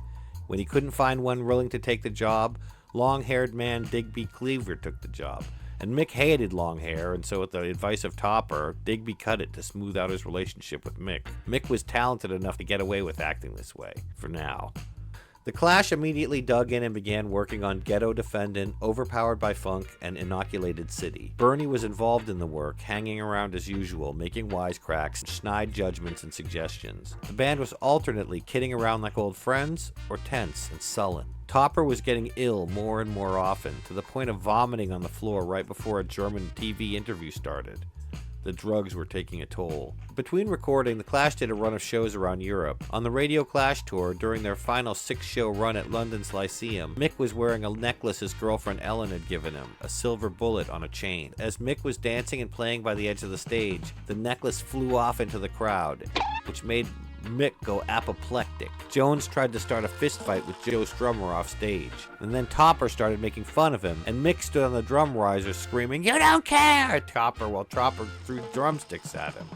When he couldn't find one willing to take the job, long-haired man Digby Cleaver took the job. And Mick hated long hair, and so with the advice of Topper, Digby cut it to smooth out his relationship with Mick. Mick was talented enough to get away with acting this way, for now. The Clash immediately dug in and began working on Ghetto Defendant, Overpowered by Funk, and Inoculated City. Bernie was involved in the work, hanging around as usual, making wisecracks, snide judgments, and suggestions. The band was alternately kidding around like old friends, or tense and sullen. Topper was getting ill more and more often, to the point of vomiting on the floor right before a German TV interview started. The drugs were taking a toll. Between recording, the Clash did a run of shows around Europe. On the Radio Clash tour, during their final 6-show run at London's Lyceum, Mick was wearing a necklace his girlfriend Ellen had given him, a silver bullet on a chain. As Mick was dancing and playing by the edge of the stage, the necklace flew off into the crowd, which made Mick go apoplectic. Jones tried to start a fistfight with Joe Strummer off stage, and then Topper started making fun of him, and Mick stood on the drum riser screaming, "You don't care!" at Topper, while Topper threw drumsticks at him.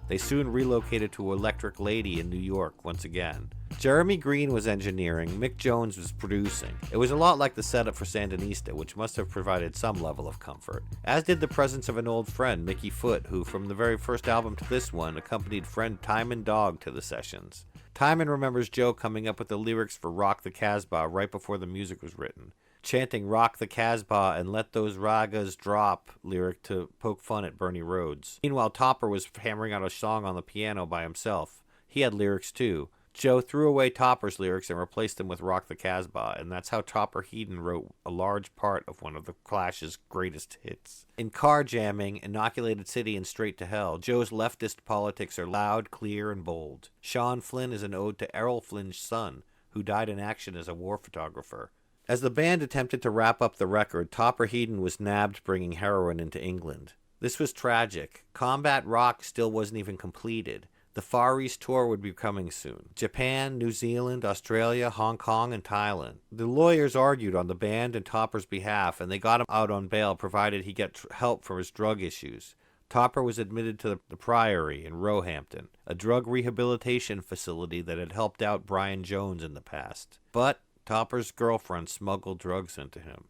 They soon relocated to Electric Lady in New York once again. Jeremy Green was engineering, Mick Jones was producing. It was a lot like the setup for Sandinista, which must have provided some level of comfort. As did the presence of an old friend, Mickey Foote, who from the very first album to this one accompanied friend Timon Dog to the sessions. Timon remembers Joe coming up with the lyrics for Rock the Casbah right before the music was written, chanting Rock the Casbah and Let Those Ragas Drop lyric to poke fun at Bernie Rhodes. Meanwhile, Topper was hammering out a song on the piano by himself. He had lyrics too. Joe threw away Topper's lyrics and replaced them with Rock the Casbah, and that's how Topper Headon wrote a large part of one of the Clash's greatest hits. In Car Jamming, Inoculated City, and Straight to Hell, Joe's leftist politics are loud, clear, and bold. Sean Flynn is an ode to Errol Flynn's son, who died in action as a war photographer. As the band attempted to wrap up the record, Topper Headon was nabbed bringing heroin into England. This was tragic. Combat Rock still wasn't even completed. The Far East tour would be coming soon. Japan, New Zealand, Australia, Hong Kong, and Thailand. The lawyers argued on the band and Topper's behalf, and they got him out on bail provided he get help for his drug issues. Topper was admitted to the Priory in Roehampton, a drug rehabilitation facility that had helped out Brian Jones in the past. But Topper's girlfriend smuggled drugs into him.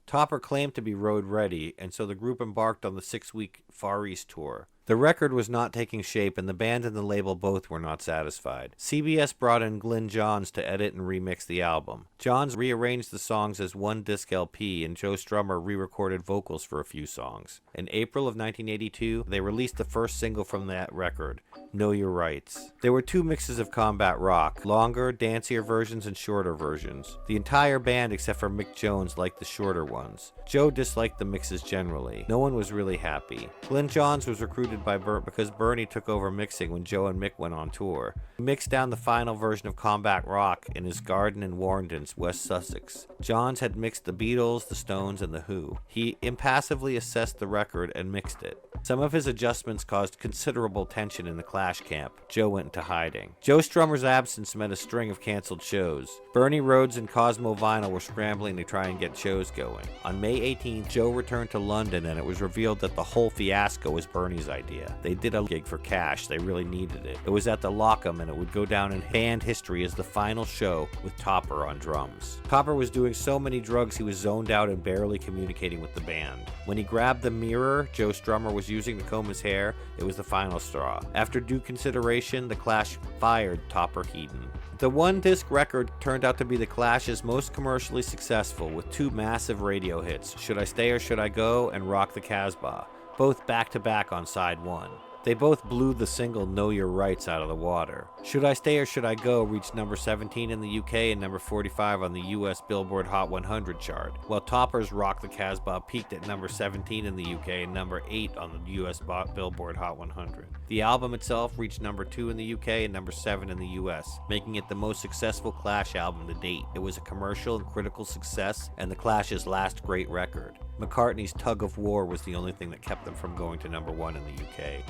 Topper claimed to be road ready, and so the group embarked on the 6-week Far East tour. The record was not taking shape, and the band and the label both were not satisfied. CBS brought in Glyn Johns to edit and remix the album. Johns rearranged the songs as one disc LP, and Joe Strummer re-recorded vocals for a few songs. In April of 1982, they released the first single from that record, Know Your Rights. There were 2 mixes of Combat Rock, longer, dancier versions and shorter versions. The entire band, except for Mick Jones, liked the shorter ones. Joe disliked the mixes generally. No one was really happy. Glyn Johns was recruited by because Bernie took over mixing when Joe and Mick went on tour. He mixed down the final version of Combat Rock in his garden in Warrington, West Sussex. Johns had mixed the Beatles, the Stones, and the Who. He impassively assessed the record and mixed it. Some of his adjustments caused considerable tension in the Clash camp. Joe went into hiding. Joe Strummer's absence meant a string of canceled shows. Bernie Rhodes and Cosmo Vinyl were scrambling to try and get shows going. On May 18th, Joe returned to London, and it was revealed that the whole fiasco was Bernie's idea. They did a gig for cash. They really needed it. It was at the Lockham, and it would go down in band history as the final show with Topper on drums. Topper was doing so many drugs he was zoned out and barely communicating with the band. When he grabbed the mirror Joe Strummer was using to comb his hair, it was the final straw. After due consideration, the Clash fired Topper Headon. The one-disc record turned out to be the Clash's most commercially successful, with 2 massive radio hits, Should I Stay or Should I Go and Rock the Casbah, both back-to-back on side 1. They both blew the single Know Your Rights out of the water. Should I Stay or Should I Go reached number 17 in the UK and number 45 on the US Billboard Hot 100 chart, while Topper's Rock the Casbah peaked at number 17 in the UK and number 8 on the US Billboard Hot 100. The album itself reached number 2 in the UK and number 7 in the US, making it the most successful Clash album to date. It was a commercial and critical success, and the Clash's last great record. McCartney's Tug of War was the only thing that kept them from going to number 1 in the UK.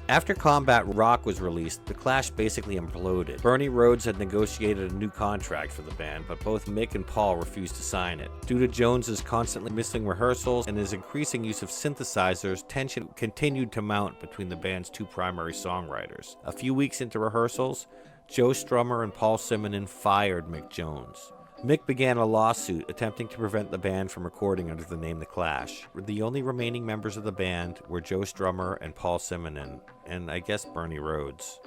After Combat Rock was released, the Clash basically imploded. Bernie Rhodes had negotiated a new contract for the band, but both Mick and Paul refused to sign it. Due to Jones's constantly missing rehearsals and his increasing use of synthesizers, tension continued to mount between the band's two primary songwriters. A few weeks into rehearsals, Joe Strummer and Paul Simonon fired Mick Jones. Mick began a lawsuit attempting to prevent the band from recording under the name The Clash. The only remaining members of the band were Joe Strummer and Paul Simonon, and I guess Bernie Rhodes.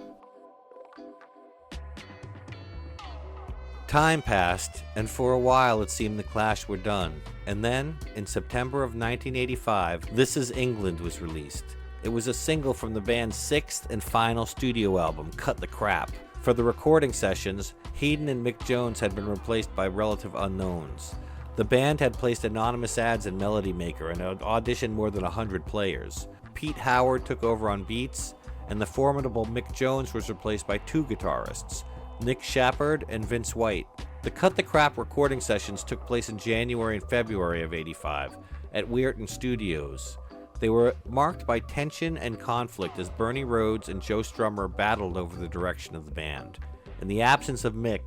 Time passed, and for a while it seemed The Clash were done. And then, in September of 1985, This Is England was released. It was a single from the band's sixth and final studio album, Cut the Crap. For the recording sessions, Headon and Mick Jones had been replaced by relative unknowns. The band had placed anonymous ads in Melody Maker and had auditioned more than 100 players. Pete Howard took over on beats, and the formidable Mick Jones was replaced by two guitarists, Nick Shepard and Vince White. The Cut the Crap recording sessions took place in January and February of '85 at Weirton Studios. They were marked by tension and conflict as Bernie Rhodes and Joe Strummer battled over the direction of the band. In the absence of Mick,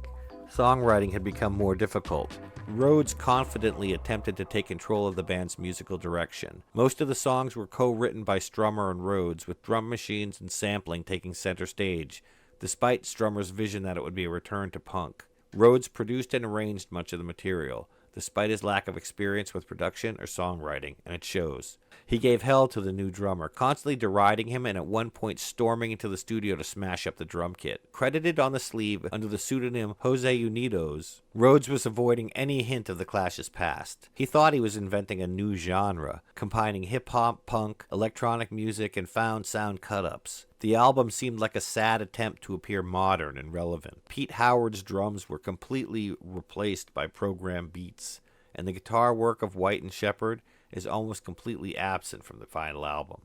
songwriting had become more difficult. Rhodes confidently attempted to take control of the band's musical direction. Most of the songs were co-written by Strummer and Rhodes, with drum machines and sampling taking center stage, despite Strummer's vision that it would be a return to punk. Rhodes produced and arranged much of the material, despite his lack of experience with production or songwriting, and it shows. He gave hell to the new drummer, constantly deriding him and at one point storming into the studio to smash up the drum kit. Credited on the sleeve under the pseudonym Jose Unidos, Rhodes was avoiding any hint of the Clash's past. He thought he was inventing a new genre, combining hip-hop, punk, electronic music, and found sound cut-ups. The album seemed like a sad attempt to appear modern and relevant. Pete Howard's drums were completely replaced by programmed beats, and the guitar work of White and Shepard is almost completely absent from the final album.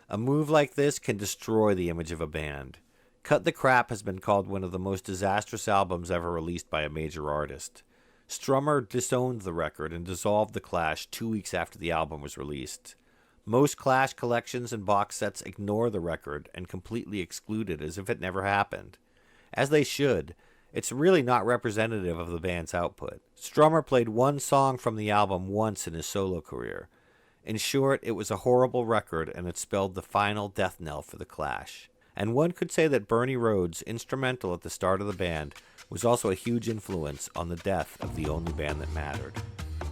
A move like this can destroy the image of a band. Cut the Crap has been called one of the most disastrous albums ever released by a major artist. Strummer disowned the record and dissolved the Clash 2 weeks after the album was released. Most Clash collections and box sets ignore the record and completely exclude it as if it never happened. As they should. It's really not representative of the band's output. Strummer played one song from the album once in his solo career. In short, it was a horrible record, and it spelled the final death knell for the Clash. And one could say that Bernie Rhodes, instrumental at the start of the band, was also a huge influence on the death of the only band that mattered.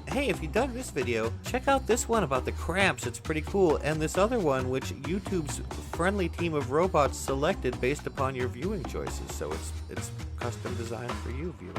Hey, if you dug this video, check out this one about the Cramps. It's pretty cool. And this other one, which YouTube's friendly team of robots selected based upon your viewing choices. So it's custom designed for you, viewer.